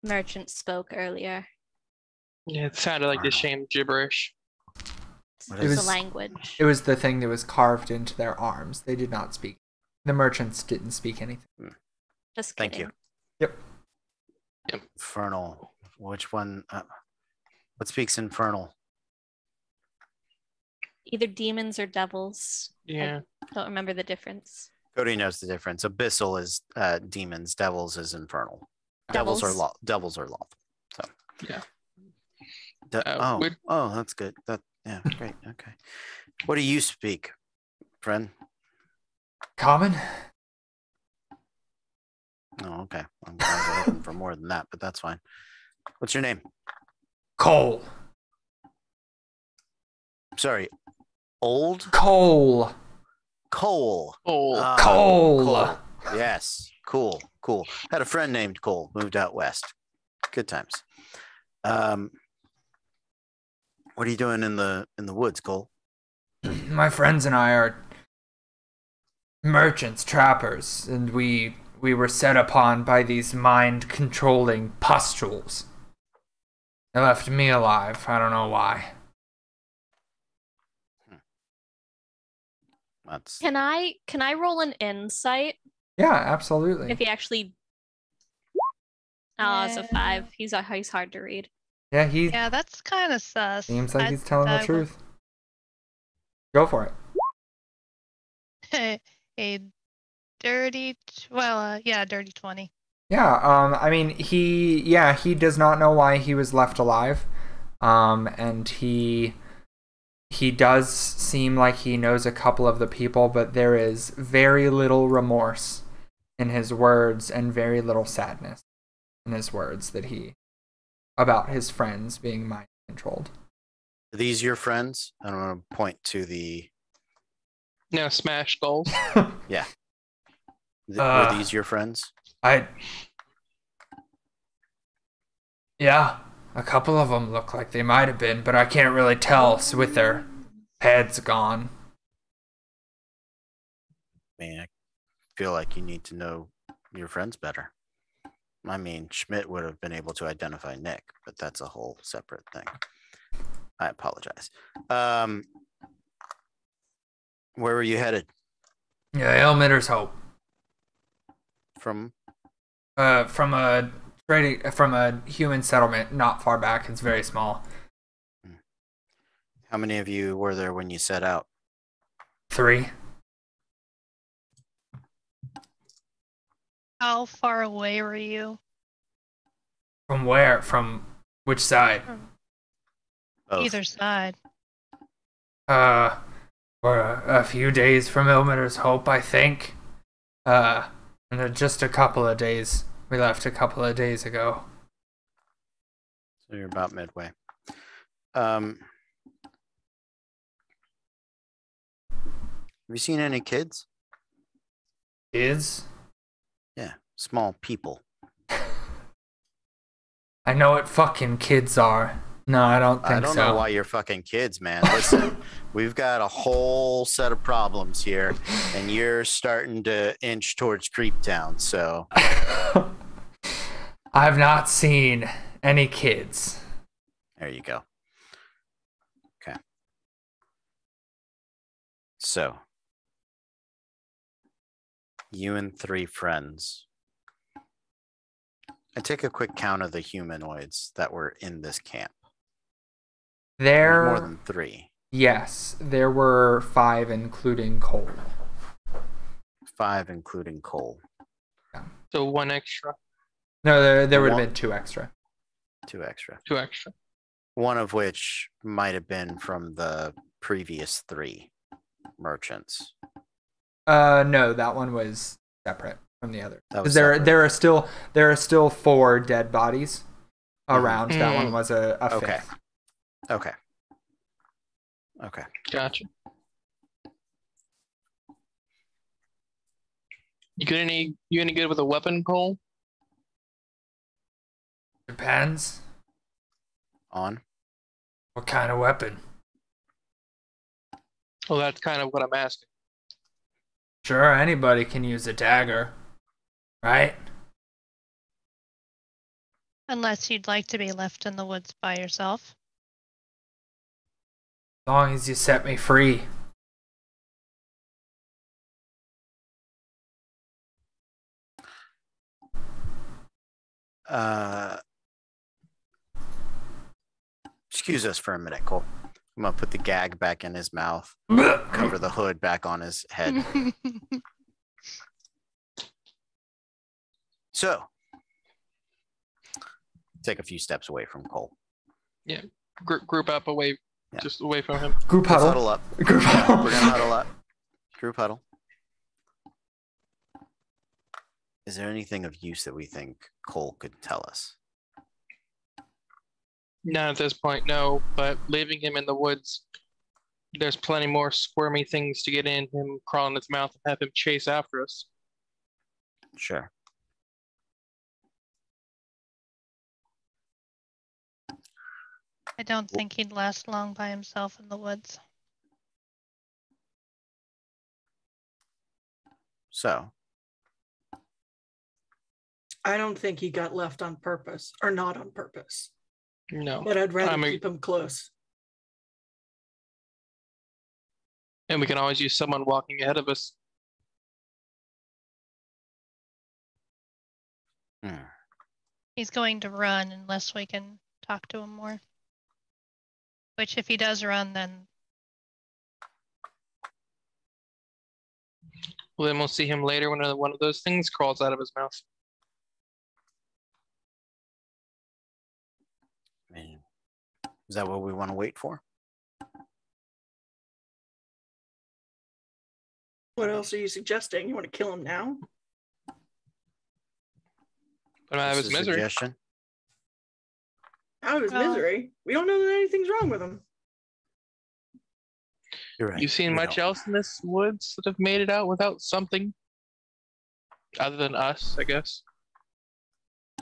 merchant spoke earlier. Yeah, it sounded like the same gibberish. What It's is- a language. It was the thing that was carved into their arms. They did not speak. The merchants didn't speak anything. Just Thank kidding. you. Yep. Infernal. Which one? What speaks infernal? Either demons or devils. Yeah. I don't remember the difference. Cody knows the difference. Abyssal is demons. Devils is infernal. Devils. Devils are lawful. So Yeah. Oh, that's good. Yeah, great. Okay. What do you speak, friend? Common? Oh, okay. I'm looking for more than that, but that's fine. What's your name? Cole. Sorry. Old Cole. Cole. Oh, Ah, Cole. Yes. Cool. Had a friend named Cole, moved out west. Good times. What are you doing in the woods, Cole? My friends and I are merchants, trappers, and we were set upon by these mind-controlling pustules. They left me alive. I don't know why. That's Can I roll an insight Yeah, absolutely. if he actually? Oh, it's a Yeah. 5. He's hard to read. Yeah, he Yeah, that's kind of sus. seems like he's telling I the truth. Go for it. A dirty 20. Yeah, I mean, he does not know why he was left alive. And he does seem like he knows a couple of the people, but there is very little remorse in his words and very little sadness in his words about his friends being mind controlled. Are these your friends? I don't want to point to the. now smash skulls. Were these your friends? I Yeah, a couple of them look like they might have been, but I can't really tell with their heads gone. Man, I feel like you need to know your friends better. I mean, Schmidt would have been able to identify Nick, but that's a whole separate thing. I apologize. Where were you headed? Yeah, Elminder's Hope. From From a human settlement not far back. It's very small. How many of you were there when you set out? 3. How far away were you? From where? From which side? Both. Either side. We're a few days from Elminder's Hope, I think. And just a couple of days. We left a couple of days ago. So you're about midway. Have you seen any kids? Kids? Yeah, small people. I know what fucking kids are. No, I don't think so. I don't know why you're fucking kids, man. Listen, we've got a whole set of problems here, and you're starting to inch towards Creep Town, so. I've not seen any kids. There you go. Okay. So, you and 3 friends. I take a quick count of the humanoids that were in this camp. There more than 3. Yes, there were 5, including Cole. 5, including Cole. So 1 extra. No, there would have been 2 extra. 2 extra. 2 extra. One of which might have been from the previous 3 merchants. No, that one was separate from the other. That was Because separate. there are still 4 dead bodies around. That one was a Okay. 5th. Okay. Okay. Gotcha. You any good with a weapon, Cole? Depends. On? What kind of weapon? Well, that's kind of what I'm asking. Sure, anybody can use a dagger, right? Unless you'd like to be left in the woods by yourself. As long as you set me free. Excuse us for a minute, Cole. I'm gonna put the gag back in his mouth, cover the hood back on his head. So, take a few steps away from Cole. Yeah. Group up away, Yeah. just away from him. Group Let's huddle. huddle up. Group Yeah, huddle. we're gonna huddle up. Group huddle. Is there anything of use that we think Cole could tell us? Not at this point, no. But leaving him in the woods, there's plenty more squirmy things to get in him, crawl in his mouth, and have him chase after us. Sure. I don't think he'd last long by himself in the woods. So, I don't think he got left on purpose or not on purpose, No. but I'd rather I mean- keep him close. And we can always use someone walking ahead of us. He's going to run unless we can talk to him more. Which, if he does run, then Well, then we'll see him later when one of those things crawls out of his mouth. I mean, is that what we want to wait for? What else are you suggesting? You want to kill him now? But out of This his is a misery. suggestion. Out of his Well- misery. We don't know that anything's wrong with him. You're right. You seen we much don't. else in this woods that have made it out without something? Other than us, I guess.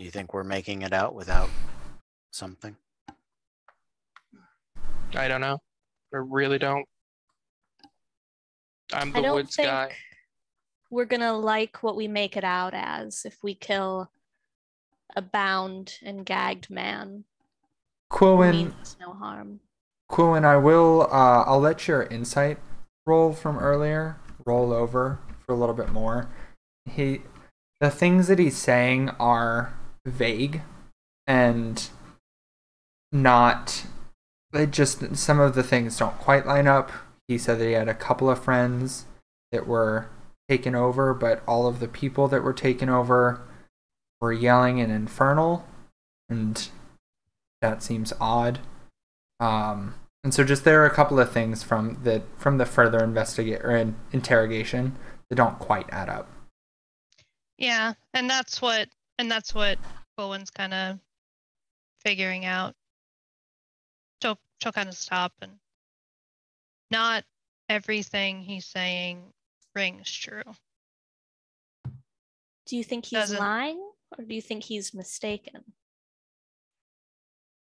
You think we're making it out without something? I don't know. I really don't. I'm I the don't woods think guy. we're gonna like what we make it out as if we kill a bound and gagged man who Quillen, means us no harm. I'll let your insight roll from earlier roll over for a little bit more. The things that he's saying are vague and not, some of the things don't quite line up. He said that he had a couple of friends that were taken over, but all of the people that were taken over were yelling in Infernal, and that seems odd. And so just there are a couple of things from the further interrogation that don't quite add up. Yeah, and that's what Bowen's kind of figuring out. She'll kind of stop, and not everything he's saying rings true. Do you think he's lying, or do you think he's mistaken?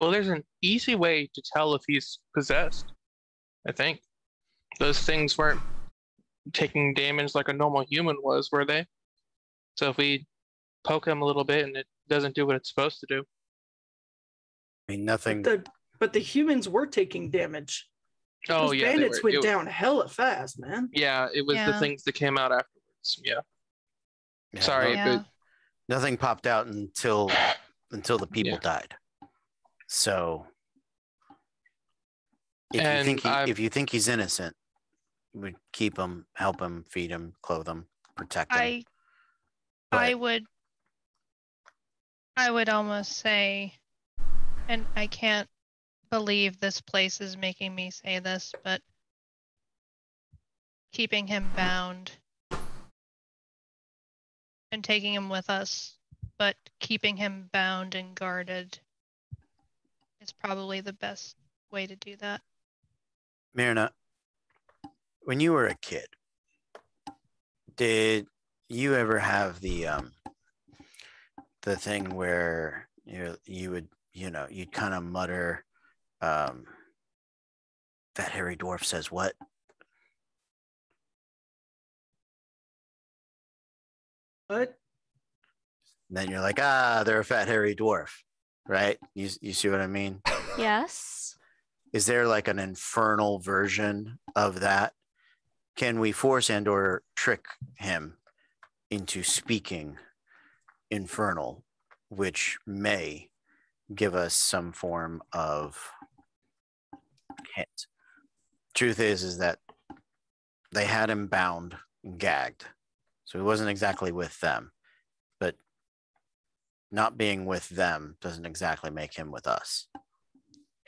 Well, there's an easy way to tell if he's possessed, I think. Those things weren't taking damage like a normal human was, were they? So if we poke him a little bit and it doesn't do what it's supposed to do. I mean, nothing. But the humans were taking damage. Oh, Those yeah. bandits went down hella fast, man. Yeah, it was the things that came out afterwards. Yeah. Sorry. Yeah. Nothing popped out until the people died. So if you think he's innocent, we'd keep him, help him, feed him, clothe him, protect him. I would almost say, and I can't believe this place is making me say this, but keeping him bound and taking him with us, but keeping him bound and guarded is probably the best way to do that. Myrna, when you were a kid, did you ever have the thing where you'd kind of mutter, "Fat hairy dwarf says what?" What? And then you're like, they're a fat hairy dwarf, right? You see what I mean? Yes. Is there like an infernal version of that? Can we force and or trick him into speaking infernal, which may give us some form of hint? Truth is that they had him bound and gagged, so he wasn't exactly with them, but not being with them doesn't exactly make him with us.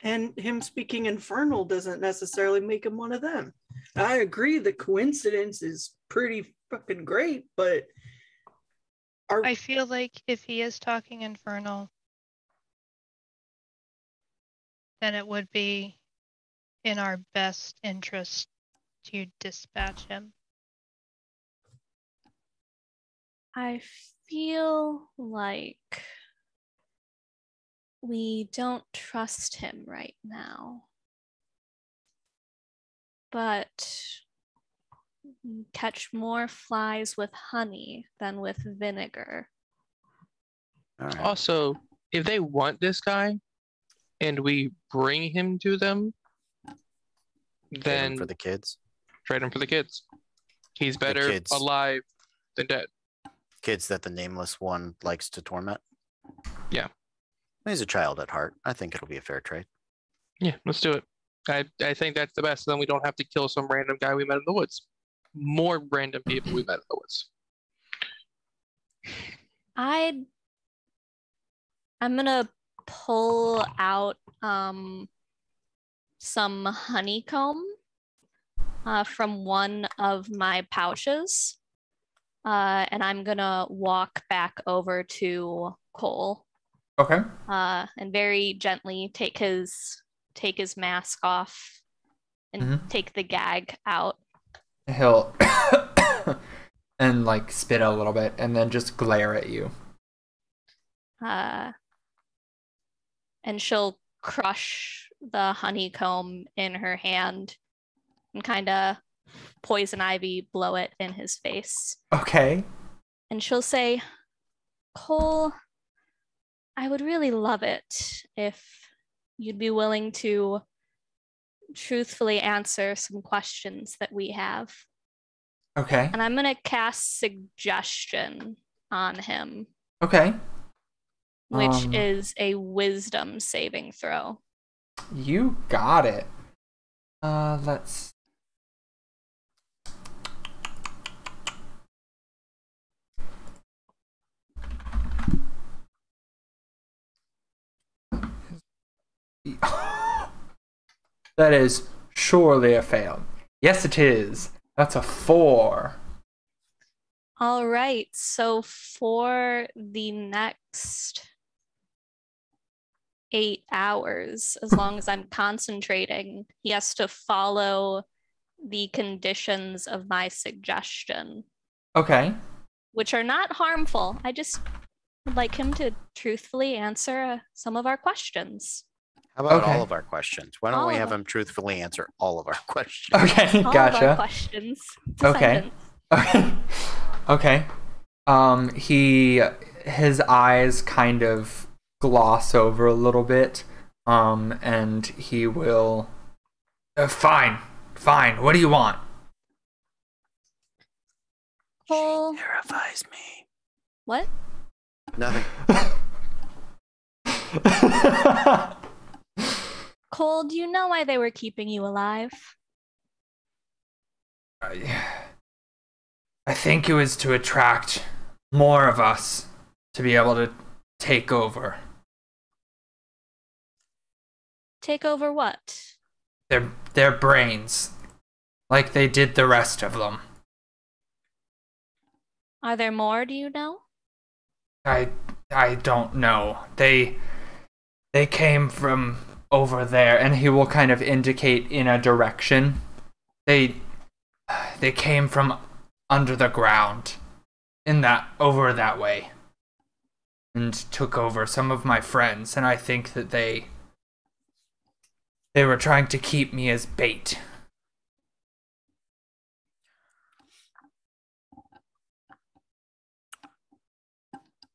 And him speaking infernal doesn't necessarily make him one of them. I agree the coincidence is pretty fucking great, but I feel like if he is talking infernal, then it would be in our best interest to dispatch him. I feel like we don't trust him right now. But catch more flies with honey than with vinegar. All right. Also, if they want this guy and we bring him to them, then for the kids. Trade him for the kids. He's better alive than dead. Kids that the nameless one likes to torment. Yeah. He's a child at heart. I think it'll be a fair trade. Yeah, let's do it. I think that's the best. Then we don't have to kill some random guy we met in the woods. More random people we met in the woods. I'm gonna pull out some honeycomb from one of my pouches, and I'm gonna walk back over to Cole. Okay. And very gently take his mask off and take the gag out. He'll and like spit a little bit and then just glare at you. And and she'll crush the honeycomb in her hand and kind of poison ivy blow it in his face. Okay. And she'll say, Cole, I would really love it if you'd be willing to truthfully answer some questions that we have. Okay. And I'm going to cast suggestion on him. Okay. Which is a wisdom saving throw. You got it. Let's... That is surely a fail. Yes, it is. That's a 4. All right. So for the next 8 hours, as long as I'm concentrating, he has to follow the conditions of my suggestion. Okay. Which are not harmful. I just would like him to truthfully answer some of our questions. How about Okay. all of our questions? Why don't All we of have them. him truthfully answer all of our questions? Okay, All of our gotcha. questions. Okay. Descendants. Okay. His eyes kind of gloss over a little bit, and he will... fine. What do you want? Cole, Terrifies me. what? Nothing. Cole, do you know why they were keeping you alive? I think it was to attract more of us to be able to take over. Take over what? Their brains. Like they did the rest of them. Are there more, do you know? I don't know. They came from over there, and he will kind of indicate in a direction. They came from under the ground, over that way, and took over some of my friends, and I think that they were trying to keep me as bait.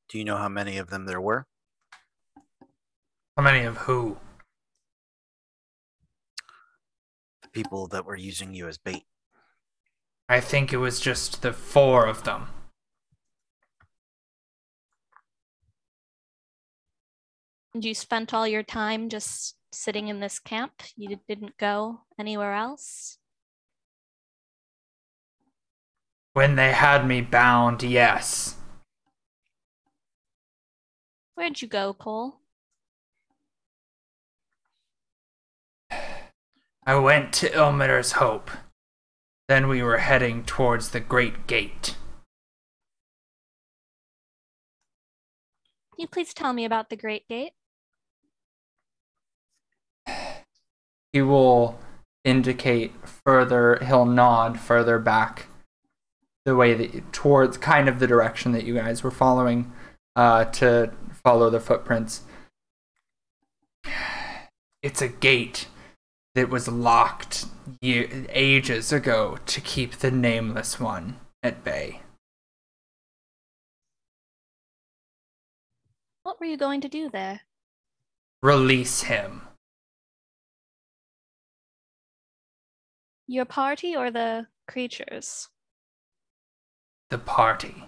Do you know how many of them there were? How many of who? The people that were using you as bait. I think it was just the 4 of them. And you spent all your time just sitting in this camp? You didn't go anywhere else? When they had me bound, yes. Where'd you go, Cole? I went to Ilmater's Hope. Then we were heading towards the Great Gate. Can you please tell me about the Great Gate? He will indicate further, he'll nod further back the way that towards kind of the direction that you guys were following, to follow the footprints. It's a gate that was locked ages ago to keep the nameless one at bay. What were you going to do there? Release him. Your party or the creatures? The party.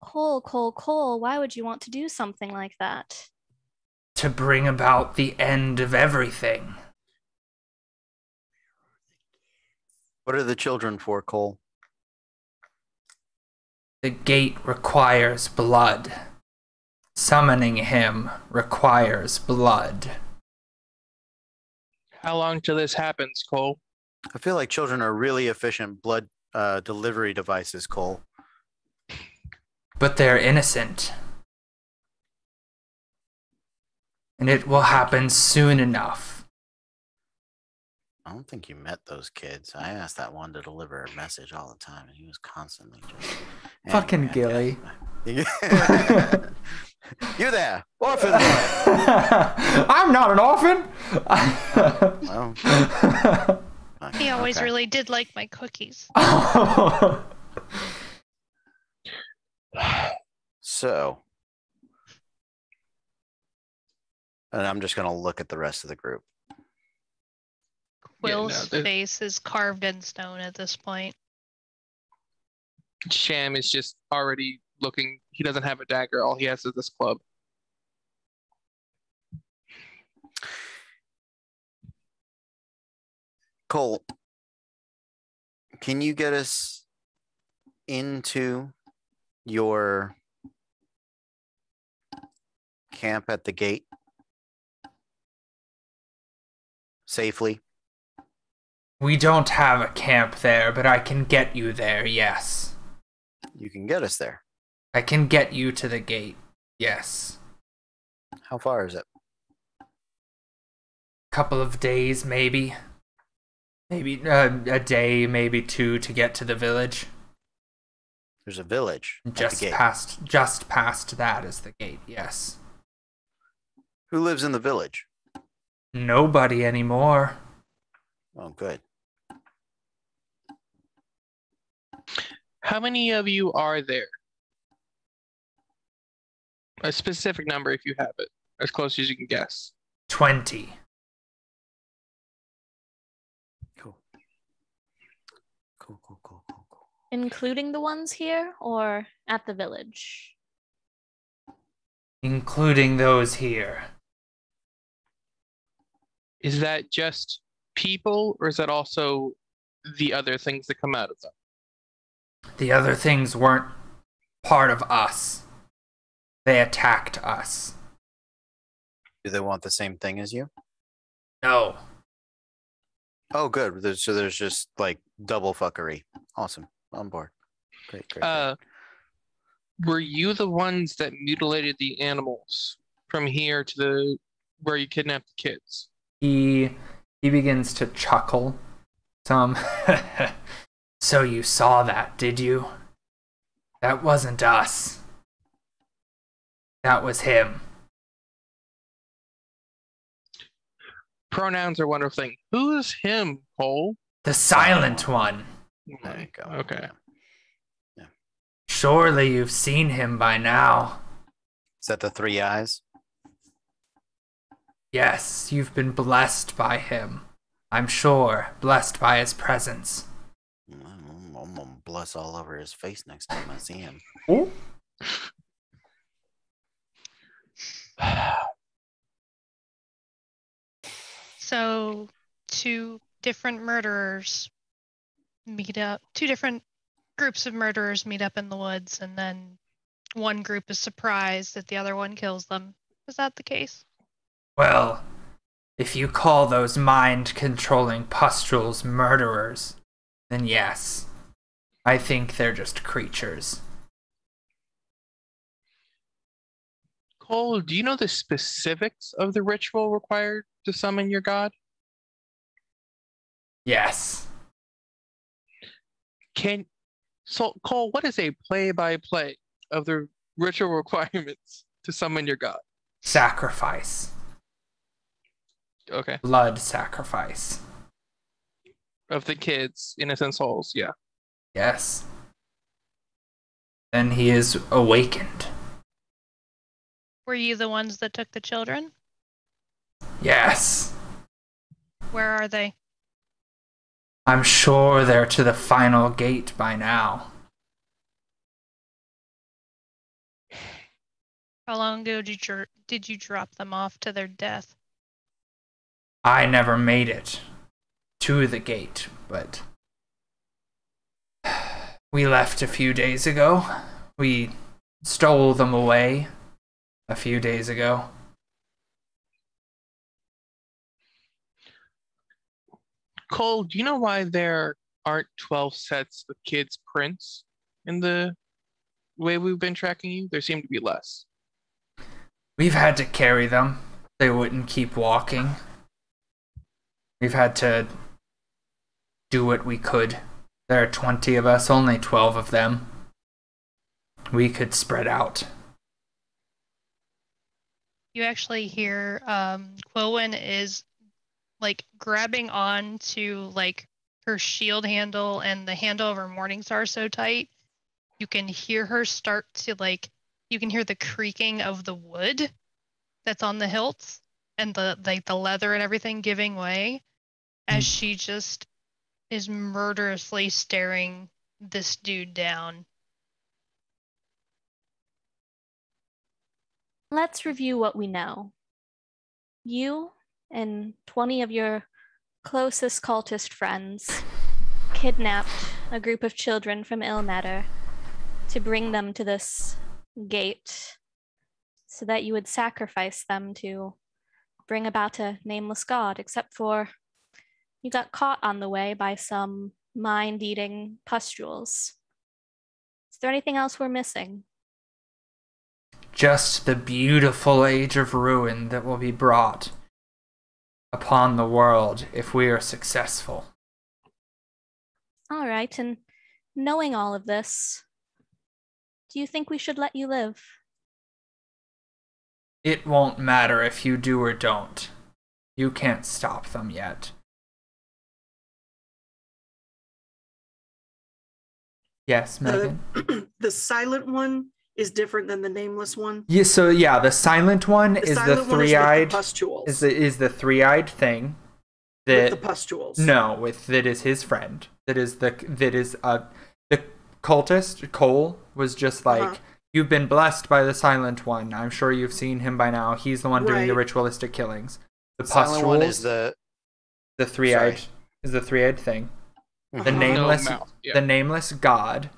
Cole, why would you want to do something like that? To bring about the end of everything. What are the children for, Cole? The gate requires blood. Summoning him requires blood. How long till this happens, Cole? I feel like children are really efficient blood delivery devices, Cole. But they're innocent. And it will happen soon enough. I don't think you met those kids. I asked that one to deliver a message all the time, and he was constantly just... Fucking Gilly. You there, orphan boy. I'm not an orphan. Well, He always okay. really did like my cookies. So, and I'm just gonna look at the rest of the group. Will's face is carved in stone at this point. Sham is just already looking. He doesn't have a dagger. All he has is this club. Cole, can you get us into your camp at the gate safely? We don't have a camp there, but I can get you there, yes. You can get us there. I can get you to the gate, yes. How far is it? Couple of days, maybe. Maybe a day, maybe two to get to the village. There's a village at the Just gate. past that is the gate, yes. Who lives in the village? Nobody anymore. Oh, good. How many of you are there? A specific number if you have it, as close as you can guess. 20. Cool. Cool. Including the ones here or at the village? Including those here. Is that just people, or is that also the other things that come out of them? The other things weren't part of us. They attacked us. Do they want the same thing as you? No. Oh, good. So there's just like double fuckery. Awesome. On board. Great. Were you the ones that mutilated the animals from here to the where you kidnapped the kids? He begins to chuckle some. So you saw that, did you? That wasn't us. That was him. Pronouns are wonderful thing. Who's him, Cole? The silent one. There you go. Okay. Yeah. Surely you've seen him by now. Is that the three eyes? Yes, you've been blessed by him. I'm sure, blessed by his presence. I'm gonna bless all over his face next time I see him. Ooh. So, two different murderers meet up. Two different groups of murderers meet up in the woods, and then one group is surprised that the other one kills them. Is that the case? Well, if you call those mind-controlling pustules murderers, then yes. I think they're just creatures. Cole, do you know the specifics of the ritual required to summon your god? Yes. Cole, what is a play-by-play of the ritual requirements to summon your god? Sacrifice. Okay. Blood sacrifice. Of the kids, innocent souls, yeah. Yes. Then he is awakened. Were you the ones that took the children? Yes. Where are they? I'm sure they're to the final gate by now. How long ago did you drop them off to their death? I never made it to the gate, but we left a few days ago. We stole them away a few days ago. Cole, do you know why there aren't 12 sets of kids' prints in the way we've been tracking you? There seem to be less. We've had to carry them. They wouldn't keep walking. We've had to do what we could. There are 20 of us, only 12 of them. We could spread out. you actually hear Quillen is like grabbing on to like her shield handle, and the handle of her Morningstar so tight, you can hear her start to like, you can hear the creaking of the wood that's on the hilts and the like the leather and everything giving way as she just is murderously staring this dude down. Let's review what we know. You and 20 of your closest cultist friends kidnapped a group of children from Ilmater to bring them to this gate so that you would sacrifice them to bring about a nameless god, except for you got caught on the way by some mind-eating pustules. Is there anything else we're missing? Just the beautiful age of ruin that will be brought upon the world if we are successful. All right, and knowing all of this, do you think we should let you live? It won't matter if you do or don't. You can't stop them yet. Yes, Megan? The silent one is different than the nameless one. Yeah, so yeah, the silent one is the three-eyed pustules. Is the three-eyed thing that with the pustules. No, that is his friend. The cultist Cole was just like, you've been blessed by the silent one. I'm sure you've seen him by now. He's the one doing the ritualistic killings. The silent one is the three-eyed is the three-eyed thing. The nameless the nameless god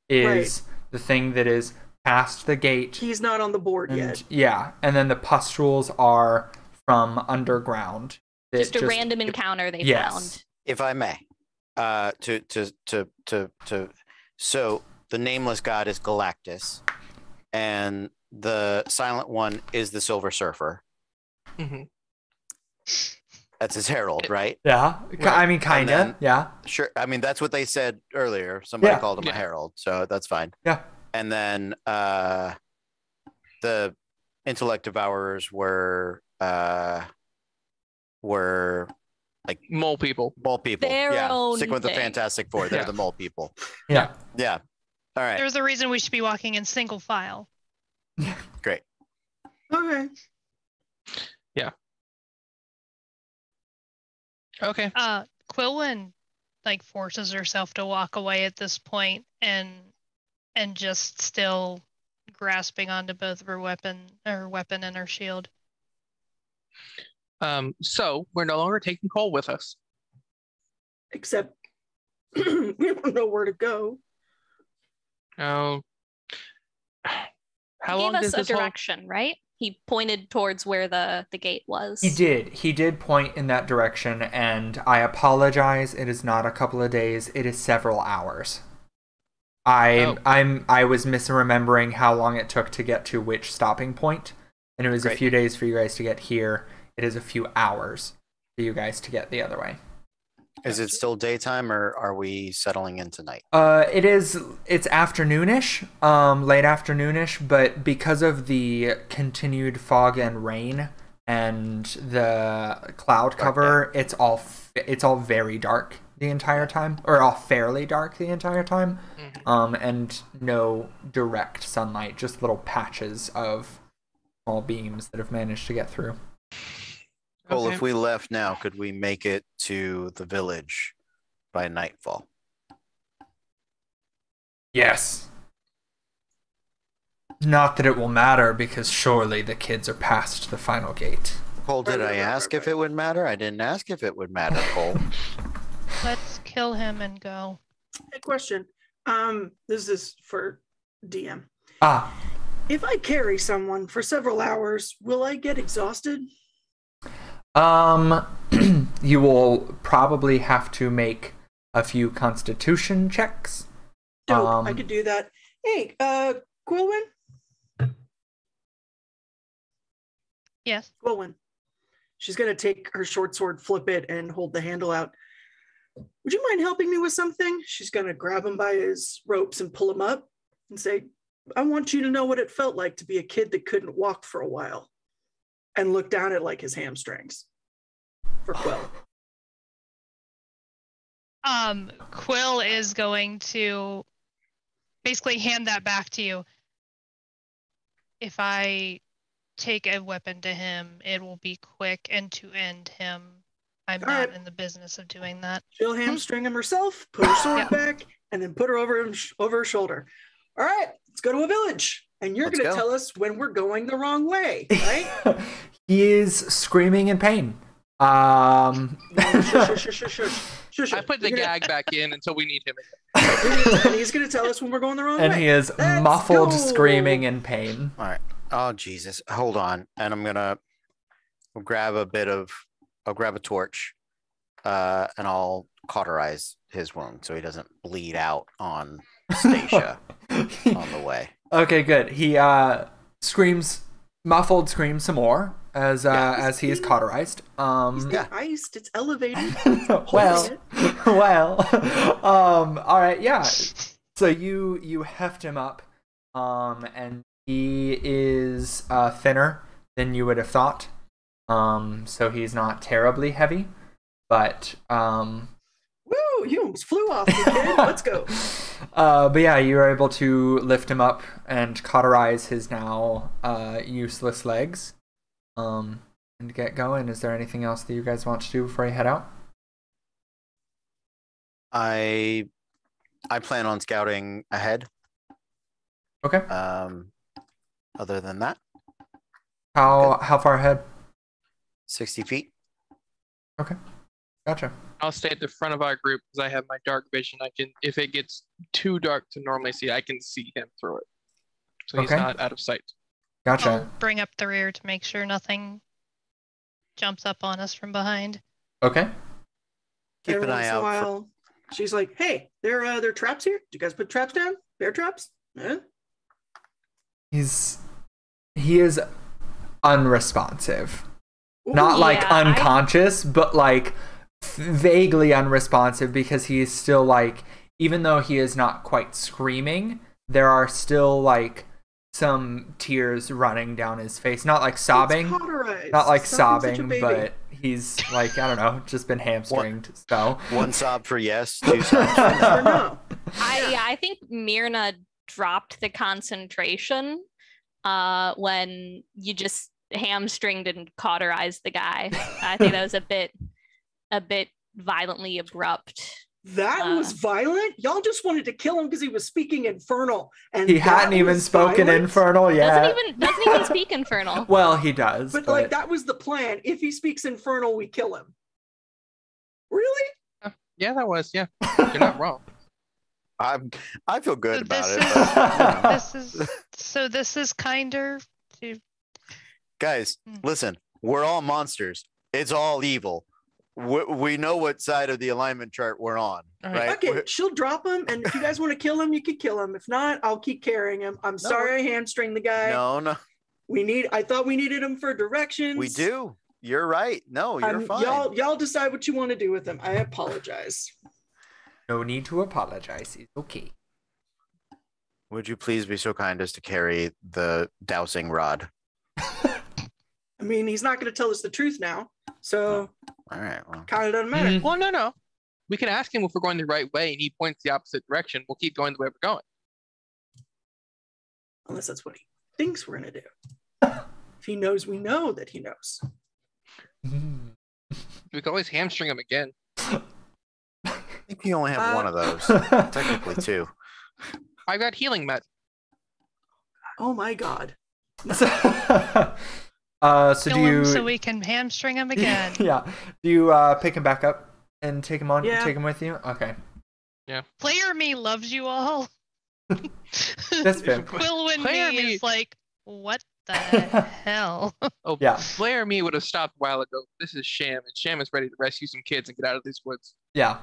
is the thing that is past the gate. He's not on the board yet. Yeah, and then the pustules are from underground. Just a random encounter they found. If I may, so the nameless god is Galactus, and the silent one is the Silver Surfer. Mm-hmm. That's his herald, right? Yeah, right. I mean, kind of. Yeah, sure. I mean, that's what they said earlier. Somebody called him a herald, so that's fine. Yeah. And then the intellect devourers were like mole people. Mole people. Their own Stick with the thing. Fantastic Four. They're the mole people. Yeah. Yeah. All right. There's a reason we should be walking in single file. Great. Okay. Yeah. Okay. Quillen like forces herself to walk away at this point and just still grasping onto both of her weapon and her shield. So we're no longer taking Cole with us. Except we don't know where to go. Oh. How He long gave does us a this whole... direction, right? He pointed towards where the gate was. He did point in that direction, and I apologize. It is not a couple of days. It is several hours. I was misremembering how long it took to get to which stopping point, and it was a few days for you guys to get here. It is a few hours for you guys to get the other way. Is it still daytime, or are we settling in tonight? It's afternoonish, late afternoonish, but because of the continued fog and rain and the cloud cover, it's all very dark the entire time, or all fairly dark the entire time. And no direct sunlight, just little patches of small beams that have managed to get through. Well, if we left now, could we make it to the village by nightfall? Yes. Not that it will matter, because surely the kids are past the final gate. Cole, did I ask if it would matter? I didn't ask if it would matter, Cole. Let's kill him and go. Hey, question. This is for DM. If I carry someone for several hours, will I get exhausted? You will probably have to make a few constitution checks. Dope, I could do that. Hey, Quillen? Yes. Quillen. She's going to take her short sword, flip it, and hold the handle out. Would you mind helping me with something? She's going to grab him by his ropes and pull him up and say, I want you to know what it felt like to be a kid that couldn't walk for a while. and look down at like his hamstrings for Quill. Quill is going to basically hand that back to you. If I take a weapon to him, it will be quick and to end him. I'm All not right. in the business of doing that. She'll hamstring him herself, put her sword back, and then put her over her shoulder. All right, let's go to a village. And you're going to tell us when we're going the wrong way, right? He is screaming in pain. Shush. I put the gag back in until we need him. And he's going to tell us when we're going the wrong way. And he is Let's muffled, go. screaming in pain. All right. Oh Jesus! Hold on, and I'm gonna grab a torch, and I'll cauterize his wound so he doesn't bleed out on Stacia on the way. Okay, good. He muffled screams some more as he is cauterized. He's not iced. It's elevated. well. All right, yeah. So you heft him up, and he is thinner than you would have thought. So he's not terribly heavy, but Woo! You almost flew off me, kid. Let's go. But yeah, you are able to lift him up and cauterize his now useless legs, and get going. Is there anything else that you guys want to do before you head out? I plan on scouting ahead. Okay. Other than that, How far ahead? 60 feet. Okay, gotcha. I'll stay at the front of our group because I have my dark vision. I can, if it gets too dark to normally see, I can see him through it. So he's not out of sight. Gotcha. I'll bring up the rear to make sure nothing jumps up on us from behind. Okay. Keep Every an eye once in a out. while, she's like, "Hey, there are traps here. Did you guys put traps down? Bear traps? Huh?" He is unresponsive. Not like unconscious, but like vaguely unresponsive, because he is still like, even though he is not quite screaming, there are still like some tears running down his face. Not like sobbing. Not like sobbing, but he's like, I don't know, just been hamstringed. So One sob for yes, two sobs for Or no. I think Myrna dropped the concentration when you just hamstringed and cauterized the guy. I think that was a bit violently abrupt. That was violent. Y'all just wanted to kill him because he was speaking Infernal, and he hadn't even spoken violent? Infernal yet. Doesn't even speak Infernal. Well, he does. But like that was the plan. If he speaks Infernal, we kill him. Really? Yeah, that was. Yeah, you're not wrong. I feel good about it. This is kinder to. Guys, listen, we're all monsters. It's all evil. We know what side of the alignment chart we're on, right? Okay, she'll drop him, and if you guys want to kill him, you can kill him. If not, I'll keep carrying him. I'm sorry I hamstringed the guy. No. I thought we needed him for directions. We do. You're right. No, you're fine. Y'all decide what you want to do with him. I apologize. No need to apologize. It's okay. Would you please be so kind as to carry the dowsing rod? I mean, he's not going to tell us the truth now, so all right. Well, kind of doesn't matter. Well, no. We can ask him if we're going the right way, and he points the opposite direction. We'll keep going the way we're going. Unless that's what he thinks we're going to do. If he knows, we know that he knows. We can always hamstring him again. I think you only have one of those. Technically, two. I've got healing med. Oh my god. So Kill do you? him so we can hamstring him again. Yeah. Do you pick him back up and take him on? Yeah. Take him with you? Okay. Yeah. Player me loves you all. That's fair. Quillwin Player me me- is like, what the hell? Oh, Yeah. Blair me would have stopped a while ago. This is Sham, and Sham is ready to rescue some kids and get out of these woods. Yeah.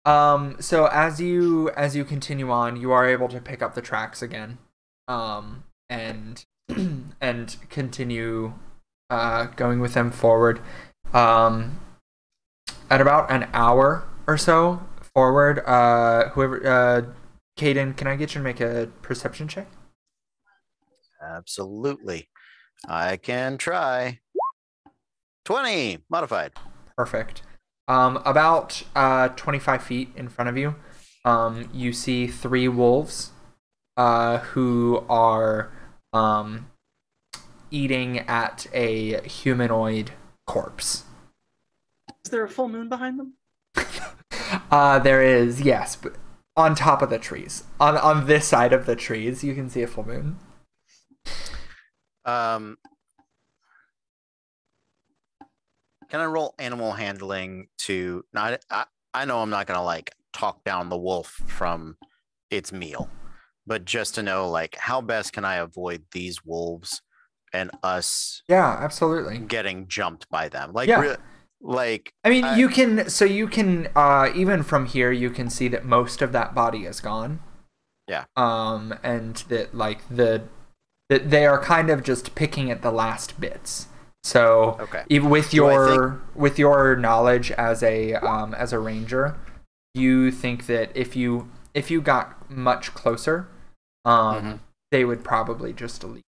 So as you continue on, you are able to pick up the tracks again, and continue going with them forward. At about an hour or so forward, Caden, can I get you to make a perception check? Absolutely. I can try. 20 modified. Perfect. About 25 feet in front of you, you see 3 wolves who are eating at a humanoid corpse. Is there a full moon behind them? There is, yes, but on top of the trees. On this side of the trees, you can see a full moon. Can I roll animal handling to not? I know I'm not gonna like talk down the wolf from its meal, but just to know like how best can I avoid these wolves and us Yeah, absolutely. getting jumped by them? Like, Yeah. like I mean, you can even from here you can see that most of that body is gone. Yeah. And that like that they are kind of just picking at the last bits. So Okay. even with Do I your knowledge as a ranger, you think that if you got much closer, they would probably just leave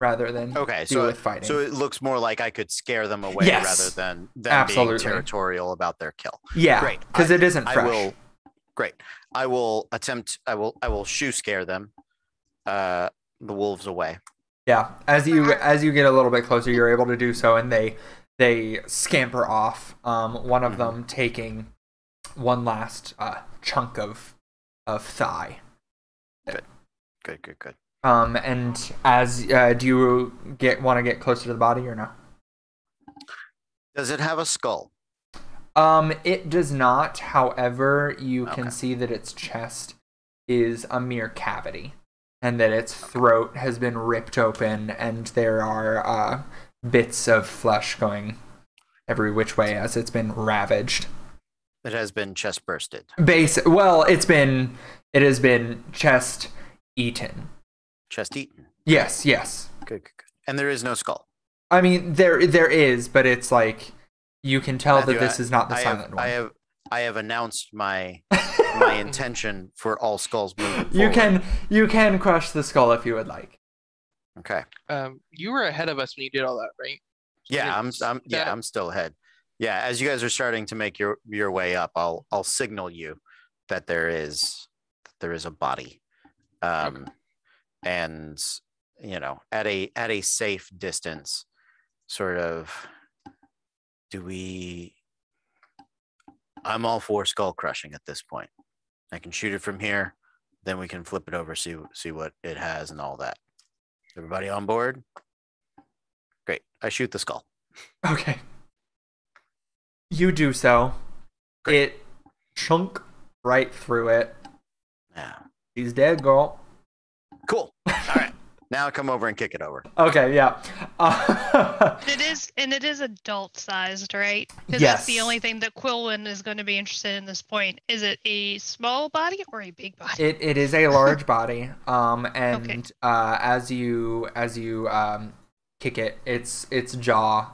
rather than deal with fighting. So it looks more like I could scare them away Yes. rather than Absolutely. being territorial about their kill. Yeah, Great. because it isn't fresh. I will. Great. I will attempt. I will shoo scare them, the wolves away. Yeah, as you get a little bit closer, you're able to do so, and they scamper off. One of them taking one last chunk of thigh. Good. And as do you want to get closer to the body or no? Does it have a skull? It does not. However, you can Okay. see that its chest is a mere cavity, and that its throat has been ripped open, and there are bits of flesh going every which way as it's been ravaged. It has been chest bursted. Well, it has been chest eaten. Chest eaten. Yes. Good. And there is no skull. I mean, there is, but it's like you can tell Matthew, that this is not the silent one. I have announced my my intention for all skulls moving forward. You can crush the skull if you would like. Okay. You were ahead of us when you did all that, right? Yeah, I'm still ahead. Yeah, as you guys are starting to make your way up, I'll signal you that there is a body. And you know, at a safe distance, sort of I'm all for skull crushing at this point. I can shoot it from here, then we can flip it over, see what it has and all that. Everybody on board? Great. I shoot the skull. Okay. You do so. Great. It chunk right through it. Yeah. She's dead, girl. Cool. All right. Now come over and kick it over. Okay, yeah. It is adult sized, right? Because Yes. that's the only thing that Quilwyn is going to be interested in this point. Is it a small body or a big body? It is a large body. And Okay. as you kick it, its jaw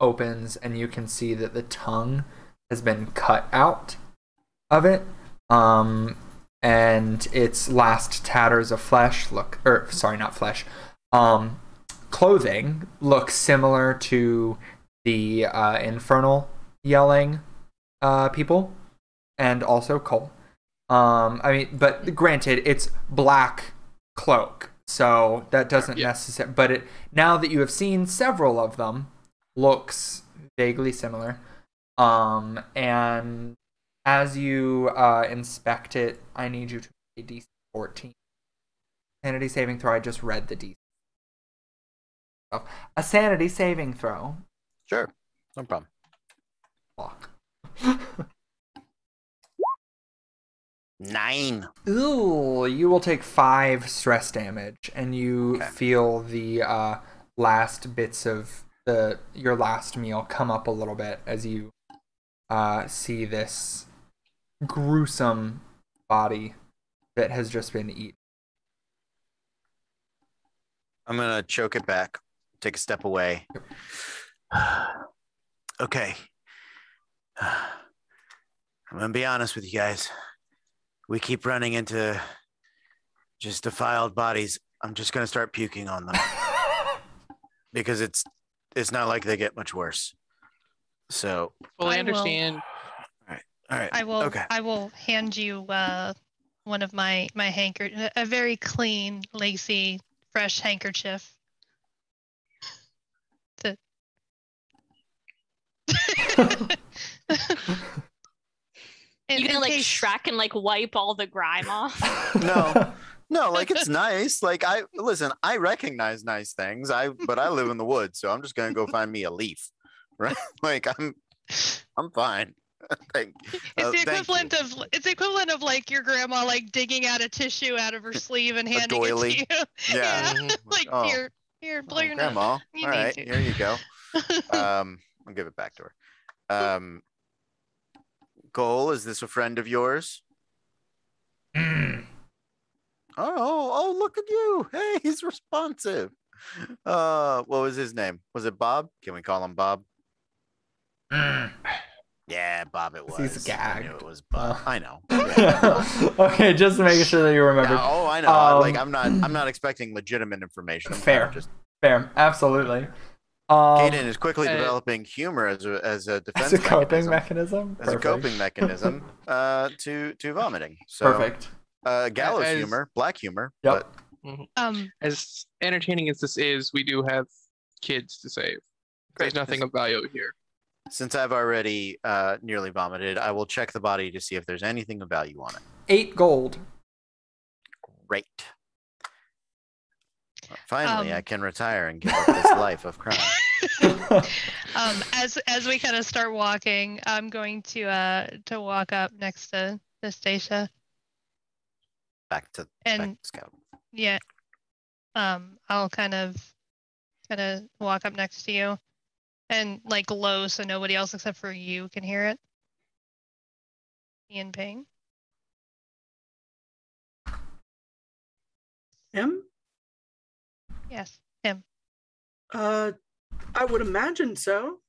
opens, and you can see that the tongue has been cut out of it. And its last tatters of flesh clothing look similar to the infernal yelling people, and also Cole. But granted, it's black cloak, so that doesn't necessarily. But now that you have seen several of them, looks vaguely similar. And as you inspect it, I need you to make a DC 14 sanity saving throw. I just read the DC. A sanity saving throw. Sure. No problem. Fuck. 9. Ooh, you will take 5 stress damage, and you feel the last bits of your last meal come up a little bit as you see this gruesome body that has just been eaten. I'm gonna choke it back, take a step away. Okay. I'm gonna be honest with you guys. We keep running into just defiled bodies. I'm just gonna start puking on them. Because it's not like they get much worse. So Fully I will- understand. all right. I will. Okay. I will hand you one of my a very clean, lacy, fresh handkerchief. To... You gonna like Shrek and like wipe all the grime off? No, like it's nice. Like I recognize nice things. But I live in the woods, so I'm just gonna go find me a leaf, right? Like I'm fine. It's the equivalent of like your grandma like digging out a tissue out of her sleeve and handing it doily. to you. Yeah. Like Oh. here, blow your nose. Grandma. You All need right, to. here you go. I'll give it back to her. Cole, is this a friend of yours? Oh, look at you. Hey, he's responsive. What was his name? Was it Bob? Can we call him Bob? Yeah, Bob it was. He's gagged. I knew it was Bob. I know. Okay, just to make sure that you remember. Yeah, I know. Like I'm not expecting legitimate information. Fair. Fair. Absolutely. Kaden is quickly developing humor as a defense as a coping mechanism. As a coping mechanism to vomiting. So, perfect. Gallows humor, black humor. Yep. But... As entertaining as this is, we do have kids to save. There's nothing of value here. Since I've already nearly vomited, I will check the body to see if there's anything of value on it. 8 gold. Great. Finally, I can retire and give up this life of crime. As we kind of start walking, I'm going to walk up next to Stacia. Back to Scout. Yeah. I'll kind of walk up next to you, and like low so nobody else except for you can hear it. Ian Ping. Him? Yes, him. I would imagine so.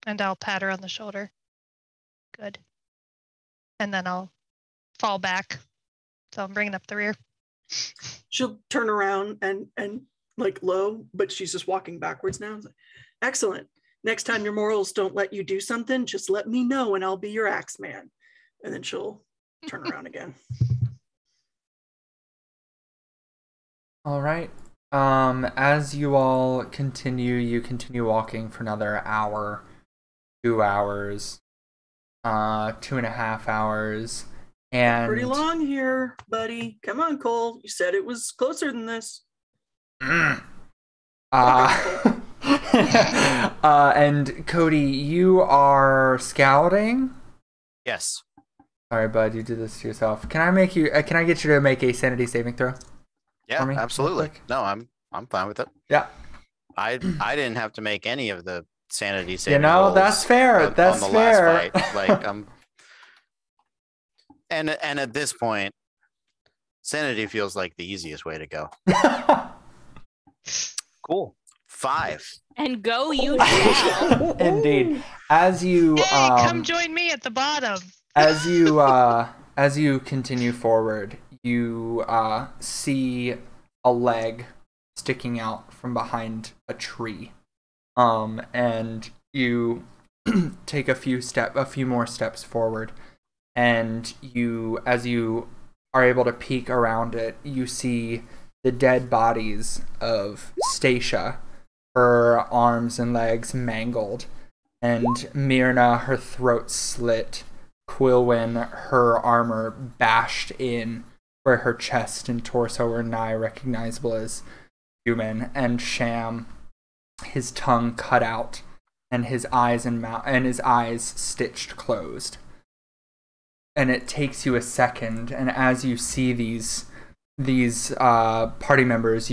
And I'll pat her on the shoulder. Good. And then I'll fall back. So I'm bringing up the rear. She'll turn around and like low, but she's just walking backwards now. Like, excellent. Next time your morals don't let you do something, just let me know and I'll be your axe man. And then she'll turn around again. All right. As you all continue walking for another hour, 2 hours, 2.5 hours, and pretty long here, buddy. Come on, Cole. You said it was closer than this. And Cody, you are scouting? Yes. All right, bud, you did this to yourself. Can I get you to make a sanity saving throw? Yeah, absolutely. No, I'm fine with it. Yeah. I didn't have to make any of the sanity saving. That's fair. That's fair. Last fight. Like and at this point, sanity feels like the easiest way to go. Cool. 5. And go you shall. Indeed. As you come join me at the bottom. As you continue forward, you see a leg sticking out from behind a tree, and you take a few more steps forward, and as you are able to peek around it, you see the dead bodies of Stacia, her arms and legs mangled, and Myrna, her throat slit, Quilwyn, her armor bashed in where her chest and torso were nigh recognizable as human, and Sham, his tongue cut out and his eyes and mouth and his eyes stitched closed. And it takes you a second, and as you see these party members,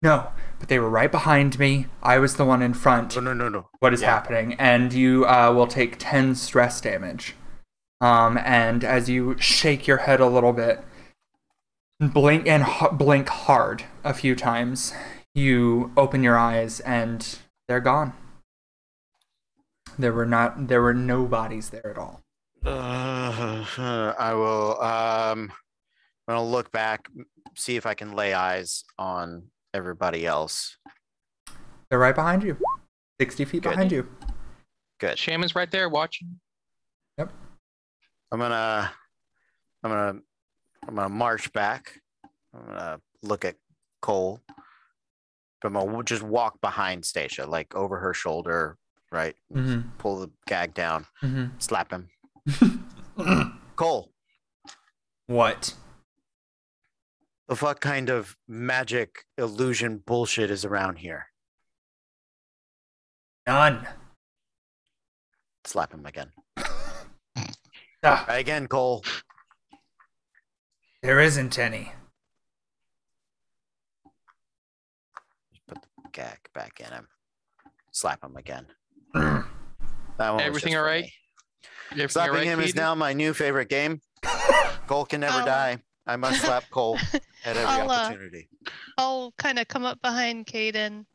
but they were right behind me. I was the one in front. No. What is happening? And you will take 10 stress damage. And as you shake your head a little bit, blink hard a few times, you open your eyes and they're gone. There were no bodies there at all. I will I'm gonna look back, see if I can lay eyes on everybody else. They're right behind you. 60 feet behind you. Good. Shaman's right there watching. Yep. I'm gonna march back. I'm gonna look at Cole. I'm gonna just walk behind Stacia, like over her shoulder, right? Mm-hmm. Pull the gag down, slap him. Cole, What? the fuck kind of magic illusion bullshit is around here? None. Slap him again. Ah, Try again, Cole. there isn't any. Just put the gag back in him. Slap him again. Mm. That one was Everything just all for right? me. Everything Slapping all right, him is Keaton? now my new favorite game. Cole can never die. I must slap Cole at every opportunity. I'll kind of come up behind Caden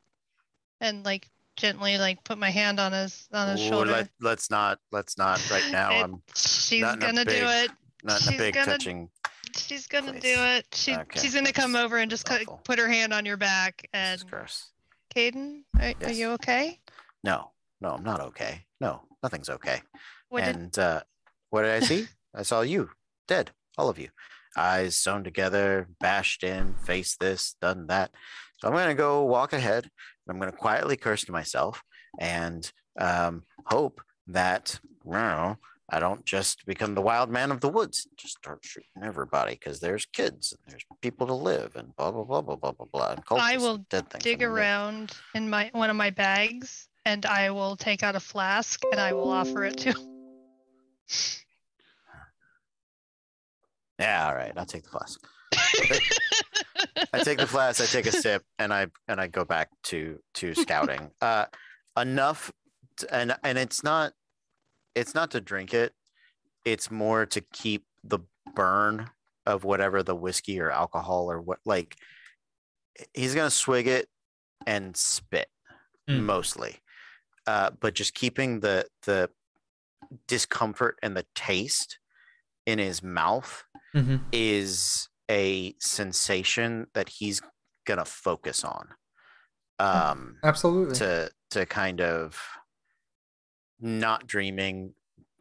and like gently like put my hand on his Ooh, shoulder. let's not right now. I'm She's not in a gonna do big- it. not in a she's big gonna- touching. She's gonna place. do it. Okay, She's gonna come that's over and just awful. put her hand on your back. This And is gross. Caden, are Yes. you okay? No, I'm not okay. No, nothing's okay. What did And what did I see? I saw you dead, all of you. Eyes sewn together, bashed in, face this, done that. So I'm gonna go walk ahead. I'm gonna quietly curse to myself and hope that I don't just become the wild man of the woods. Just start shooting everybody because there's kids and there's people to live and blah blah blah blah blah blah blah. And I cultists will and dead things dig underneath. around in one of my bags and I will take out a flask and I will offer it to him. Yeah, all right. I'll take the flask. I take the flask. I take a sip, and I go back to scouting. Enough, and it's not to drink it. It's more to keep the burn of whatever the whiskey or alcohol or what. Like he's gonna swig it and spit mostly, but just keeping the discomfort and the taste in his mouth is a sensation that he's gonna focus on. Absolutely. To kind of not dreaming,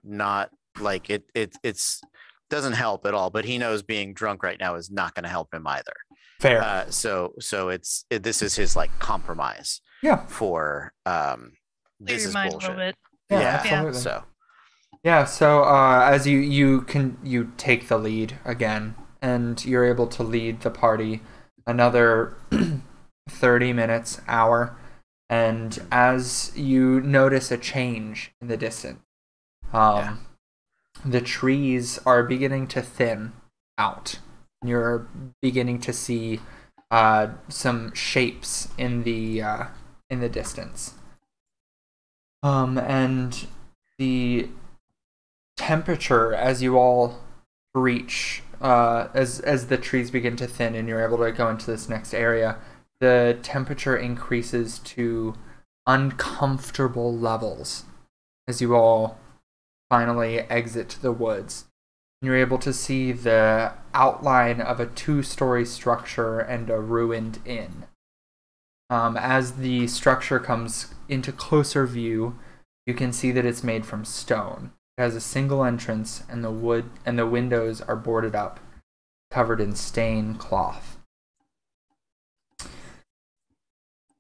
not like it's doesn't help at all, but he knows being drunk right now is not going to help him either. Fair. So this is his like compromise. Yeah. For Clear this your is mind bullshit. a little bit. Yeah, Yeah. absolutely. So Yeah, so as you take the lead again, and you're able to lead the party another 30 minutes, hour, and as you notice a change in the distance, the trees are beginning to thin out. You're beginning to see some shapes in the distance, and the temperature as you all reach as the trees begin to thin and you're able to go into this next area, the temperature increases to uncomfortable levels as you all finally exit the woods. You're able to see the outline of a 2-story structure and a ruined inn. As the structure comes into closer view, you can see that it's made from stone. It has a single entrance, and the windows are boarded up, covered in stained cloth.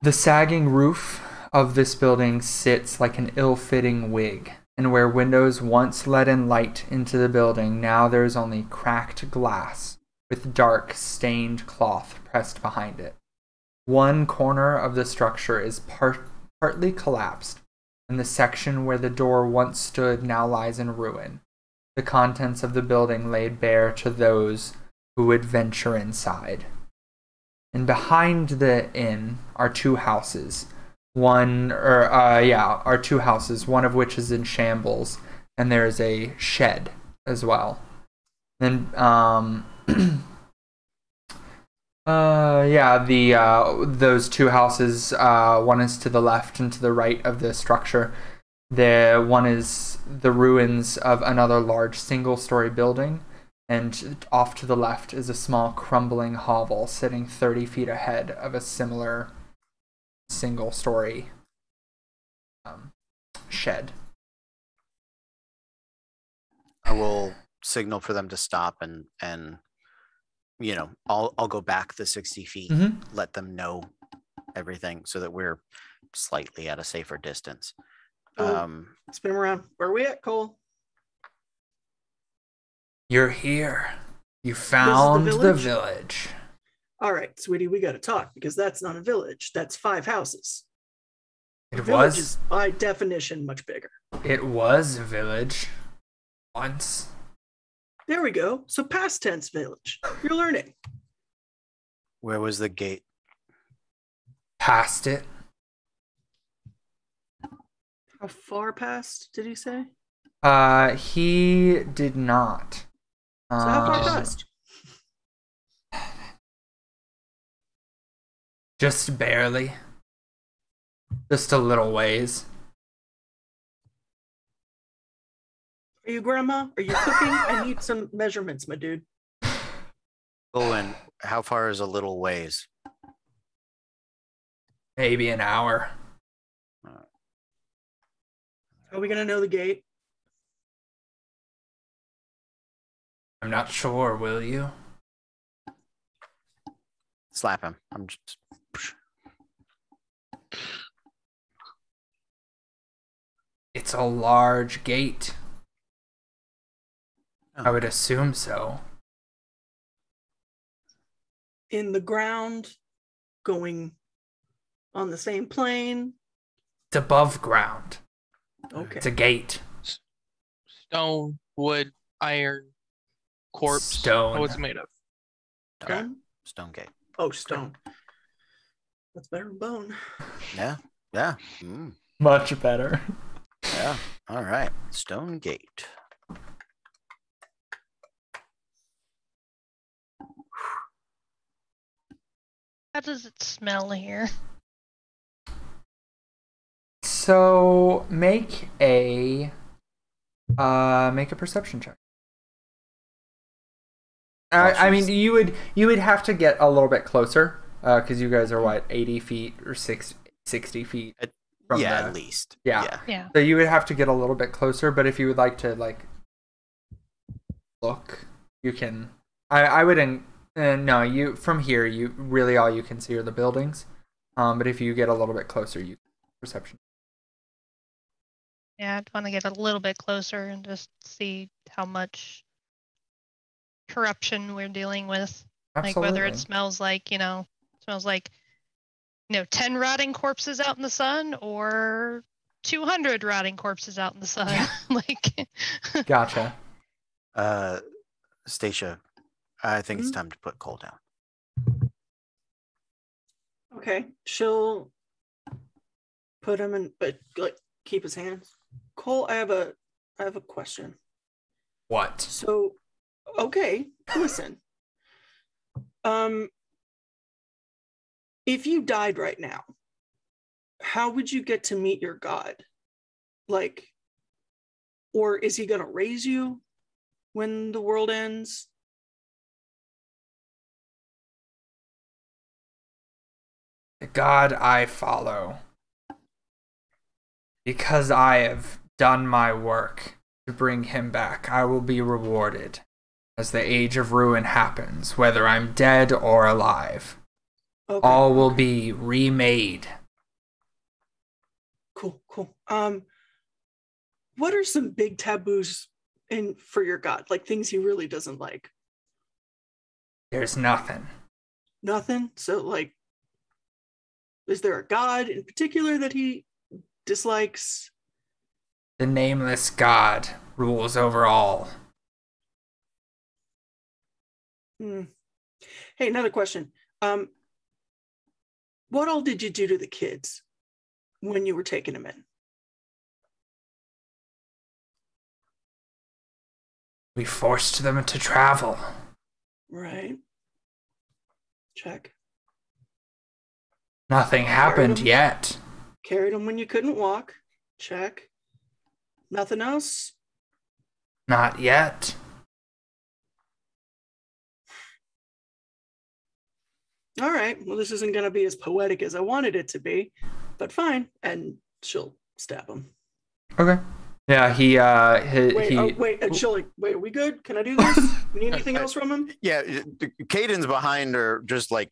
The sagging roof of this building sits like an ill-fitting wig, and where windows once let in light into the building, now there's only cracked glass with dark, stained cloth pressed behind it. One corner of the structure is partly collapsed, and the section where the door once stood now lies in ruin, the contents of the building laid bare to those who would venture inside. And behind the inn are two houses, one of which is in shambles, and there is a shed as well. Then those two houses, one is to the left and to the right of the structure. The one is the ruins of another large single-story building, and off to the left is a small crumbling hovel sitting 30 feet ahead of a similar single-story shed. I will signal for them to stop and I'll go back the 60 feet, let them know everything so that we're slightly at a safer distance. Spin around. Where are we at, Cole? You're here. You found the village. All right, sweetie, we got to talk because that's not a village. That's 5 houses. It village was is by definition much bigger. It was a village once. There we go. So past tense village. You're learning. Where was the gate? Past it. How far past did he say? He did not. So how far past? Just barely. Just a little ways. Are you grandma? Are you cooking? I need some measurements, my dude. Owen, how far is a little ways? Maybe an hour. Are we gonna know the gate? I'm not sure, will you? Slap him. I'm just... It's a large gate. Oh. I would assume so. In the ground, going on the same plane. It's above ground. Okay. It's a gate. Stone, wood, iron, corpse. Stone. What's it made of? Stone? Stone gate. Oh, stone. That's better than bone. Yeah. Much better. Yeah. All right. Stone gate. How does it smell here? So make a perception check. I mean, you would have to get a little bit closer because you guys are what 80 feet or 60 feet. From at least. Yeah. So you would have to get a little bit closer, but if you would like to look, you can. I wouldn't. No, you from here. You really all you can see are the buildings. But if you get a little bit closer, you perception. Yeah, I'd want to get a little bit closer and just see how much corruption we're dealing with. Absolutely. Like whether it smells like 10 rotting corpses out in the sun or 200 rotting corpses out in the sun. Gotcha. Stacia, I think it's time to put Cole down. Okay. She'll put him in, but keep his hands. Cole, I have a question. What? So, okay, listen. If you died right now, how would you get to meet your God? Or is he gonna raise you when the world ends? The God I follow, because I have done my work to bring him back, I will be rewarded as the Age of Ruin happens, whether I'm dead or alive. Okay. All will be remade. Cool. What are some big taboos for your God? Like things he really doesn't like? There's nothing. Nothing? So is there a God in particular that he dislikes? The nameless God rules over all. Hey, another question. What all did you do to the kids when you were taking them in? We forced them to travel. Right. Check. Nothing happened yet. Carried them when you couldn't walk. Check. Nothing else? Not yet. All right. Well, this isn't going to be as poetic as I wanted it to be, but fine. And she'll stab him. Okay. Yeah, Wait, and she'll like, wait, are we good? Can I do this? And she'll like, wait, are we good? Can I do this? We need anything else from him? Yeah, Caden's behind her, just like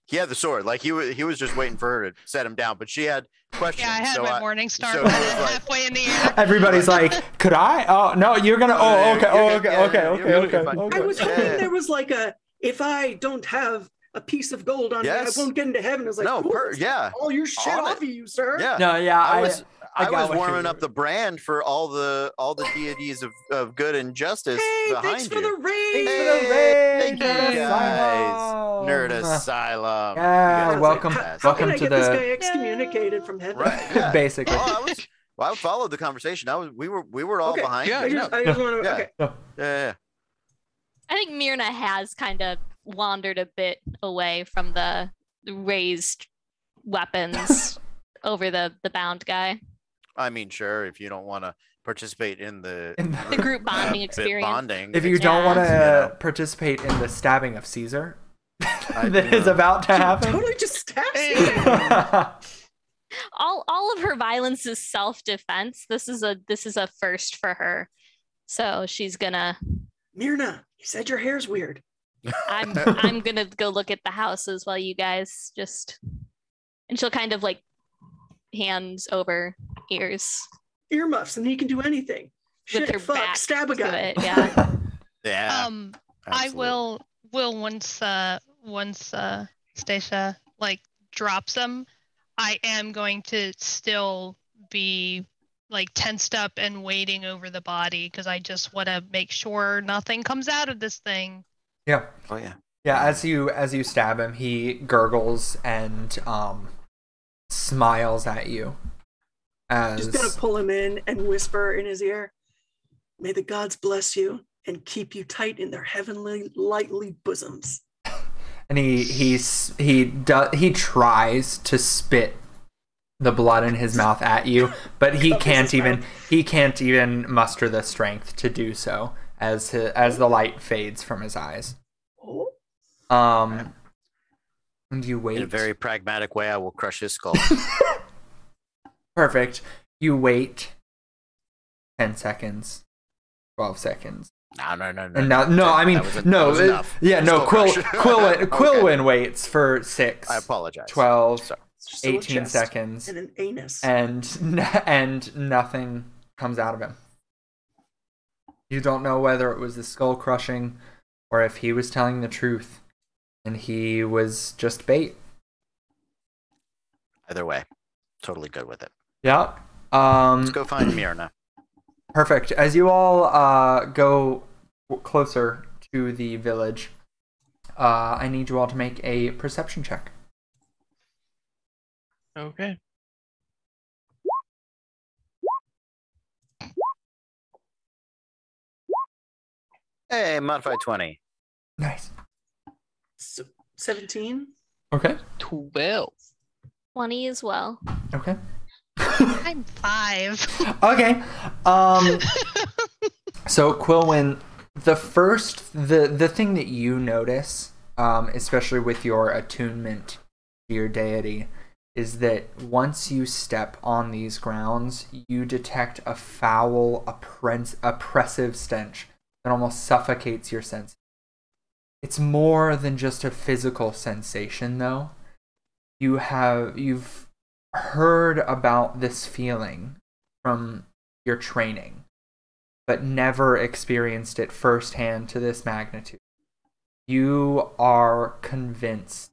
he had the sword. Like he was just waiting for her to set him down, but she had questions. Yeah, I had so my morning star so he was like- halfway in the air. Everybody's like, could I? Oh no, you're gonna. Oh, okay, okay. I was Yeah. hoping there was like a, if I don't have a piece of gold on Yes. me, I won't get into heaven. It's like, No, cool, yeah. all your shit On off of it. you, sir. Yeah. No, yeah, I was got what warming you up the brand for all the deities of good and justice Hey, behind thanks you. for the raid. Thanks for the raid, Thank you Nerd guys. Asylum. Nerd Asylum. Yeah, You guys are welcome- fantastic. How can welcome I to get this the- guy excommunicated from heaven? Right. Yeah. Basically. I followed the conversation. we were all Okay. behind Yeah, I you. just want to. Yeah. Okay. Yeah. I think Myrna has kind of wandered a bit away from the raised weapons over the bound guy. I mean, sure, if you don't want to participate in the The group bonding bit experience. bonding. If you don't want to Yeah. participate in the stabbing of Caesar I that do is not. about to happen. Totally just stabs Hey. me. All of her violence is self-defense. This is a first for her. So she's gonna Myrna, you said your hair's weird. I'm gonna go look at the houses while you guys just, and she'll kind of like hands over ears Earmuffs, and he can do anything. with Shit, her fuck, back stab a to guy. it. Yeah. Yeah. I absolutely. will once Stacia like drops them, I am going to still be like tensed up and waiting over the body because I just want to make sure nothing comes out of this thing. Yeah. Oh yeah. Yeah, as you stab him, he gurgles and smiles at you. Just gonna As pull him in and whisper in his ear, "May the gods bless you and keep you tight in their heavenly, lightly bosoms." and he tries to spit the blood in his mouth at you, but he Covers can't his even muster the strength to do so as the light fades from his eyes. Oh, And you wait. In a very pragmatic way, I will crush his skull. Perfect. You wait 10 seconds, 12 seconds. No. And now, no, I mean, That was no, enough. yeah, no, Skull crush. Quillwyn waits for 6, I apologize. 12, Sorry. it's just a little 18 chest seconds, and an anus. and nothing comes out of him. You don't know whether it was the skull crushing or if he was telling the truth and he was just bait. Either way, totally good with it. Yeah. Let's go find Myrna. Perfect. As you all go closer to the village, I need you all to make a perception check. Okay. Hey, modified 20. Nice. 17. Okay. 12. 20 as well. Okay. I'm 5. Okay. So Quillwyn, the thing that you notice, especially with your attunement to your deity, is that once you step on these grounds, you detect a foul, oppressive stench that almost suffocates your senses. It's more than just a physical sensation, though. You've heard about this feeling from your training, but never experienced it firsthand to this magnitude. You are convinced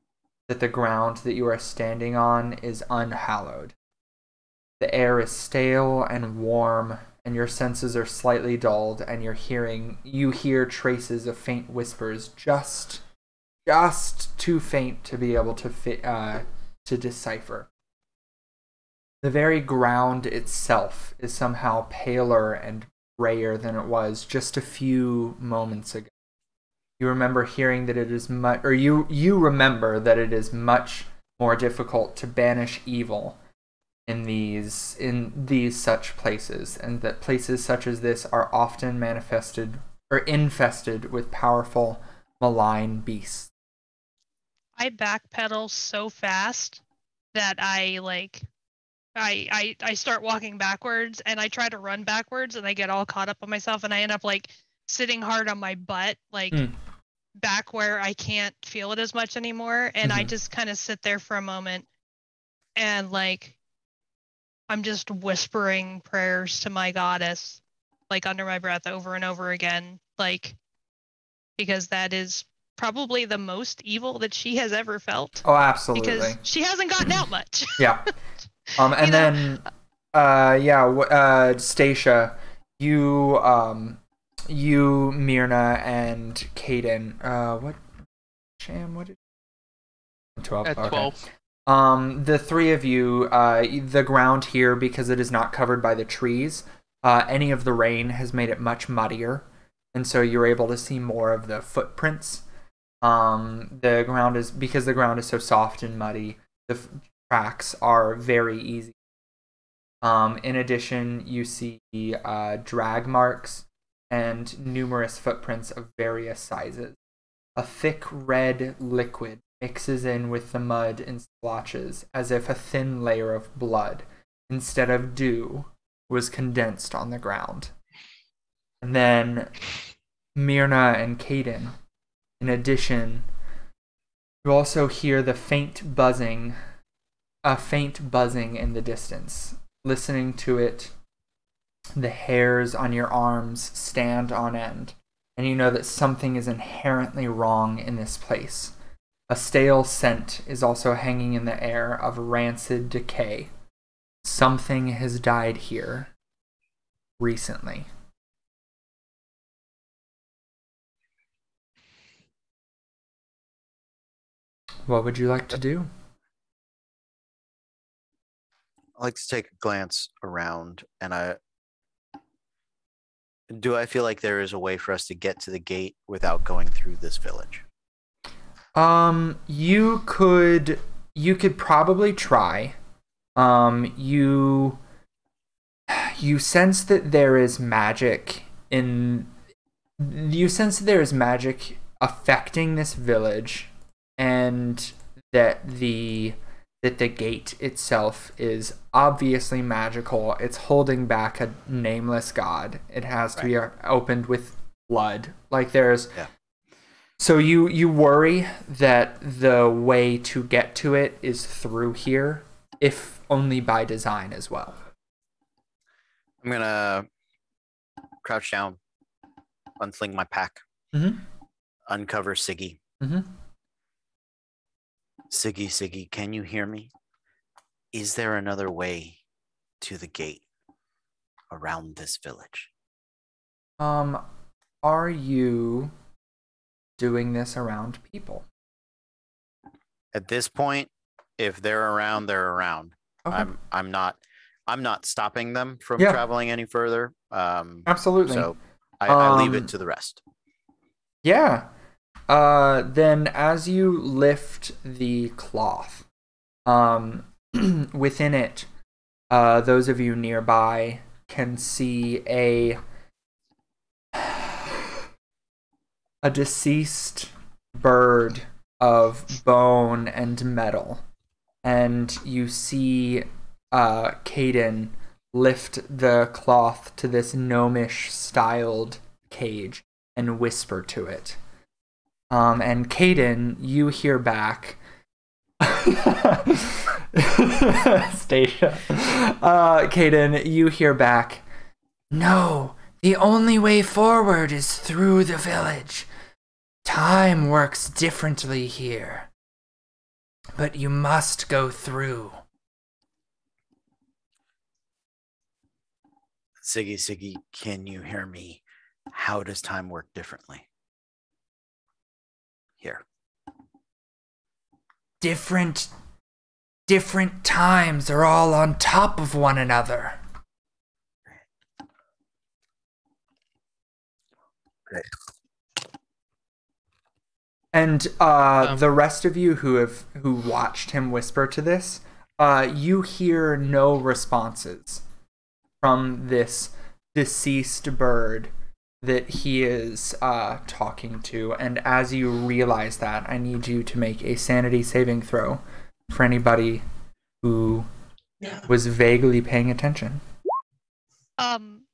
that the ground that you are standing on is unhallowed. The air is stale and warm, and your senses are slightly dulled, and you hear traces of faint whispers, just too faint to be able to decipher. The very ground itself is somehow paler and grayer than it was just a few moments ago. You remember hearing that it is you remember that it is much more difficult to banish evil in these such places, and that places such as this are often manifested or infested with powerful malign beasts. I backpedal so fast that I I start walking backwards, and I try to run backwards, and I get all caught up on myself, and I end up like sitting hard on my butt, like back where I can't feel it as much anymore, and I just kind of sit there for a moment, and like I'm just whispering prayers to my goddess, like under my breath over and over again, like because that is probably the most evil that she has ever felt. Oh, absolutely. Because she hasn't gotten out much. Yeah. And then, Stacia, you, Myrna, and Caden, what? Sham, what did 12? At Okay. 12. The three of you, the ground here, because it is not covered by the trees, any of the rain has made it much muddier, and so you're able to see more of the footprints. The ground is, because the ground is so soft and muddy, the tracks are very easy. In addition, you see drag marks and numerous footprints of various sizes. A thick red liquid mixes in with the mud in splotches, as if a thin layer of blood, instead of dew, was condensed on the ground. And then Myrna and Caden, in addition, you also hear the faint buzzing in the distance. Listening to it, the hairs on your arms stand on end, and you know that something is inherently wrong in this place. A stale scent is also hanging in the air of rancid decay. Something has died here recently. What would you like to do? I like to take a glance around, and I feel like there is a way for us to get to the gate without going through this village? You could probably try. You sense that there is magic affecting this village, and that the gate itself is obviously magical. It's holding back a nameless god. It has to be opened with blood. Like there's... Yeah. So you worry that the way to get to it is through here, if only by design as well. I'm going to crouch down, unfling my pack, uncover Siggy. Siggy, can you hear me? Is there another way to the gate around this village? Are you doing this around people? At this point, if they're around, they're around. Okay. I'm not stopping them from traveling any further. Absolutely. So I leave it to the rest. Yeah. Then as you lift the cloth, within it, those of you nearby can see a deceased bird of bone and metal. And you see Caden lift the cloth to this gnomish styled cage and whisper to it. And Caden, you hear back. Stacia. Caden, you hear back. No, the only way forward is through the village. Time works differently here. But you must go through. Siggy, can you hear me? How does time work differently? Here. Different times are all on top of one another. Great. And the rest of you who watched him whisper to this, you hear no responses from this deceased bird that he is talking to. And as you realize that, I need you to make a sanity saving throw for anybody who was vaguely paying attention.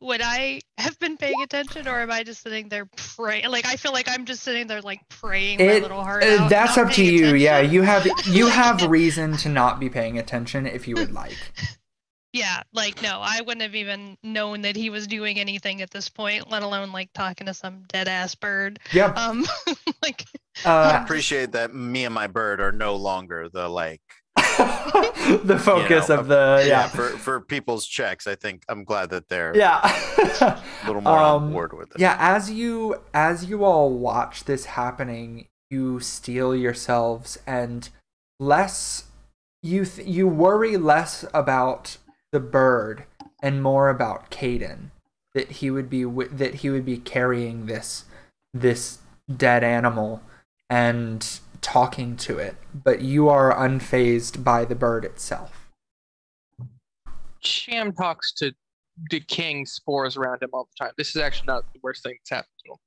Would I have been paying attention, or am I just sitting there praying? Like, I feel like I'm just sitting there, like, praying my little heart out. That's not up to paying you. Yeah, attention. you have reason to not be paying attention if you would like. Yeah, like, no, I wouldn't have even known that he was doing anything at this point, let alone, like, talking to some dead-ass bird. Yep. Like... I appreciate that me and my bird are no longer the, like... the focus of the for people's checks. I think I'm glad that they're a little more on board with it. Yeah, as you all watch this happening, you steel yourselves and you worry less about the bird and more about Caden, that he would be carrying this dead animal and talking to it, but you are unfazed by the bird itself. Sham talks to decaying spores around him all the time. This is actually not the worst thing that's happened to him.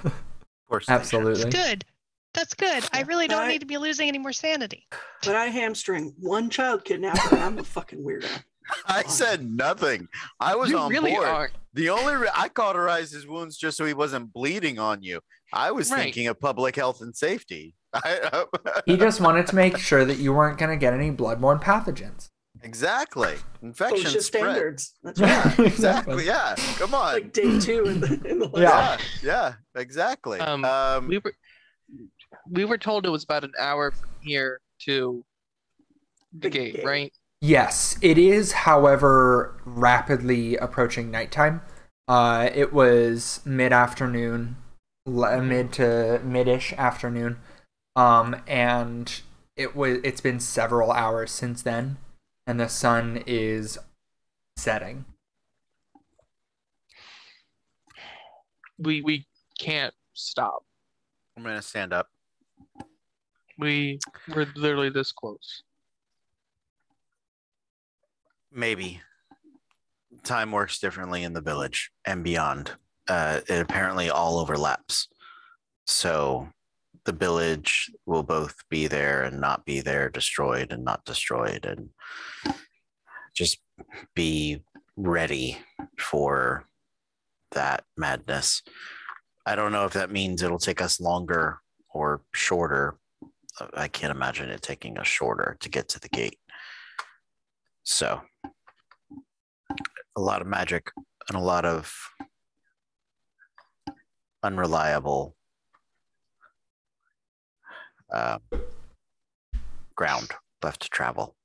Of course, absolutely. Good. That's good. I really don't need to be losing any more sanity. But I hamstring one child kidnapper, and I'm a fucking weirdo. I said nothing. I was on really board. Are. The only I cauterized his wounds just so he wasn't bleeding on you. I was thinking of public health and safety. He just wanted to make sure that you weren't going to get any bloodborne pathogens. Exactly. Infection OSHA spread. Standards. That's right. Exactly. Yeah. Come on. Like day 2 in the Yeah. Exactly. We were told it was about an hour from here to the gate, right? Yes, it is, however, rapidly approaching nighttime. It was mid-afternoon, mid-ish afternoon, and it's been several hours since then, and the sun is setting. We can't stop. I'm gonna stand up. We're literally this close. Maybe. Time works differently in the village and beyond. It apparently all overlaps. So the village will both be there and not be there, destroyed and not destroyed, and just be ready for that madness. I don't know if that means it'll take us longer or shorter. I can't imagine it taking us shorter to get to the gate. So a lot of magic and a lot of unreliable ground left to travel.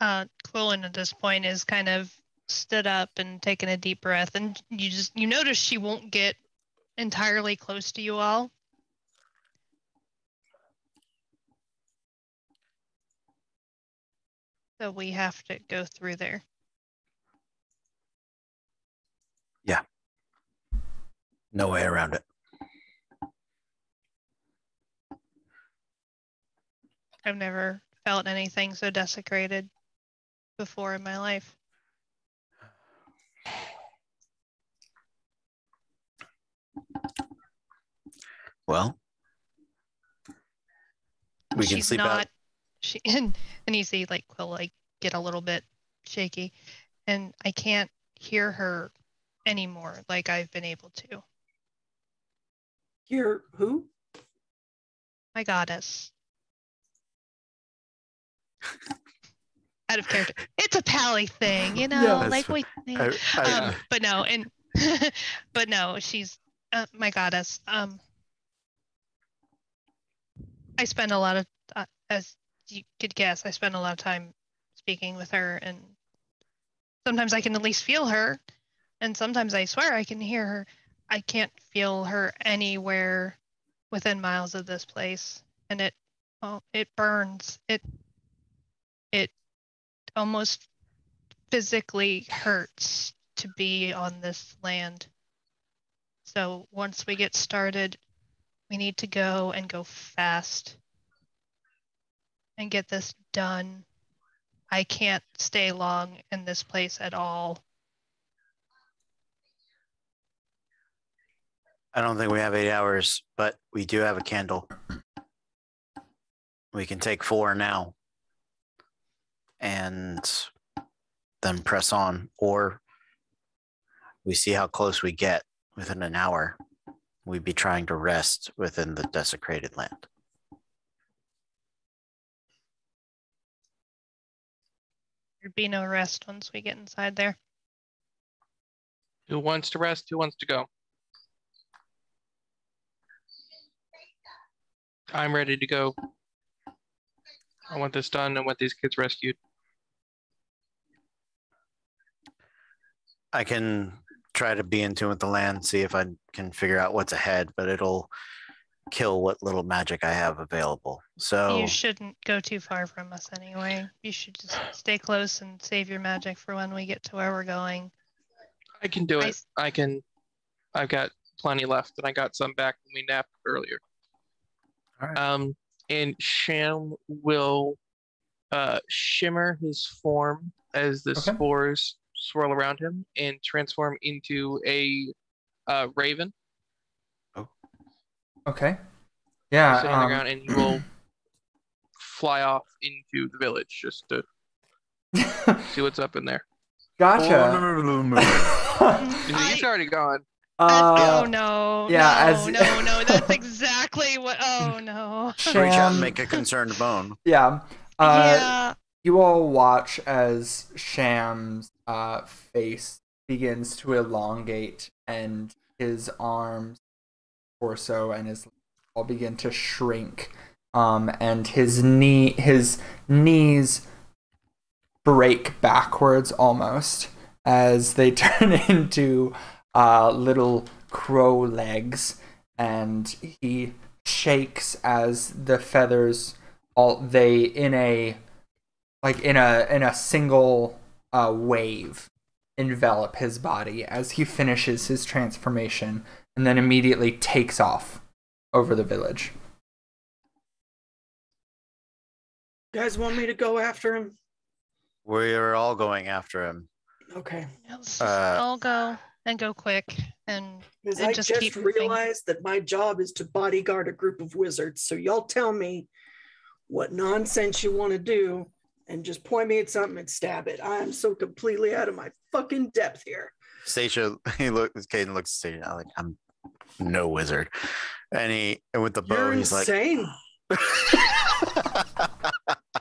Quillen at this point is kind of stood up and taken a deep breath, and you notice she won't get entirely close to you all. So we have to go through there. Yeah. No way around it. I've never felt anything so desecrated before in my life. Well, we can sleep out. And you see like Quill like get a little bit shaky, and I can't hear her anymore like I've been able to. Hear who? My goddess. Out of character. It's a pally thing, you know. Yeah, like we. But no, and but no, she's my goddess. I spend a lot of, as you could guess, I spend a lot of time speaking with her, and sometimes I can at least feel her, and sometimes I swear I can hear her. I can't feel her anywhere within miles of this place, and it burns. It almost physically hurts to be on this land. So once we get started, we need to go and go fast and get this done. I can't stay long in this place at all. I don't think we have 8 hours, but we do have a candle. We can take 4 now and then press on, or we see how close we get within an hour. We'd be trying to rest within the desecrated land. There'd be no rest once we get inside there. Who wants to rest? Who wants to go? I'm ready to go. I want this done. I want these kids rescued. I can try to be in tune with the land, see if I can figure out what's ahead, but it'll kill what little magic I have available. So You shouldn't go too far from us anyway. You should just stay close and save your magic for when we get to where we're going. I can do it. I've got plenty left, and I got some back when we napped earlier. All right. And Sham will shimmer his form as the spores swirl around him and transform into a raven. Oh. Okay. Yeah. Sit on the ground, and he will fly off into the village just to see what's up in there. Gotcha. He's already gone. Oh no! Yeah, no! That's exactly what. Oh no! Reach out and make a concerned moan. Yeah. Yeah. You all watch as Sham's face begins to elongate, and his arms, torso, and his legs all begin to shrink. And his knees break backwards almost as they turn into little crow legs, and he shakes as the feathers in a single wave envelop his body as he finishes his transformation, and then immediately takes off over the village. You guys want me to go after him? We're all going after him. Okay. I'll go and go quick and Because I just keep moving. realized that my job is to bodyguard a group of wizards. So y'all tell me what nonsense you want to do and just point me at something and stab it. I am so completely out of my fucking depth here. Stacia, Caden looks at Stacia like, I'm no wizard. And with the bow, You're he's insane.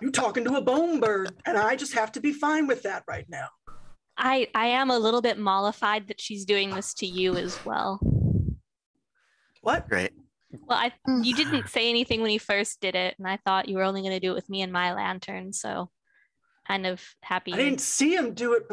You talking to a bone bird, and I just have to be fine with that right now. I am a little bit mollified that she's doing this to you as well. What? Great. Well, you didn't say anything when you first did it, and I thought you were only going to do it with me and my lantern, so kind of happy. I didn't see him do it.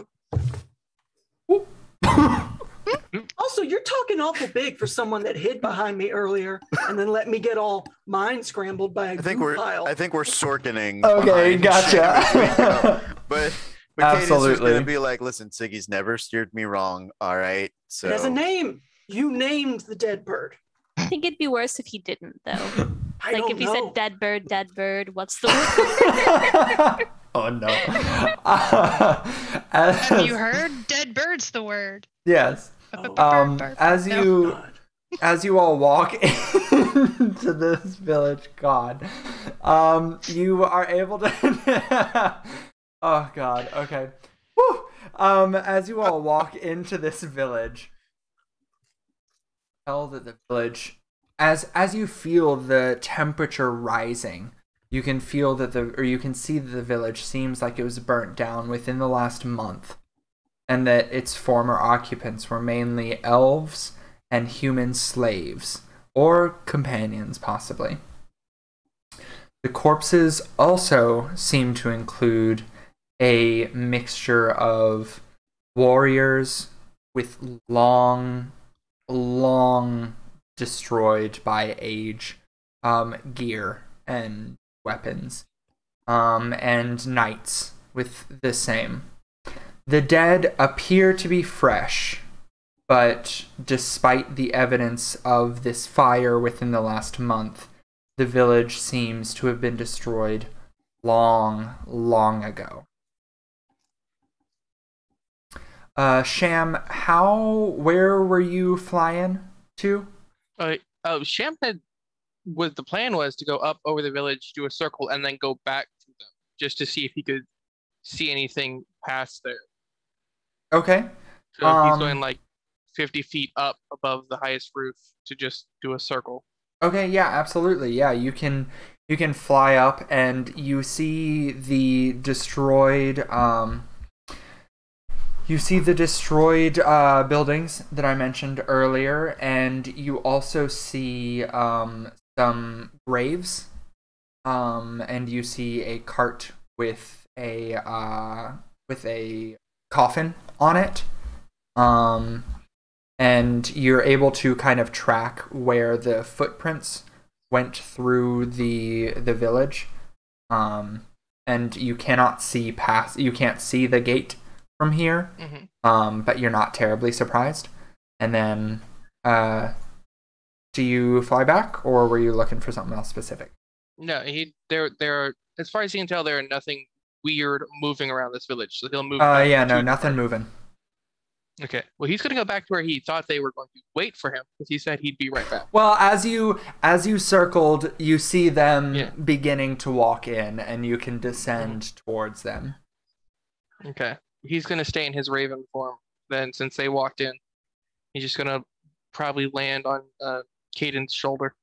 Also, you're talking awful big for someone that hid behind me earlier and then let me get all mind scrambled by a I think we're sorkening. Okay, behind gotcha. But Caden's just Absolutely. gonna be like, listen, Siggy's never steered me wrong. All right. So It has a name. You named the dead bird. I think it'd be worse if he didn't, though. I Like don't if he know. said dead bird, what's the word? Oh no. Have you heard? Dead bird's the word. Yes. As No. you God. as you all walk into this village, God, you are able to. Oh God. Okay. Woo. As you all walk into this village, tell that the village, as you feel the temperature rising, you can feel that you can see that the village seems like it was burnt down within the last month, and that its former occupants were mainly elves and human slaves, or companions possibly. The corpses also seem to include a mixture of warriors with long destroyed by age gear and weapons, and knights with the same. The dead appear to be fresh, but despite the evidence of this fire within the last month, the village seems to have been destroyed long ago. Sham, where were you flying to? Sham had the plan was to go up over the village, do a circle, and then go back to them just to see if he could see anything past there. Okay. So he's going like 50 feet up above the highest roof to just do a circle. Okay, yeah, absolutely. Yeah, you can fly up and you see the destroyed buildings that I mentioned earlier, and you also see some graves, and you see a cart with a coffin on it, and you're able to kind of track where the footprints went through the village, and you can't see the gate from here, but you're not terribly surprised. And then do you fly back, or were you looking for something else specific? No, there as far as you can tell, there are nothing weird moving around this village, so he'll move. Nothing moving. Okay. Well, he's gonna go back to where he thought they were going to wait for him, because he said he'd be right back. Well, as you circled, you see them beginning to walk in, and you can descend towards them. Okay. He's gonna stay in his raven form then, since they walked in. He's just gonna probably land on Caden's shoulder.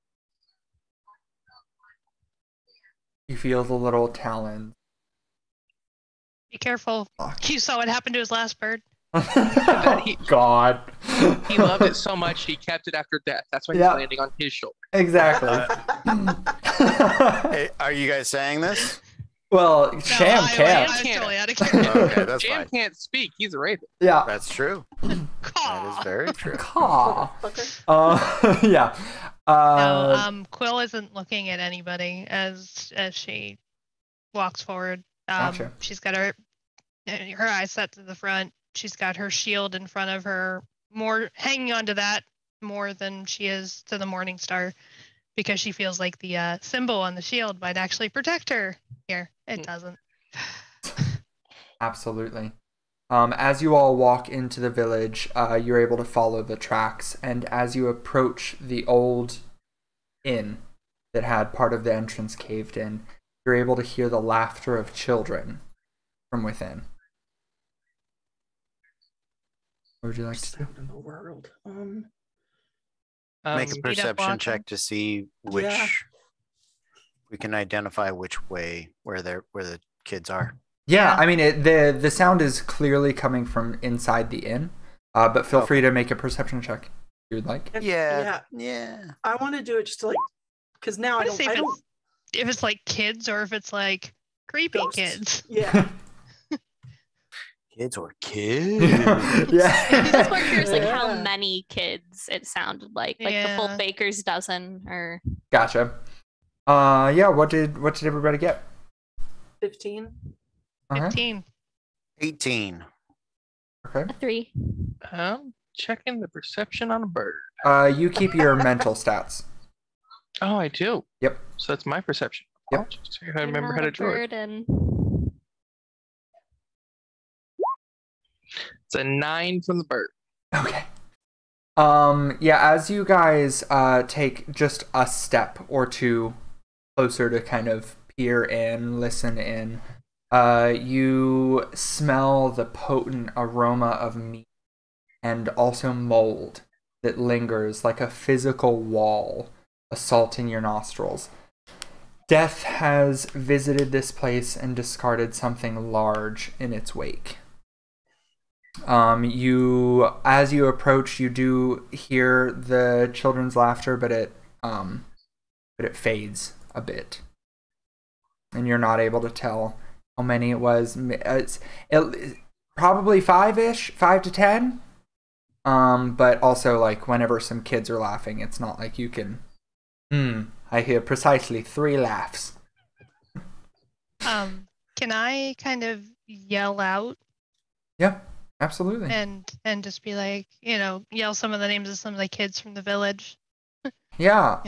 You feel the little talons. Be careful. You saw what happened to his last bird. God. He loved it so much he kept it after death. That's why he's landing on his shoulder. Exactly. Hey, are you guys saying this? Well, Sham can't. Okay, that's Sham fine. can't speak. He's a raven. Yeah. That's true. That is very true. Caw. Yeah. No, Quill isn't looking at anybody as she walks forward. Gotcha. She's got her eyes set to the front. She's got her shield in front of her, more hanging onto that more than she is to the Morning Star, because she feels like the symbol on the shield might actually protect her. Here, it doesn't. Absolutely. As you all walk into the village, you're able to follow the tracks, and as you approach the old inn that had part of the entrance caved in, you're able to hear the laughter of children from within. What would you like to do? In the world. Make a perception check to see which we can identify which way where the kids are. Yeah, I mean the sound is clearly coming from inside the inn, but feel free to make a perception check if you would like. Yeah. I want to do it just to because now I don't. If it's like kids or if it's like creepy kids. Yeah. Kids or kids? Yeah. I'm just more curious, how many kids it sounded like the full baker's dozen, or. Gotcha. What did everybody get? 15. 15. 18. Okay. 3. Checking the perception on a bird. You keep your mental stats. Oh, I do. Yep. So that's my perception. Yep. I remember how to draw it. It's a 9 from the bird. Okay. As you guys take just a step or two closer to kind of peer in, listen in, you smell the potent aroma of meat and also mold that lingers like a physical wall assaulting your nostrils. Death has visited this place and discarded something large in its wake. As you approach, you do hear the children's laughter, but it fades a bit, and you're not able to tell how many it was. It's probably 5 to 10. But also whenever some kids are laughing, it's not like you can. I hear precisely 3 laughs. Can I kind of yell out? Yeah. Absolutely. And just be like, yell some of the names of some of the kids from the village. Yeah.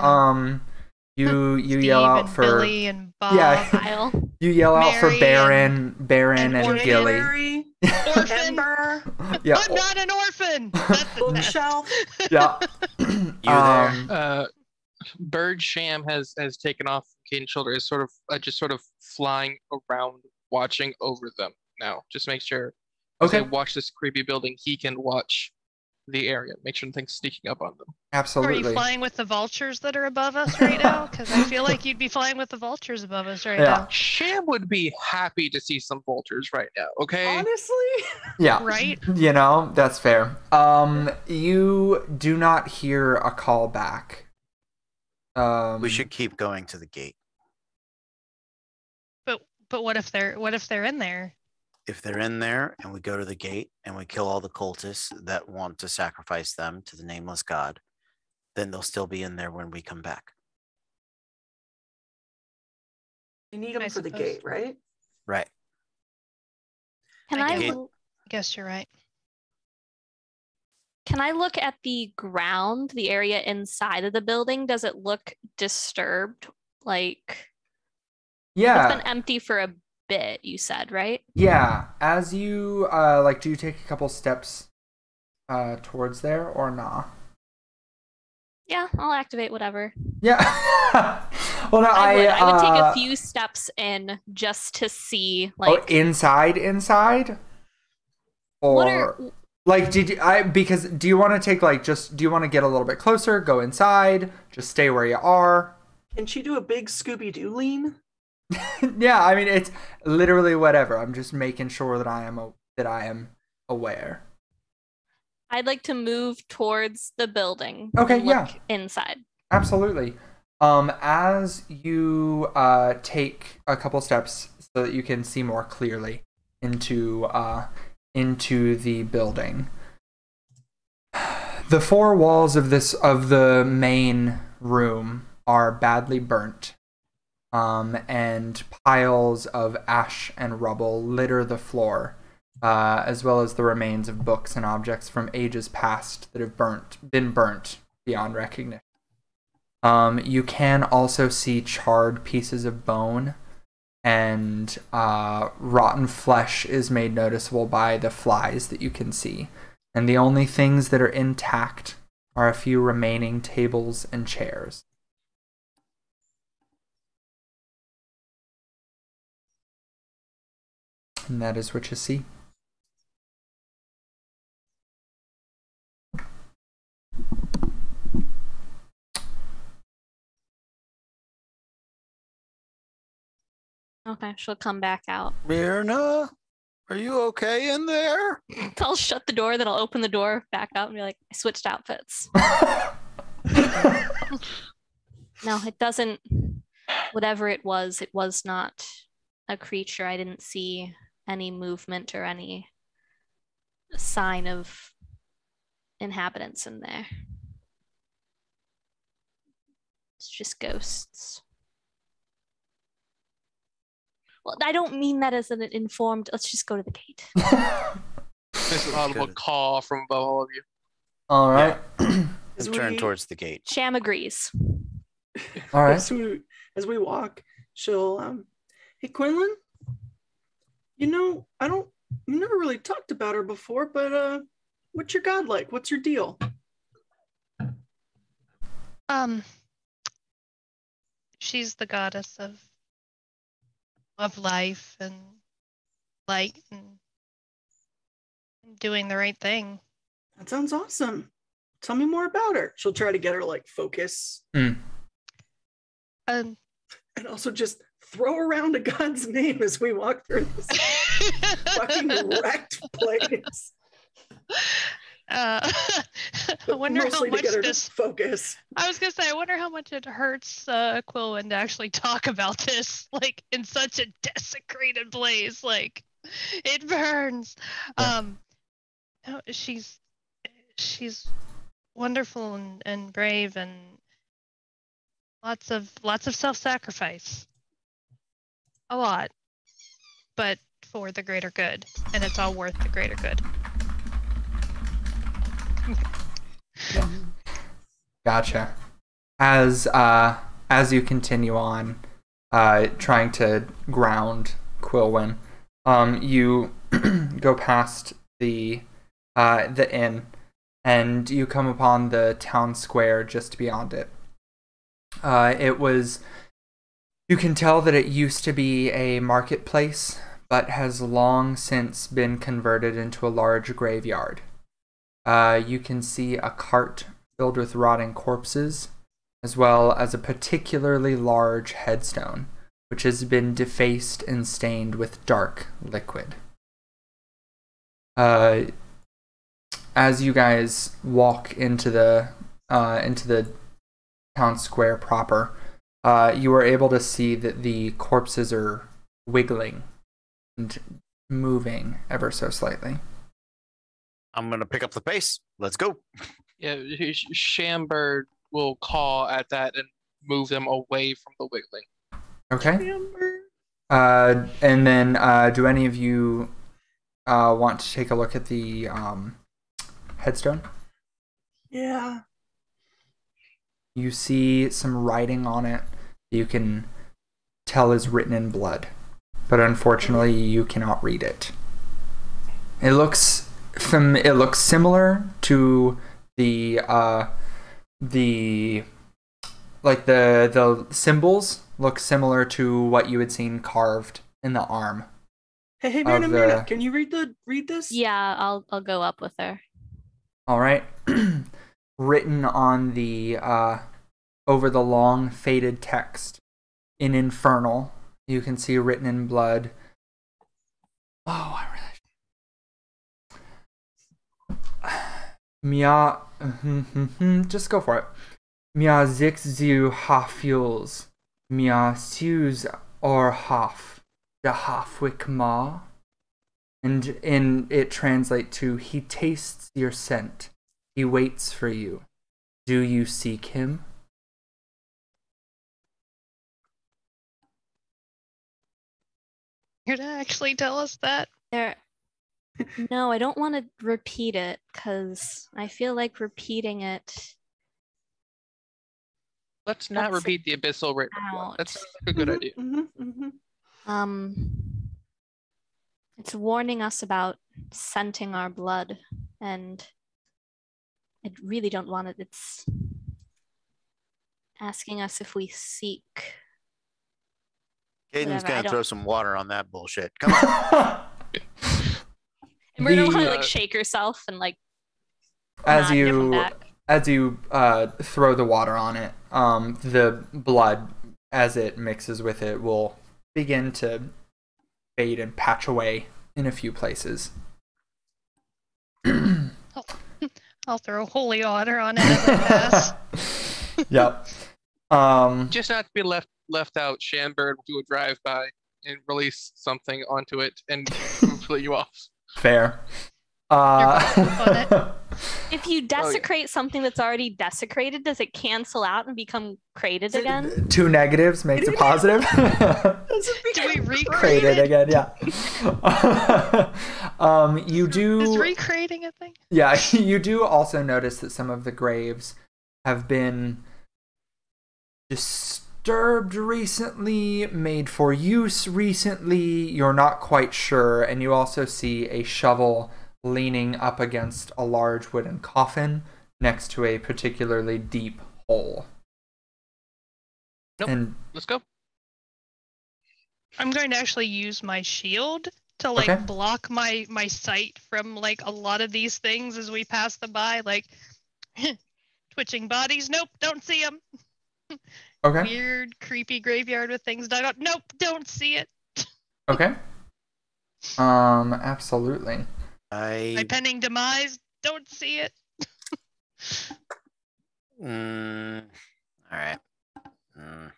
You Steve yell out and for Billy and Bob. Yeah. You yell out for Mary Baron and Morgan, Gilly. Mary, Orphan. Ember, Yeah. I'm not an orphan. That's the test. bookshelf. Yeah. You there? Bird Sham has taken off Caden's shoulder, is sort of just sort of flying around, watching over them now. Just make sure as Okay. they watch this creepy building, he can watch the area, make sure nothing's sneaking up on them. Are Absolutely. you flying with the vultures that are above us right now? Because I feel like you'd be flying with the vultures above us right Yeah. now. Sham would be happy to see some vultures right now, okay? Honestly, Yeah. Right? You know, that's fair. You do not hear a call back. We should keep going to the gate. But what if they're in there? If they're in there and we go to the gate and we kill all the cultists that want to sacrifice them to the nameless god, then they'll still be in there when we come back. you need them I for the suppose. gate, right? Right. Can I I get- Guess you're right. can I look at the ground, the area inside of the building? Does it look disturbed? Like it's Yeah. been empty for a bit, you said, right? Yeah. As you do you take a couple steps towards there or nah? Yeah, I'll activate whatever. Yeah. Well, no, I would take a uh, few steps in just to see Oh, like inside, or what are like because do you want to take do you want to get a little bit closer, go inside, just stay where you are? Can she do a big Scooby-Doo lean? Yeah, I mean it's literally whatever. I'm just making sure that I am aware. I'd like to move towards the building. Okay, and look yeah. inside. Absolutely. As you take a couple steps so that you can see more clearly into the building, the four walls of the main room are badly burnt, and piles of ash and rubble litter the floor, as well as the remains of books and objects from ages past that have been burnt beyond recognition. You can also see charred pieces of bone, and rotten flesh is made noticeable by the flies that you can see. And the only things that are intact are a few remaining tables and chairs. And that is what you see. Okay, she'll come back out. Mirna, are you okay in there? I'll shut the door, then I'll open the door back up and be like, I switched outfits. No, it doesn't. Whatever it was not a creature. I didn't see any movement or any sign of inhabitants in there. It's just ghosts. Well, I don't mean that as an informed. Let's just go to the gate. There's an audible call from above all of you. All right. As Turn we- towards the gate. Sham agrees. All right. As we walk, she'll hey Quinlan, you never really talked about her before, but what's your god like? What's your deal? She's the goddess of life and light and doing the right thing. That sounds awesome. Tell me more about her. She'll try to get her focus. Um, And also just throw around a god's name as we walk through this fucking wrecked place. I wonder how Mostly to much get her this. to focus. I was gonna say, I wonder how much it hurts Quillen to actually talk about this, in such a desecrated place. It burns. Yeah. No, she's wonderful and brave and lots of self-sacrifice. A lot, but for the greater good, and it's all worth the greater good. Gotcha. As you continue on, trying to ground Quilwyn, you go past the inn, and you come upon the town square just beyond it. You can tell that it used to be a marketplace, but has long since been converted into a large graveyard. You can see a cart filled with rotting corpses, as well as a particularly large headstone, which has been defaced and stained with dark liquid. As you guys walk into the town square proper, you are able to see that the corpses are wiggling and moving ever so slightly. I'm gonna pick up the pace. Let's go. Yeah, Shambird will call at that and move them away from the wiggling. Okay. And then, do any of you want to take a look at the headstone? Yeah. You see some writing on it that you can tell is written in blood, but unfortunately you cannot read it. It looks similar to the symbols look similar to what you had seen carved in the arm. Hey, Myrna, can you read this? Yeah, I'll go up with her. All right. Written on the over the long faded text in infernal, you can see written in blood. Oh, I really. Mia, just go for it. Mia zixzu hafuels, mia sews or half, the halfwick ma. And it translates to, he tastes your scent. He waits for you. Do you seek him? You're to actually tell us that? No, I don't want to repeat it because I feel like repeating it. Let's not repeat the abyssal written one. That sounds like a good idea. It's warning us about scenting our blood, and I really don't want it. It's asking us if we seek. Caden's gonna throw some water on that bullshit. Come on. And we're gonna want to like shake herself and like. As you throw the water on it, the blood, as it mixes with it, will begin to fade and patch away in a few places. I'll throw holy water on it as I pass. Yep. Just not to be left out, Shambird will do a drive-by and release something onto it and pull you off. Fair. If you desecrate something that's already desecrated, does it cancel out and become created again? 2 negatives makes a positive. Do we recreate it again? Yeah. You do. Is recreating a thing? Yeah, you do also notice that some of the graves have been disturbed recently, made for use recently. You're not quite sure, and you also see a shovel leaning up against a large wooden coffin next to a particularly deep hole. Nope. And let's go. I'm going to actually use my shield to block my sight from like a lot of these things as we pass them by, like twitching bodies. Nope, don't see them. Okay. Weird, creepy graveyard with things dug up. Nope, don't see it. Okay. Absolutely. My pending demise. Don't see it. All right. I'm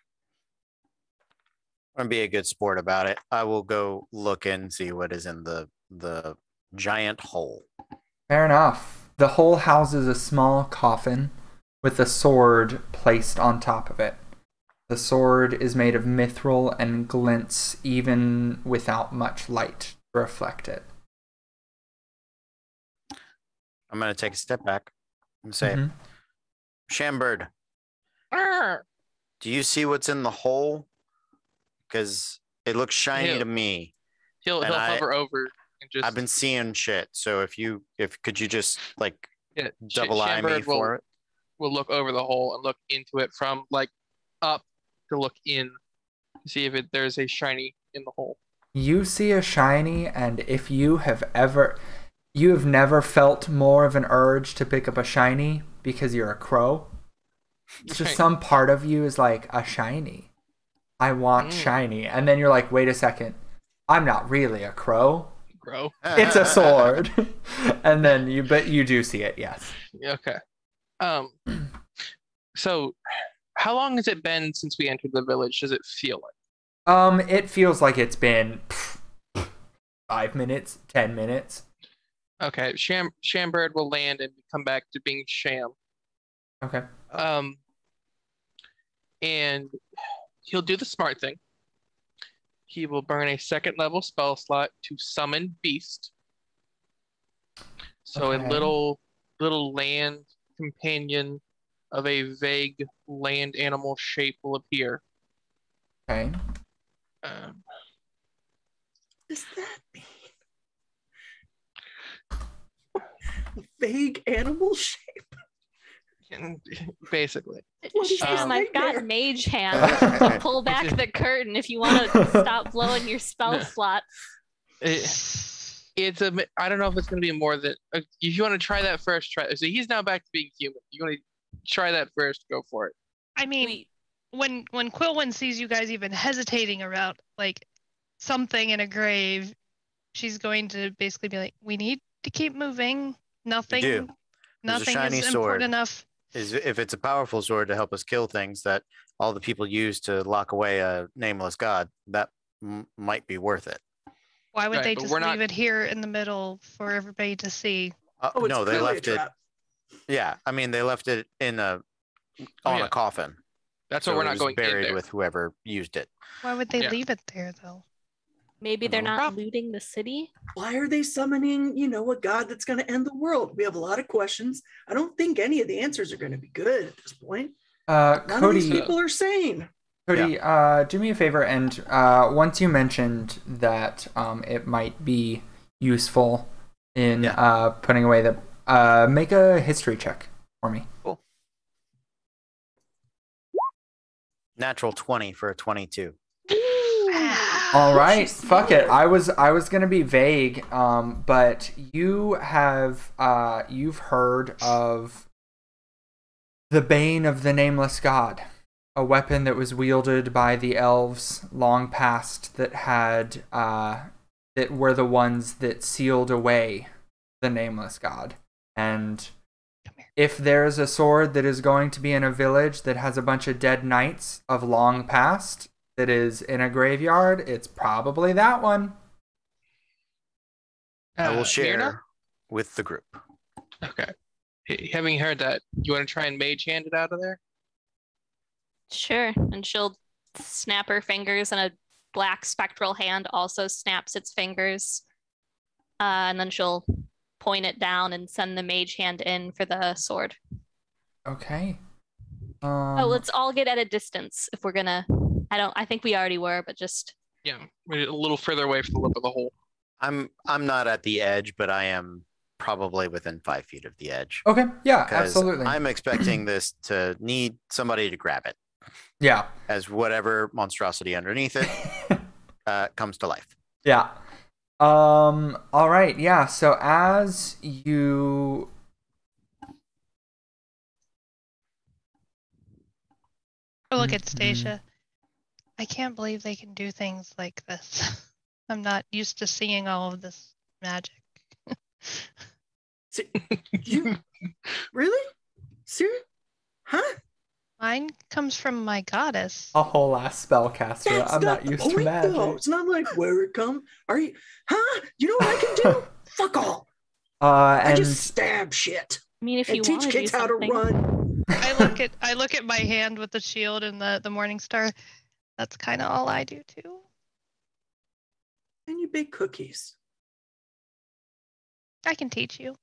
gonna be a good sport about it. I will go look and see what is in the giant hole. Fair enough. The hole houses a small coffin with a sword placed on top of it. The sword is made of mithril and glints even without much light to reflect it. I'm going to take a step back and say, Shambird, do you see what's in the hole? Because it looks shiny to me. He'll hover over and just I've been seeing shit. So could you just like yeah, double eye me for it? We'll look over the hole and look into it from like up to look in to see if there's a shiny in the hole. You see a shiny, and if you have never felt more of an urge to pick up a shiny because you're a crow. It's just some part of you is like, a shiny. I want shiny. And then you're like, wait a second. I'm not really a crow. Crow. It's a sword. And then you do see it, yes. Okay. So how long has it been since we entered the village? Does it feel like? It feels like it's been 5 minutes, 10 minutes. Okay. Shambird will land and come back to being Sham. Okay. And he'll do the smart thing. He will burn a 2nd level spell slot to summon Beast. So Okay. a little land companion of a vague land animal shape will appear. Okay. Does that mean a vague animal shape? Basically. Sham, I've got Mage Hand to pull back the curtain if you want to stop blowing your spell slots. It's a. I don't know if it's going to be more than. If you want to try that first, try. So he's now back to being human. You want to try that first? Go for it. I mean, when Quilwyn sees you guys even hesitating around like something in a grave, she's going to basically be like, "We need to keep moving. Nothing is important sword. enough." If it's a powerful sword to help us kill things that all the people use to lock away a nameless god, that might be worth it. Why would they just leave it here in the middle for everybody to see? No, they left it. Yeah, I mean they left it in on a coffin. That's why we're not going buried in there. with whoever used it. Why would they leave it there though? Maybe they're not looting the city. Why are they summoning, a god that's going to end the world? We have a lot of questions. I don't think any of the answers are going to be good at this point. None Cody, of these people are sane. Cody, do me a favor, and once you mentioned that it might be useful in putting away the, make a history check for me. Cool. Natural 20 for a 22. All right, fuck it. I was gonna be vague, but you have you've heard of the Bane of the Nameless God, a weapon that was wielded by the elves long past that had that were the ones that sealed away the Nameless God. And if there's a sword that is going to be in a village that has a bunch of dead knights of long past that is in a graveyard, it's probably that one. I will share Myrna? with the group. Okay. Having heard that, you want to try and mage hand it out of there? Sure. And she'll snap her fingers, and a black spectral hand also snaps its fingers. And then she'll point it down and send the mage hand in for the sword. Okay. Let's all get at a distance if we're gonna. I think we already were, but just. Yeah, we're a little further away from the lip of the hole. I'm not at the edge, but I am probably within 5 feet of the edge. Okay. Yeah, absolutely. I'm expecting this to need somebody to grab it. Yeah. As whatever monstrosity underneath it comes to life. Yeah. All right. Yeah. So as you. Oh, look at Stacia. I can't believe they can do things like this. I'm not used to seeing all of this magic. You really? Serious? Huh? Mine comes from my goddess. A whole ass spellcaster. That's I'm not the used to point, magic. though. It's not like where it come. Are you? Huh? You know what I can do? Fuck all. I And just stab shit. I mean, if And you teach want to kids do how to something. run. I look at my hand with the shield and the morning star. That's kind of all I do too. And you bake cookies. I can teach you.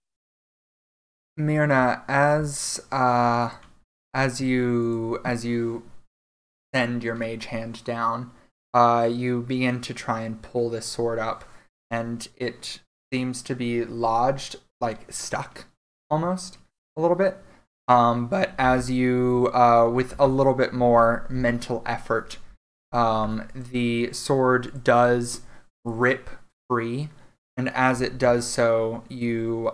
Myrna, as you send your mage hand down, you begin to try and pull this sword up, and it seems to be lodged, like stuck almost a little bit. But as you, with a little bit more mental effort, the sword does rip free, and as it does so, you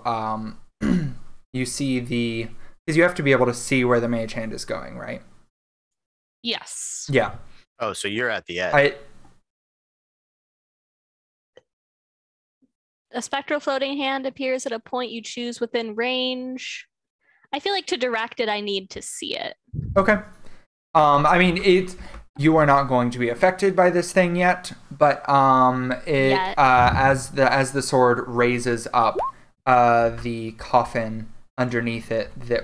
you see because you have to be able to see where the mage hand is going, right? Yes. Yeah. Oh, so you're at the edge. A spectral floating hand appears at a point you choose within range. I feel like to direct it, I need to see it. Okay. I mean, you are not going to be affected by this thing yet, but as the sword raises up, the coffin underneath it that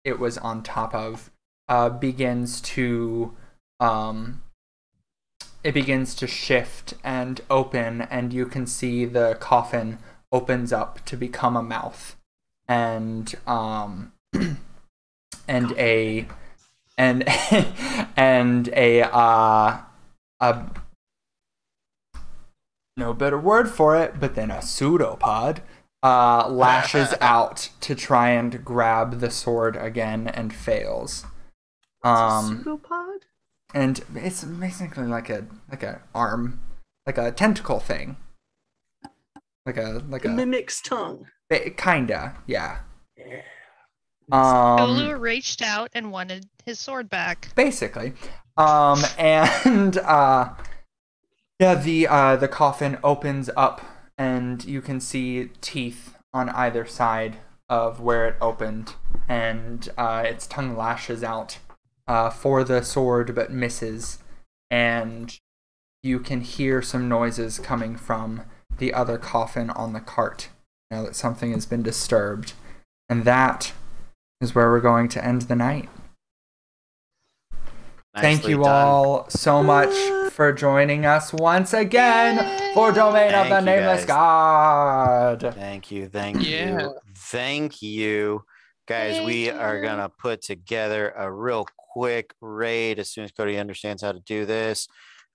it was on top of begins to shift and open, and you can see the coffin opens up to become a mouth, and a no better word for it, but then a pseudopod lashes out to try and grab the sword again and fails. Pseudopod? And it's basically like a arm, like a tentacle thing. Like a mimic's tongue. Kinda, yeah. Olu reached out and wanted his sword back. Basically. The coffin opens up, and you can see teeth on either side of where it opened, and its tongue lashes out for the sword but misses, and you can hear some noises coming from the other coffin on the cart now that something has been disturbed. And that is where we're going to end the night. Thank you all so much for joining us once again for Domain of the Nameless God. Thank you. Thank you. Guys, we are going to put together a real quick raid as soon as Cody understands how to do this.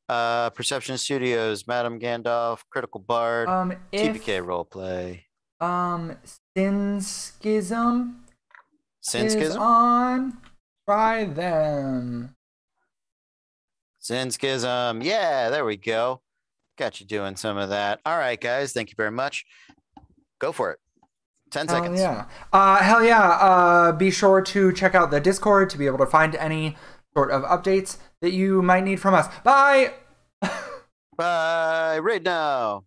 Perception Studios, Madam Gandalf, Critical Bard, TPK Roleplay. Sin Schism is on. Try them. Sin Schism. Yeah, there we go. Got you doing some of that. All right, guys. Thank you very much. Go for it. 10 seconds. Yeah. Hell yeah. Be sure to check out the Discord to be able to find any sort of updates that you might need from us. Bye. Bye. Right now.